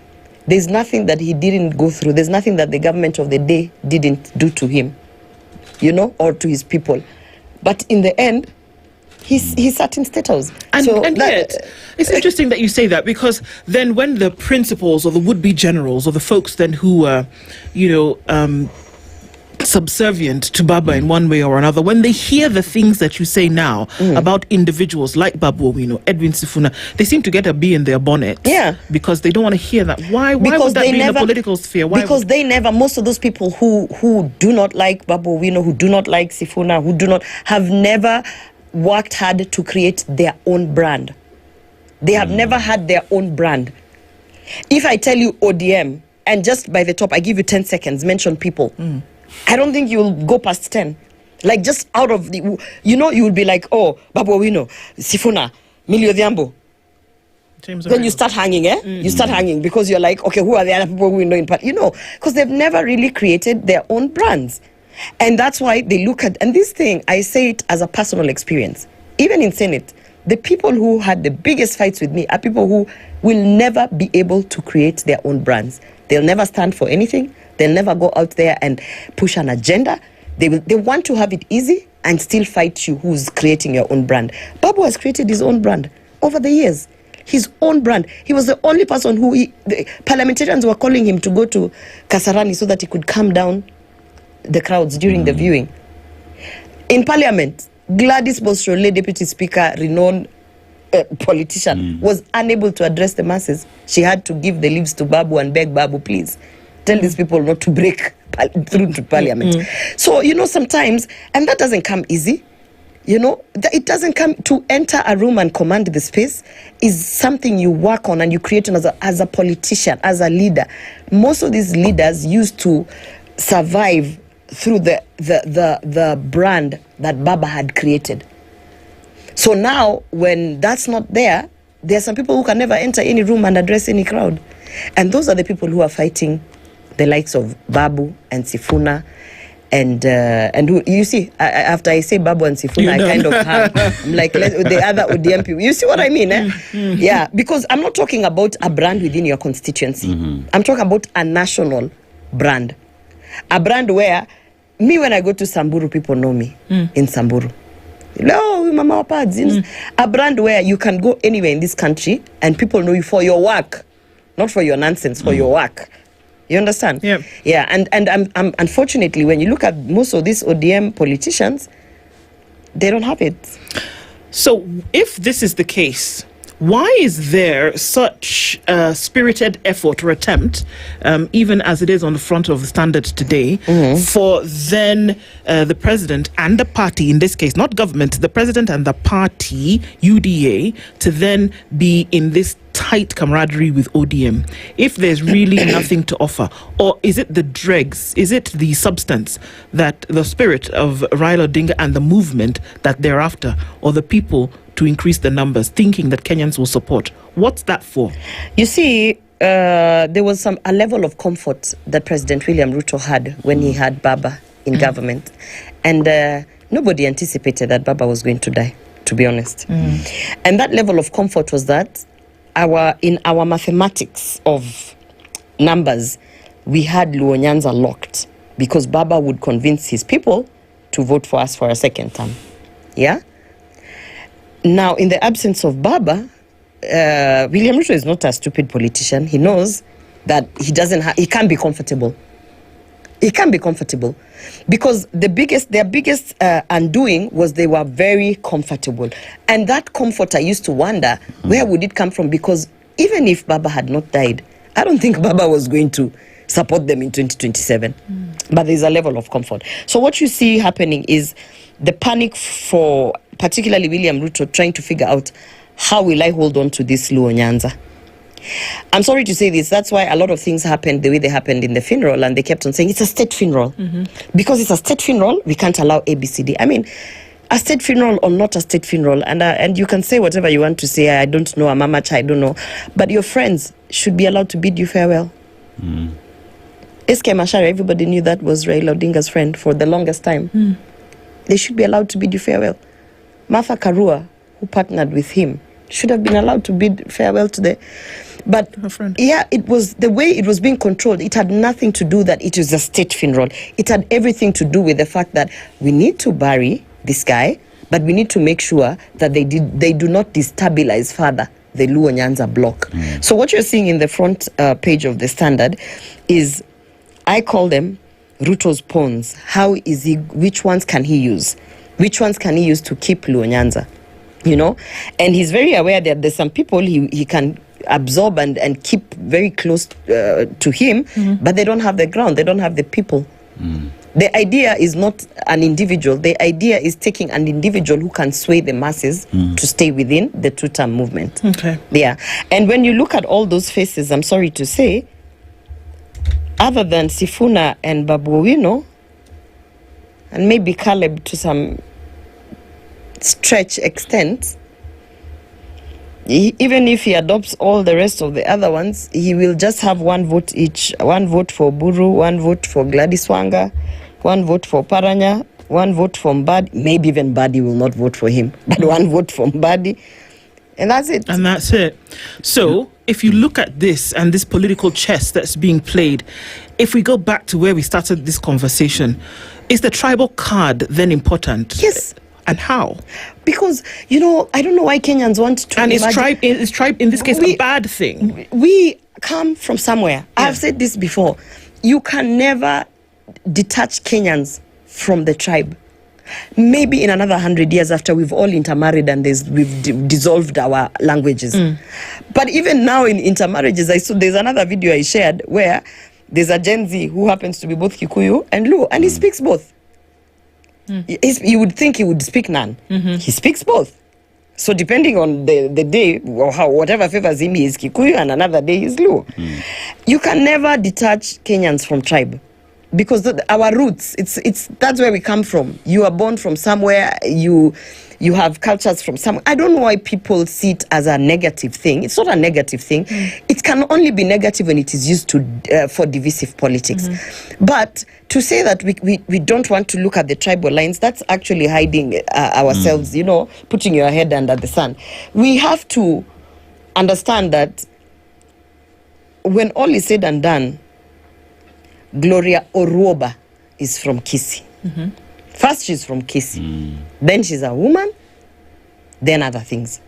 there's nothing that he didn't go through. There's nothing that the government of the day didn't do to him, or to his people. But in the end, he sat in State House. And yet, it's interesting that you say that, because then when the principals or the would-be generals or the folks then who were, subservient to Baba in one way or another, when they hear the things that you say now about individuals like Babu Owino, Edwin Sifuna, they seem to get a bee in their bonnet. Yeah. Because they don't want to hear that. Why would that be in the political sphere? Most of those people who do not like Babu Owino, who do not like Sifuna, have never worked hard to create their own brand. They have never had their own brand. If I tell you ODM and just by the top, I give you 10 seconds, mention people. I don't think you'll go past 10. Like just out of the, you know, you will be like, oh, Babu Owino, Sifuna, Millie Odhiambo. Then you start hanging, You start hanging because you're like, okay, who are the other people we know in part? You know, because they've never really created their own brands. And that's why they look at, and this thing, I say it as a personal experience. Even in Senate, the people who had the biggest fights with me are people who will never be able to create their own brands. They'll never stand for anything. They'll never go out there and push an agenda. They want to have it easy and still fight you who's creating your own brand. Babu has created his own brand over the years. His own brand. He was the only person who the parliamentarians were calling him to go to Kasarani so that he could calm down the crowds during the viewing. In parliament, Gladys Bosrole, deputy speaker, renowned politician, was unable to address the masses. She had to give the leaves to Babu and beg Babu, please, tell these people not to break through to parliament. So, you know, sometimes, and that doesn't come easy. You know, it doesn't come to enter a room and command the space is something you work on and you create as a politician, as a leader. Most of these leaders used to survive through the brand that Baba had created. So now, when that's not there, there are some people who can never enter any room and address any crowd. And those are the people who are fighting the likes of Babu and Sifuna. And who, you see, after I say Babu and Sifuna, I kind of have, I'm like, the other ODM people. You see what I mean? Yeah, because I'm not talking about a brand within your constituency. I'm talking about a national brand. A brand where, me when I go to Samburu, people know me in Samburu. Hello, Mama Wapads. A brand where you can go anywhere in this country and people know you for your work, not for your nonsense, for your work. You understand? Yeah. Yeah, and I'm unfortunately, when you look at most of these ODM politicians, they don't have it. So, if this is the case, why is there such a spirited effort or attempt, even as it is on the front of the Standard today, for then the president and the party, in this case, not government, the president and the party, UDA, to then be in this tight camaraderie with ODM, if there's really nothing to offer? Or is it the dregs, is it the substance, that the spirit of Raila Odinga and the movement that they're after, or the people to increase the numbers, thinking that Kenyans will support? What's that for? You see, there was a level of comfort that President William Ruto had when he had Baba in government. And nobody anticipated that Baba was going to die, to be honest. And that level of comfort was that in our mathematics of numbers, we had Luo Nyanza locked because Baba would convince his people to vote for us for a second term. Yeah? Now, in the absence of Baba, William Ruto is not a stupid politician. He knows that he can't be comfortable. He can't be comfortable because their biggest undoing was they were very comfortable. And that comfort, I used to wonder, where would it come from? Because even if Baba had not died, I don't think Baba was going to support them in 2027. But there's a level of comfort. So what you see happening is the panic for particularly William Ruto trying to figure out, how will I hold on to this Luo Nyanza? I'm sorry to say this, that's why a lot of things happened the way they happened in the funeral, and they kept on saying it's a state funeral. Because it's a state funeral, we can't allow ABCD. I mean, a state funeral or not a state funeral, and you can say whatever you want to say, I don't know, I'm Amacha, I don't know, but your friends should be allowed to bid you farewell. SK Mashari, everybody knew that was Raila Odinga's friend for the longest time. They should be allowed to bid you farewell. Martha Karua, who partnered with him, should have been allowed to bid farewell to but yeah, it was the way it was being controlled. It had nothing to do that it was a state funeral. It had everything to do with the fact that we need to bury this guy, but we need to make sure that they do not destabilize further the Luo Nyanza block. So what you're seeing in the front page of the Standard is, I call them Ruto's pawns. Which ones can he use? Which ones can he use to keep Luo Nyanza? You know, and he's very aware that there's some people he can absorb and keep very close to him, but they don't have the ground, they don't have the people. The idea is not an individual, the idea is taking an individual who can sway the masses to stay within the two-term movement. Yeah, and when you look at all those faces, I'm sorry to say, other than Sifuna and Babu Owino, and maybe Caleb to some stretch extent, even if he adopts all the rest of the other ones, he will just have one vote each. One vote for Buru, one vote for Gladys Wanga, one vote for Paranya, one vote for Mbadi. Maybe even Mbadi will not vote for him, but one vote for Mbadi. And that's it. And that's it. So, if you look at this and this political chess that's being played, if we go back to where we started this conversation, is the tribal card then important? Yes. And how? Because, I don't know why Kenyans want to And imagine... is tribe in this case a bad thing? We come from somewhere. Yeah. I've said this before. You can never detach Kenyans from the tribe. Maybe in another 100 years after we've all intermarried and we've dissolved our languages. But even now in intermarriages, there's another video I shared where there's a Gen Z who happens to be both Kikuyu and Luo, and he speaks both. You would think he would speak none. He speaks both. So depending on the day or whatever favors him, he is Kikuyu, and another day he's Luo. You can never detach Kenyans from tribe, because our roots, that's where we come from. You are born from somewhere, you have cultures from somewhere. I don't know why people see it as a negative thing. It's not a negative thing. It can only be negative when it is used for divisive politics. But to say that we don't want to look at the tribal lines, that's actually hiding ourselves, putting your head under the sun. We have to understand that when all is said and done, Gloria Oruoba is from Kisii. First, she's from Kisii. Then she's a woman. Then other things.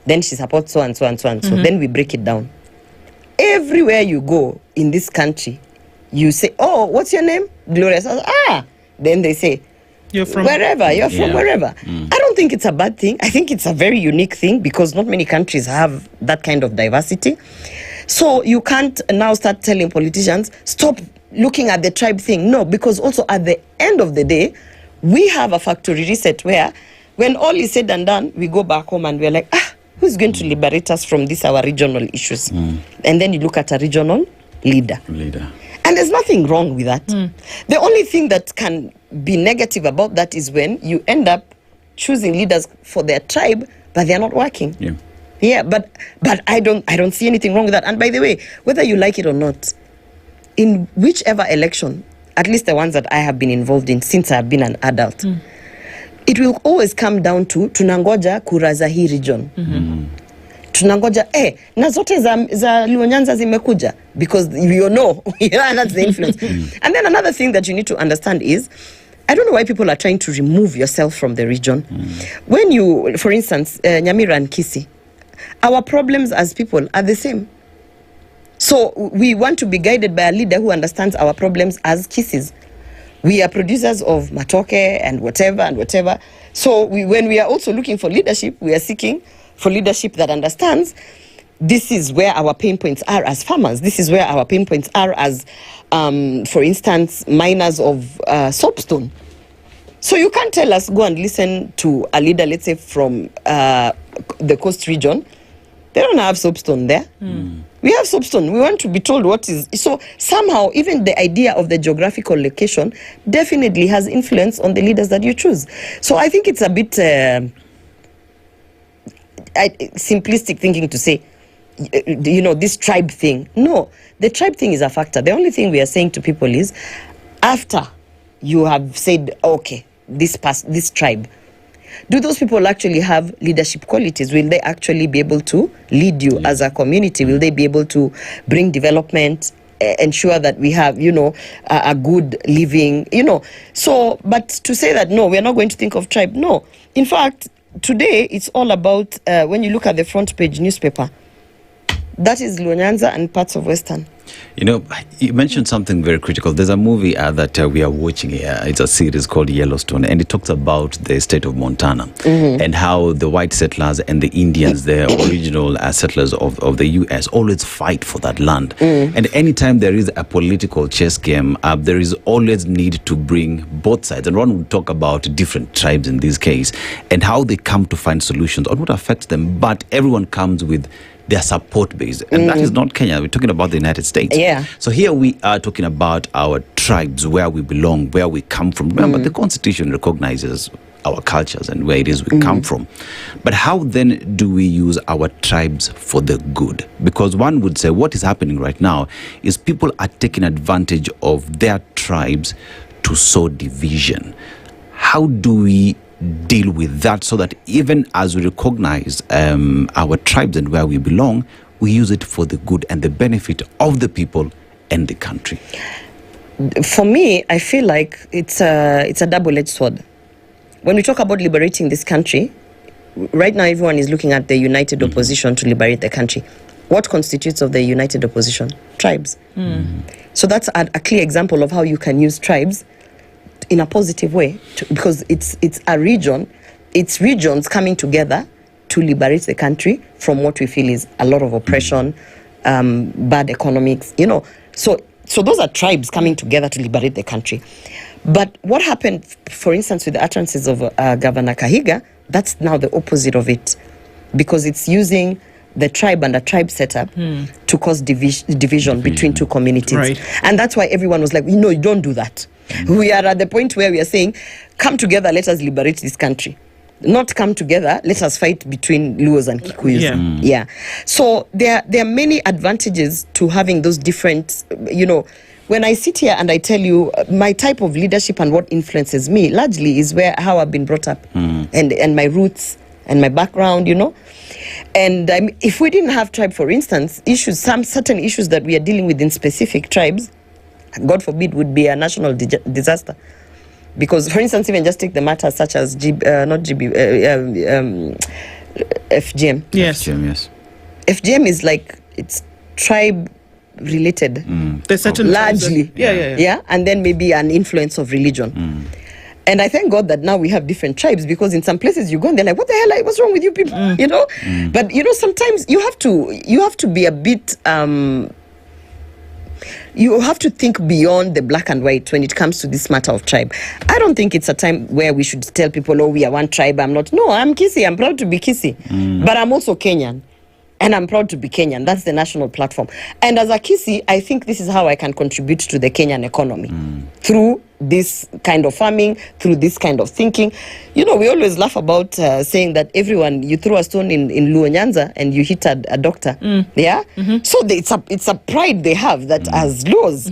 Then she supports so and so and so and so. Then we break it down. Everywhere you go in this country, you say, "Oh, what's your name?" Gloria says, Then they say, "You're from wherever." You're from wherever. I don't think it's a bad thing. I think it's a very unique thing, because not many countries have that kind of diversity. So you can't now start telling politicians, stop looking at the tribe thing. No, because also at the end of the day, we have a factory reset where when all is said and done, we go back home and we're like, who's going to liberate us from our regional issues? And then you look at a regional leader. And there's nothing wrong with that. The only thing that can be negative about that is when you end up choosing leaders for their tribe, but they're not working. Yeah, but I don't see anything wrong with that. And by the way, whether you like it or not, in whichever election, at least the ones that I have been involved in since I've been an adult, it will always come down to tunangoja kura za hii region. Tunangoja na zote za Luo Nyanza zimekuja, because that's the influence. And then another thing that you need to understand is, I don't know why people are trying to remove yourself from the region. When you, for instance, Nyamira and Kisii, our problems as people are the same. So we want to be guided by a leader who understands our problems as Kisiis. We are producers of matoke and whatever. So when we are also looking for leadership, we are seeking for leadership that understands this is where our pain points are as farmers. This is where our pain points are as, for instance, miners of soapstone. So you can't tell us, go and listen to a leader, let's say, from the coast region. They don't have soapstone there. We have soapstone. We want to be told what is. So somehow, even the idea of the geographical location definitely has influence on the leaders that you choose. So I think it's a bit simplistic thinking to say, this tribe thing. No, the tribe thing is a factor. The only thing we are saying to people is, after you have said, okay, this tribe, do those people actually have leadership qualities? Will they actually be able to lead you as a community? Will they be able to bring development, ensure that we have, a good living, So, but to say that, no, we're not going to think of tribe, no. In fact, today, it's all about, when you look at the front page newspaper, that is Luo Nyanza and parts of Western. You mentioned something very critical. There's a movie that we are watching here. It's a series called Yellowstone, and it talks about the state of Montana and how the white settlers and the Indians, the original settlers of the U.S., always fight for that land. And anytime there is a political chess game, there is always need to bring both sides. And one would talk about different tribes in this case and how they come to find solutions on what affects them. But everyone comes with their support base. And that is not Kenya. We're talking about the United States. Yeah. So here we are talking about our tribes, where we belong, where we come from. Remember, the Constitution recognizes our cultures and where it is we come from. But how then do we use our tribes for the good? Because one would say what is happening right now is people are taking advantage of their tribes to sow division. How do we deal with that so that even as we recognize our tribes and where we belong, we use it for the good and the benefit of the people and the country? For me, I feel like it's a double-edged sword. When we talk about liberating this country, right now everyone is looking at the united opposition to liberate the country. What constitutes of the united opposition? Tribes. So that's a clear example of how you can use tribes in a positive way, because it's a region, it's regions coming together to liberate the country from what we feel is a lot of oppression, bad economics, So those are tribes coming together to liberate the country. But what happened, for instance, with the utterances of Governor Kahiga, that's now the opposite of it, because it's using the tribe and a tribe setup to cause division between two communities. Right. And that's why everyone was like, you don't do that. We are at the point where we are saying, come together, let us liberate this country. Not come together, let us fight between Luos and Kikuyus. Yeah. So there are many advantages to having those different, when I sit here and I tell you my type of leadership and what influences me largely is how I've been brought up and my roots and my background, And if we didn't have tribe, for instance, some certain issues that we are dealing with in specific tribes, God forbid, would be a national disaster. Because, for instance, even just take the matter such as FGM. Yes. FGM, yes. FGM is like, it's tribe related. There's certain largely. Yeah. And then maybe an influence of religion. And I thank God that now we have different tribes, because in some places you go and they're like, what the hell, what's wrong with you people? But sometimes you have to be a bit you have to think beyond the black and white when it comes to this matter of tribe. I don't think it's a time where we should tell people, we are one tribe, I'm not. No, I'm Kisii, I'm proud to be Kisii. But I'm also Kenyan. And I'm proud to be Kenyan. That's the national platform. And as a Kisii, I think this is how I can contribute to the Kenyan economy. Through this kind of farming, through this kind of thinking. We always laugh about saying that you throw a stone in Luo Nyanza and you hit a doctor. Yeah? So it's a pride they have that as Luos,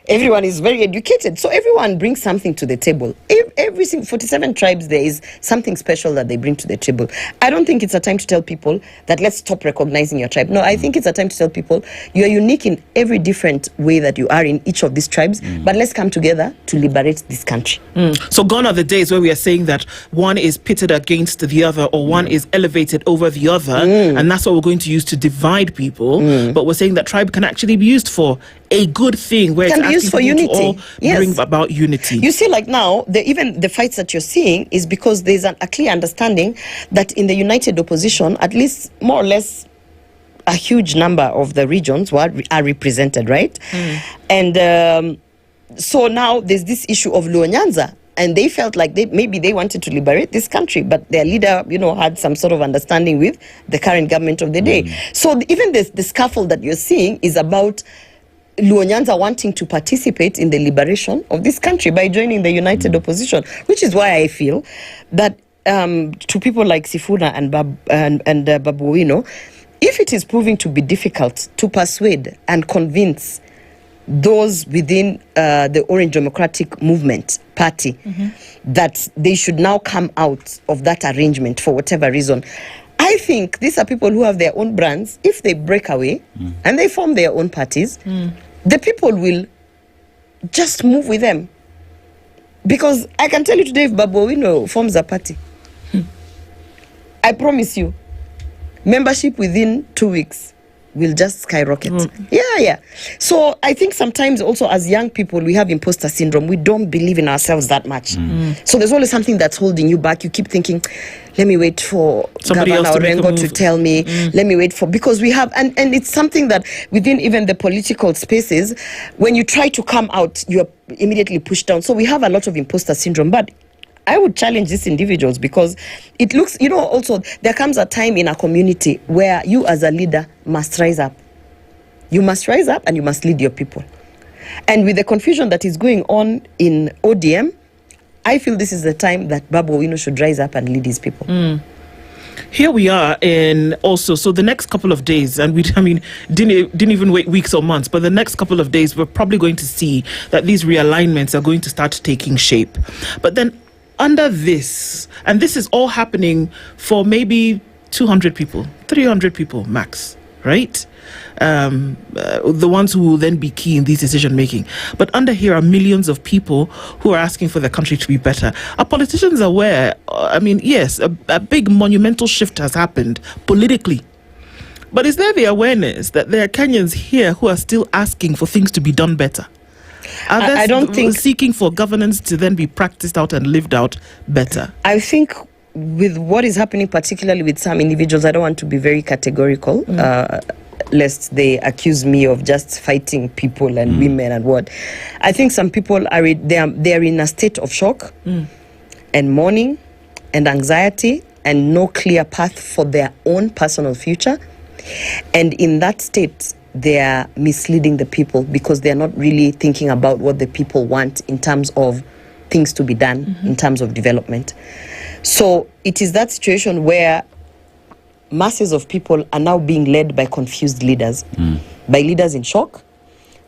everyone is very educated. So everyone brings something to the table. Every 47 tribes, there is something special that they bring to the table. I don't think it's a time to tell people that let's stop recognizing your tribe. No, I think it's a time to tell people you are unique in every different way that you are in each of these tribes, but let's come together to liberate this country. So gone are the days where we are saying that one is pitted against the other, or one is elevated over the other, and that's what we're going to use to divide people. But we're saying that tribe can actually be used for a good thing, where it's used for unity. To all bring about unity. You see, like now, even the fights that you're seeing is because there's a clear understanding that in the united opposition, at least more or less a huge number of the regions are represented, right? And so now there's this issue of Luo Nyanza, and they felt like maybe they wanted to liberate this country, but their leader, had some sort of understanding with the current government of the day. So even the scaffold that you're seeing is about Luo Nyanza wanting to participate in the liberation of this country by joining the united opposition, which is why I feel that to people like Sifuna and Babu Owino, if it is proving to be difficult to persuade and convince those within the Orange Democratic Movement Party that they should now come out of that arrangement for whatever reason, I think these are people who have their own brands. If they break away and they form their own parties, the people will just move with them. Because I can tell you today, if Babu Owino forms a party, I promise you, membership within 2 weeks will just skyrocket. Yeah. So I think sometimes also as young people, we have imposter syndrome. We don't believe in ourselves that much. So there's always something that's holding you back. You keep thinking, let me wait for somebody Governor else Orengo to tell me. Let me wait for, because we have, and it's something that within even the political spaces, when you try to come out, you are immediately pushed down. So we have a lot of imposter syndrome. But I would challenge these individuals, because it looks, also there comes a time in a community where you as a leader must rise up. You must rise up and you must lead your people. And with the confusion that is going on in ODM, I feel this is the time that Babu Owino should rise up and lead his people. Here we are so the next couple of days, and didn't even wait weeks or months, but the next couple of days, we're probably going to see that these realignments are going to start taking shape. But then under this, and this is all happening for maybe 200 people, 300 people max, right? The ones who will then be key in these decision making. But under here are millions of people who are asking for the country to be better. Are politicians aware? Yes, a big monumental shift has happened politically. But is there the awareness that there are Kenyans here who are still asking for things to be done better? I don't think seeking for governance to then be practiced out and lived out better. I think with what is happening, particularly with some individuals, I don't want to be very categorical, lest they accuse me of just fighting people and women and what. I think some people are in a state of shock and mourning and anxiety and no clear path for their own personal future. And in that state, they are misleading the people, because they're not really thinking about what the people want in terms of things to be done, in terms of development. So it is that situation where masses of people are now being led by confused leaders, by leaders in shock,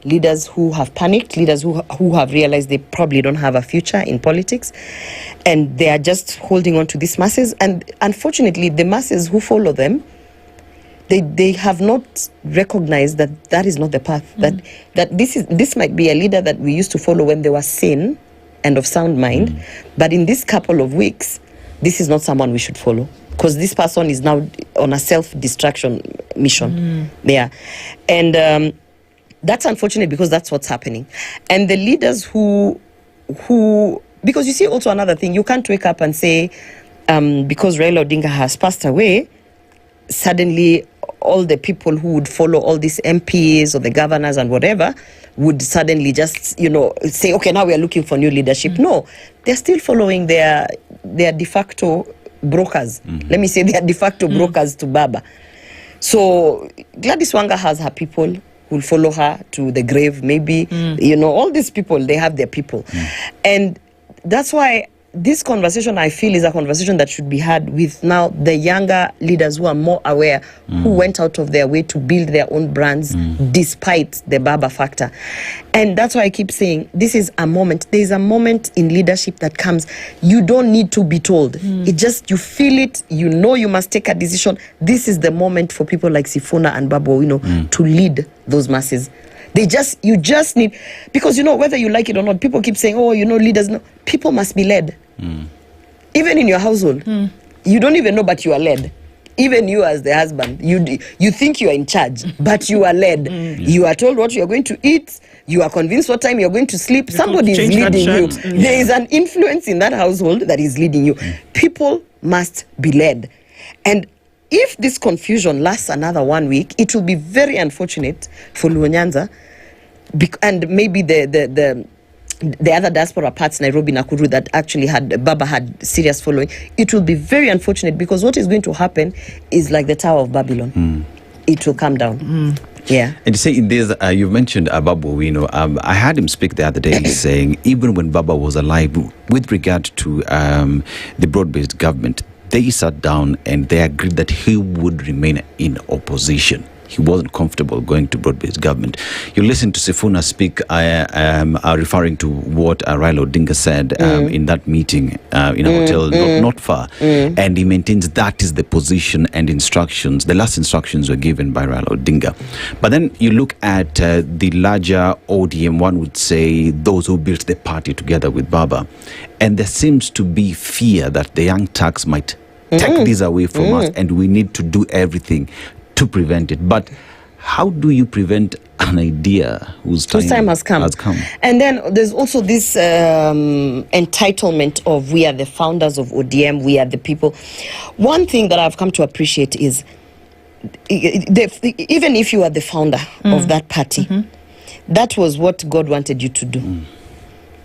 leaders who have panicked, leaders who have realized they probably don't have a future in politics, and they are just holding on to these masses. And unfortunately, the masses who follow them, they have not recognized that is not the path, that this might be a leader that we used to follow when they were sane and of sound mind, but in this couple of weeks, this is not someone we should follow, because this person is now on a self-destruction mission. Yeah. And that's unfortunate, because that's what's happening. And the leaders who because you see also another thing, you can't wake up and say, because Raila Odinga has passed away, suddenly all the people who would follow all these MPs or the governors and whatever would suddenly just, say, okay, now we are looking for new leadership. No, they're still following their de facto brokers. Let me say they are de facto brokers to Baba. So Gladys Wanga has her people who will follow her to the grave, maybe. All these people, they have their people. And that's why this conversation, I feel, is a conversation that should be had with now the younger leaders who are more aware, who went out of their way to build their own brands despite the Baba factor. And that's why I keep saying this is a moment. There is a moment in leadership that comes. You don't need to be told. It just, you feel it. You know you must take a decision. This is the moment for people like Sifuna and Babu Owino to lead those masses. You just need, because whether you like it or not, people keep saying, leaders, no. People must be led. Even in your household, you don't even know, but you are led. Even you as the husband, you think you are in charge, but you are led. You are told what you are going to eat. You are convinced what time you are going to sleep. Somebody is leading you. There is an influence in that household that is leading you. People must be led. And if this confusion lasts another 1 week, it will be very unfortunate for Luo Nyanza, and maybe the other diaspora parts, Nairobi, Nakuru, that actually Baba had serious following. It will be very unfortunate, because what is going to happen is like the Tower of Babylon. It will come down. Yeah. And you say in this, you mentioned Babu Owino. I heard him speak the other day saying, even when Baba was alive, with regard to the broad-based government, they sat down and they agreed that he would remain in opposition. He wasn't comfortable going to broad-based government. You listen to Sifuna speak, referring to what Raila Odinga said in that meeting in a hotel not far. And he maintains that is the position and instructions. The last instructions were given by Raila Odinga. But then you look at the larger ODM, one would say those who built the party together with Baba. And there seems to be fear that the young Turks might take this away from us, and we need to do everything to prevent it. But how do you prevent an idea whose time has come? And then there's also this entitlement of, we are the founders of ODM, we are the people. One thing that I've come to appreciate is, even if you are the founder of that party, that was what God wanted you to do.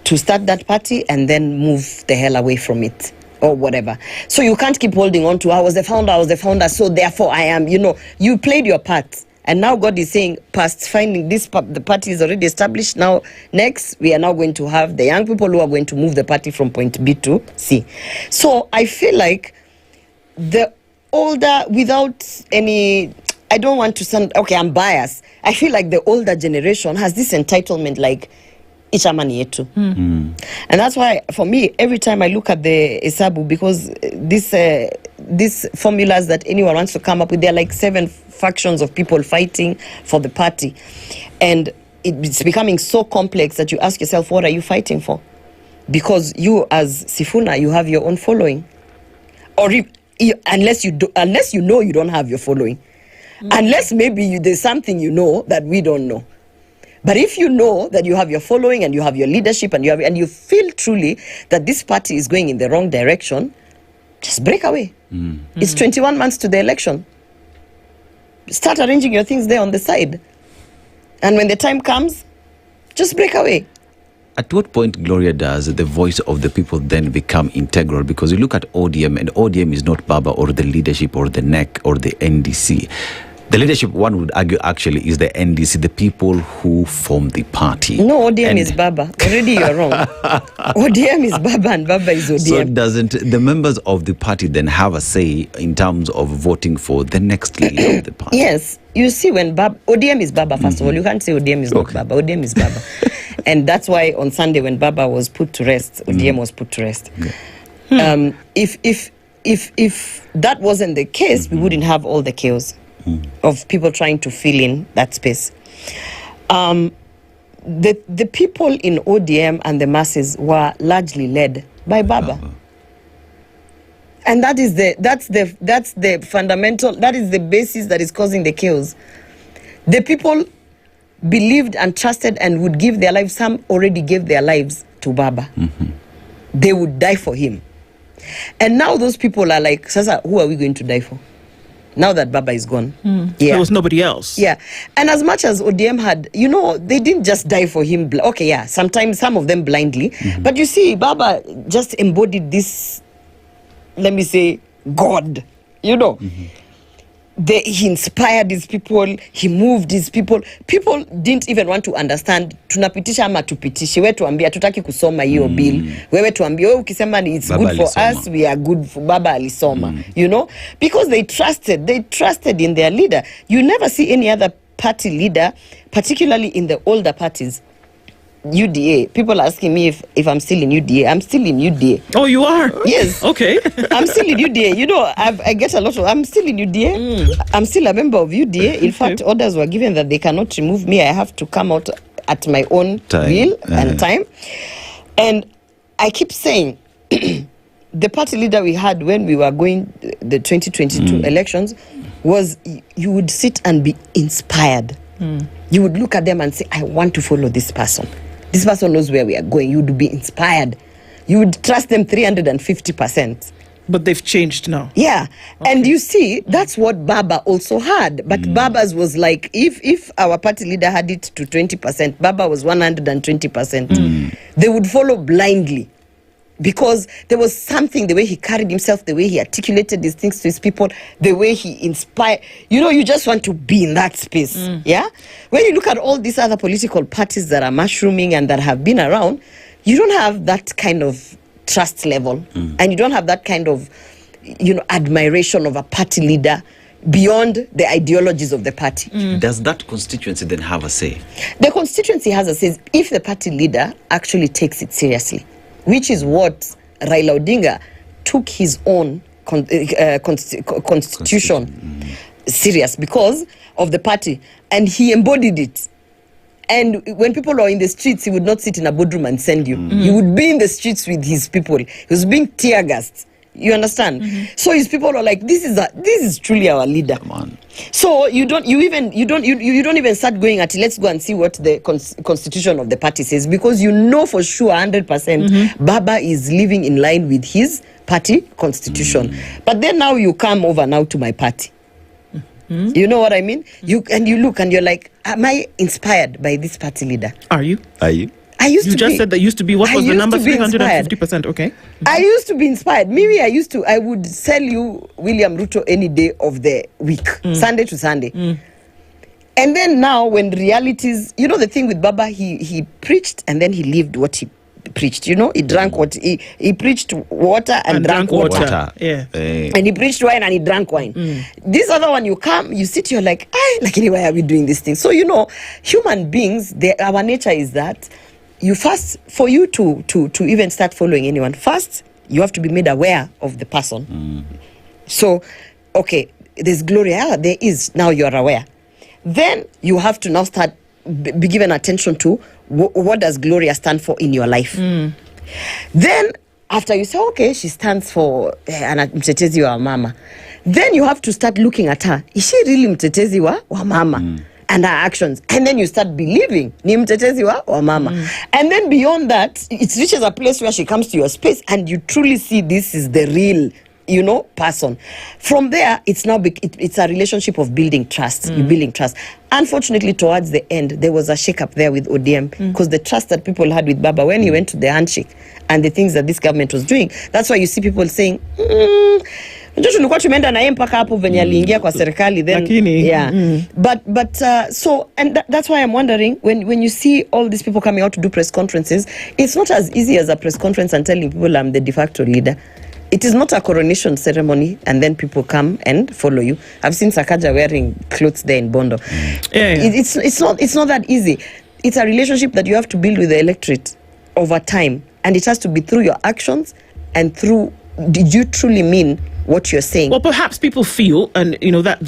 to start that party and then move the hell away from it or whatever. So you can't keep holding on to, I was the founder, so therefore I am, you played your part. And now God is saying, past finding this, the party is already established. Now, next, we are now going to have the young people who are going to move the party from point B to C. So I feel like the older, without any, I don't want to sound, okay, I'm biased. I feel like the older generation has this entitlement, like, ichamani yetu. And that's why, for me, every time I look at the Esabu, because these formulas that anyone wants to come up with, they're like 7 factions of people fighting for the party. And it's becoming so complex that you ask yourself, what are you fighting for? Because you, as Sifuna, you have your own following. Or unless you know you don't have your following. Unless maybe there's something you know that we don't know. But if you know that you have your following and you have your leadership and you feel truly that this party is going in the wrong direction, just break away. It's 21 months to the election. Start arranging your things there on the side. And when the time comes, just break away. At what point, Gloria, does the voice of the people then become integral? Because you look at ODM, and ODM is not Baba or the leadership or the NEC or the NDC. The leadership, one would argue, actually, is the NDC, the people who form the party. No, ODM is Baba. Already you're wrong. ODM is Baba and Baba is ODM. So doesn't the members of the party then have a say in terms of voting for the next leader of the party? Yes. You see, when ODM is Baba, first of all, you can't say ODM is not Baba. ODM is Baba. And that's why on Sunday when Baba was put to rest, ODM was put to rest. If that wasn't the case, we wouldn't have all the chaos of people trying to fill in that space. The people in ODM and the masses were largely led by Baba. And that's the fundamental, that is the basis that is causing the chaos. The people believed and trusted and would give their lives. Some already gave their lives to Baba. They would die for him. And now those people are like, Sasa, who are we going to die for? Now that Baba is gone. There was nobody else. Yeah. And as much as ODM had, they didn't just die for him. Okay, yeah, sometimes some of them blindly. But you see, Baba just embodied this, let me say, God. He inspired these people, he moved these people. People didn't even want to understand, tunapitisha ama tupitishe, wewe tuambia tutaki kusoma hiyo bill, wewe tuambia wewe ukisema it's Baba good for alisoma. Us, we are good for Baba alisoma, because they trusted in their leader. You never see any other party leader, particularly in the older parties. UDA. People are asking me if I'm still in UDA. I'm still in UDA. Oh, you are? Yes. Okay. I'm still in UDA. I get a lot of... I'm still in UDA. I'm still a member of UDA. In fact, orders were given that they cannot remove me. I have to come out at my own will and time. And I keep saying, the party leader we had when we were going the 2022 elections was, you would sit and be inspired. You would look at them and say, I want to follow this person. This person knows where we are going. You would be inspired. You would trust them 350%. But they've changed now. Yeah. Okay. And you see, that's what Baba also had. But Baba's was like, if our party leader had it to 20%, Baba was 120%. They would follow blindly. Because there was something, the way he carried himself, the way he articulated these things to his people, the way he inspired. You just want to be in that space. Yeah? When you look at all these other political parties that are mushrooming and that have been around, you don't have that kind of trust level. And you don't have that kind of, admiration of a party leader beyond the ideologies of the party. Does that constituency then have a say? The constituency has a say if the party leader actually takes it seriously. Which is what Raila Odinga took his own constitution serious because of the party. And he embodied it. And when people are in the streets, he would not sit in a boardroom and send you. He would be in the streets with his people. He was being tear gassed. You understand? So his people are like, this is truly our leader. Come on. So you don't even start going at, let's go and see what the constitution of the party says, because you know for sure 100% Baba is living in line with his party constitution. But then now you come over now to my party. You know what I mean? You look and you're like, am I inspired by this party leader? Are you? You just said that used to be, what was the number? 350%, okay. I used to be inspired. Maybe I would sell you William Ruto any day of the week, Sunday to Sunday. And then now when realities, you know, the thing with Baba, he preached and then he lived what he preached. You know, he drank what he preached water and drank water. Yeah. And he preached wine and he drank wine. This other one, you come, you sit, you're like, why are we doing this thing? So, you know, human beings, our nature is that you first, for you to even start following anyone, first you have to be made aware of the person. So, okay, there's Gloria, there is, now you're aware. Then you have to now start be given attention to what does Gloria stand for in your life. Then after you say, okay, she stands for mtetezi wa mama, then you have to start looking at her. Is she really mtetezi wa mama? And her actions, and then you start believing ni mtetezi wa mama. And then beyond that, it reaches a place where she comes to your space and you truly see this is the real, you know, person. From there, it's now it's a relationship of building trust. You're building trust. Unfortunately, towards the end, there was a shake-up there with ODM because the trust that people had with Baba when he went to the handshake and the things that this government was doing, that's why you see people saying, tulikuwa tumeenda na yeye mpaka hapo venye aliingia kwa serikali then but so and that's why I'm wondering when you see all these people coming out to do press conferences, it's not as easy as a press conference and telling people I'm the de facto leader. It is not a coronation ceremony and then people come and follow you. I've seen Sakaja wearing clothes there in Bondo. It's not that easy. It's a relationship that you have to build with the electorate over time, and it has to be through your actions and through, did you truly mean what you're saying? Well, perhaps people feel, and you know, that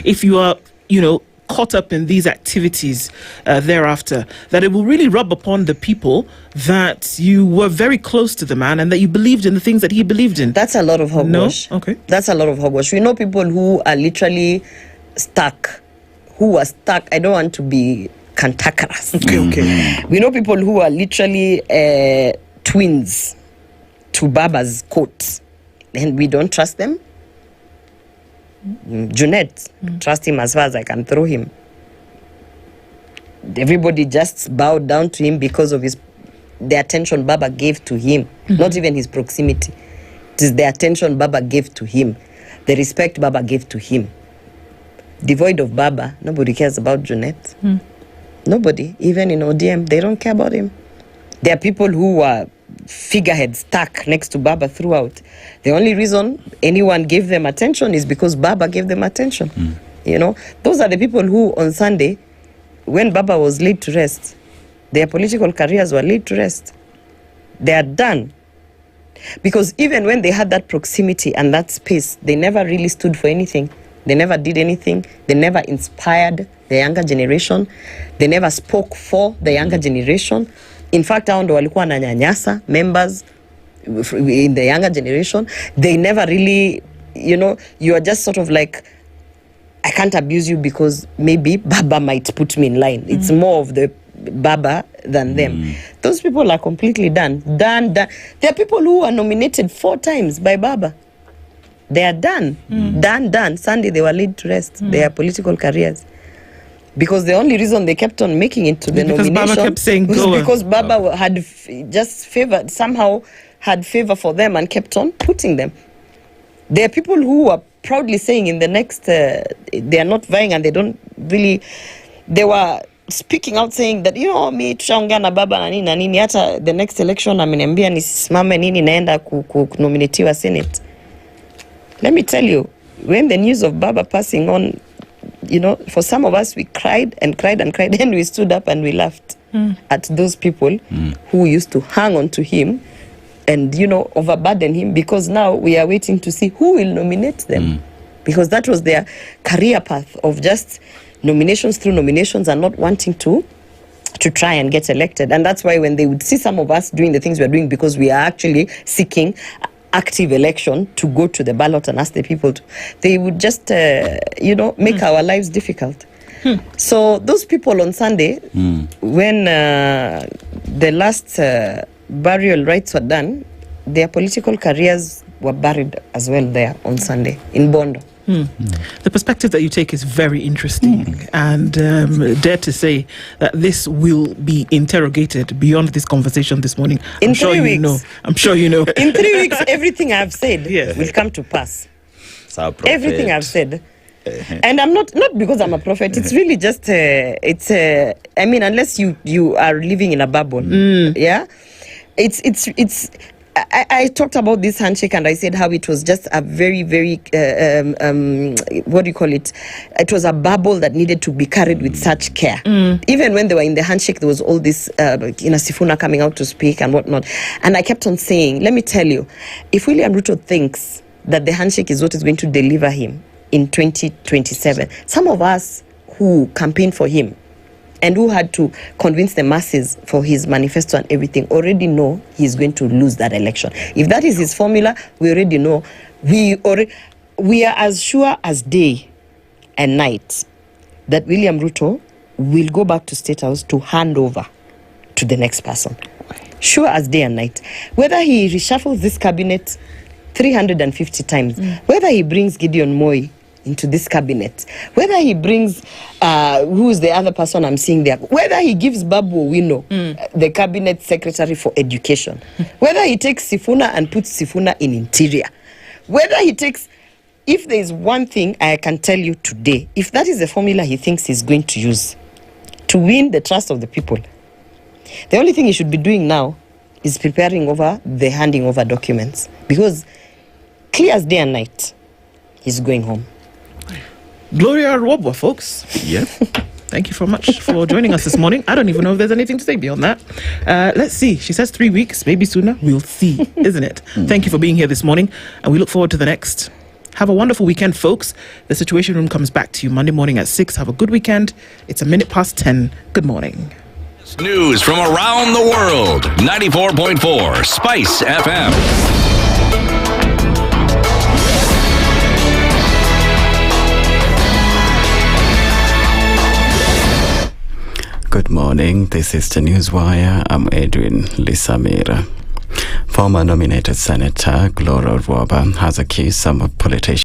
if you are, you know, caught up in these activities thereafter, that it will really rub upon the people that you were very close to the man and that you believed in the things that he believed in. That's a lot of hogwash. No? Okay. That's a lot of hogwash. We know people who are literally stuck, who are stuck. I don't want to be cantankerous. Okay. We know people who are literally twins to Baba's coat, and we don't trust them. Junet, trust him as far as I can throw him. Everybody just bowed down to him because of the attention Baba gave to him, not even his proximity. It is the attention Baba gave to him, the respect Baba gave to him. Devoid of Baba, nobody cares about Junet. Nobody, even in ODM, they don't care about him. There are people who are figureheads stuck next to Baba throughout. The only reason anyone gave them attention is because Baba gave them attention. You know, those are the people who on Sunday, when Baba was laid to rest, their political careers were laid to rest. They are done. Because even when they had that proximity and that space, they never really stood for anything. They never did anything. They never inspired the younger generation. They never spoke for the younger generation. In fact, hao ndo walikuwa na nyanyasa members in the younger generation. They never really, you know, you are just sort of like, I can't abuse you because maybe Baba might put me in line. It's more of the Baba than them. Those people are completely done. There are people who are nominated 4 times by Baba. They are done. Done. Sunday they were laid to rest. Their political careers. Because the only reason they kept on making it to the nomination Baba kept saying, was because Baba had just favored, somehow had favor for them and kept on putting them. There are people who are proudly saying in the next, they are not vying and they don't really, they were speaking out saying that, you know, me tushaongea na Baba na nini, hata the next election ameniambia nisimame nini naenda kunominatiwa Senate. Let me tell you, when the news of Baba passing on, you know, for some of us, we cried and cried and cried, and we stood up and we laughed at those people who used to hang on to him and, you know, overburden him, because now we are waiting to see who will nominate them. Because that was their career path of just nominations through nominations and not wanting to try and get elected. And that's why when they would see some of us doing the things we're doing, because we are actually seeking active election to go to the ballot and ask the people to, they would just, you know, make our lives difficult. So those people on Sunday, when the last burial rites were done, their political careers were buried as well there on Sunday in Bondo. The perspective that you take is very interesting, and dare to say that this will be interrogated beyond this conversation this morning. In I'm sure 3 you weeks. know. I'm sure you know. In 3 weeks, everything I've said will come to pass. Everything I've said. And I'm not because I'm a prophet. It's really just I mean, unless you are living in a bubble, yeah. It's. I talked about this handshake and I said how it was just a very, very what do you call it? It was a bubble that needed to be carried with such care. Even when they were in the handshake, there was all this Sifuna coming out to speak and whatnot. And I kept on saying, let me tell you, if William Ruto thinks that the handshake is what is going to deliver him in 2027, some of us who campaigned for him and who had to convince the masses for his manifesto and everything already know he's going to lose that election. If that is his formula, we already know. We are as sure as day and night that William Ruto will go back to State House to hand over to the next person. Sure as day and night. Whether he reshuffles this cabinet 350 times, whether he brings Gideon Moi into this cabinet, whether he brings who's the other person I'm seeing there, whether he gives Babu Owino the cabinet secretary for education, whether he takes Sifuna and puts Sifuna in interior, whether he takes, if there is one thing I can tell you today, if that is the formula he thinks he's going to use to win the trust of the people, the only thing he should be doing now is preparing over the handing over documents, because clear as day and night, he's going home. Gloria Rwabwa, folks. Yeah. Thank you so much for joining us this morning. I don't even know if there's anything to say beyond that. Let's see. She says 3 weeks, maybe sooner. We'll see, isn't it? Thank you for being here this morning, and we look forward to the next. Have a wonderful weekend, folks. The Situation Room comes back to you Monday morning at 6. Have a good weekend. It's 10:01. Good morning. News from around the world. 94.4 Spice FM. Good morning, this is the Newswire. I'm Edwin Lisamira. Former nominated Senator Gloria Rwabwa has accused some politicians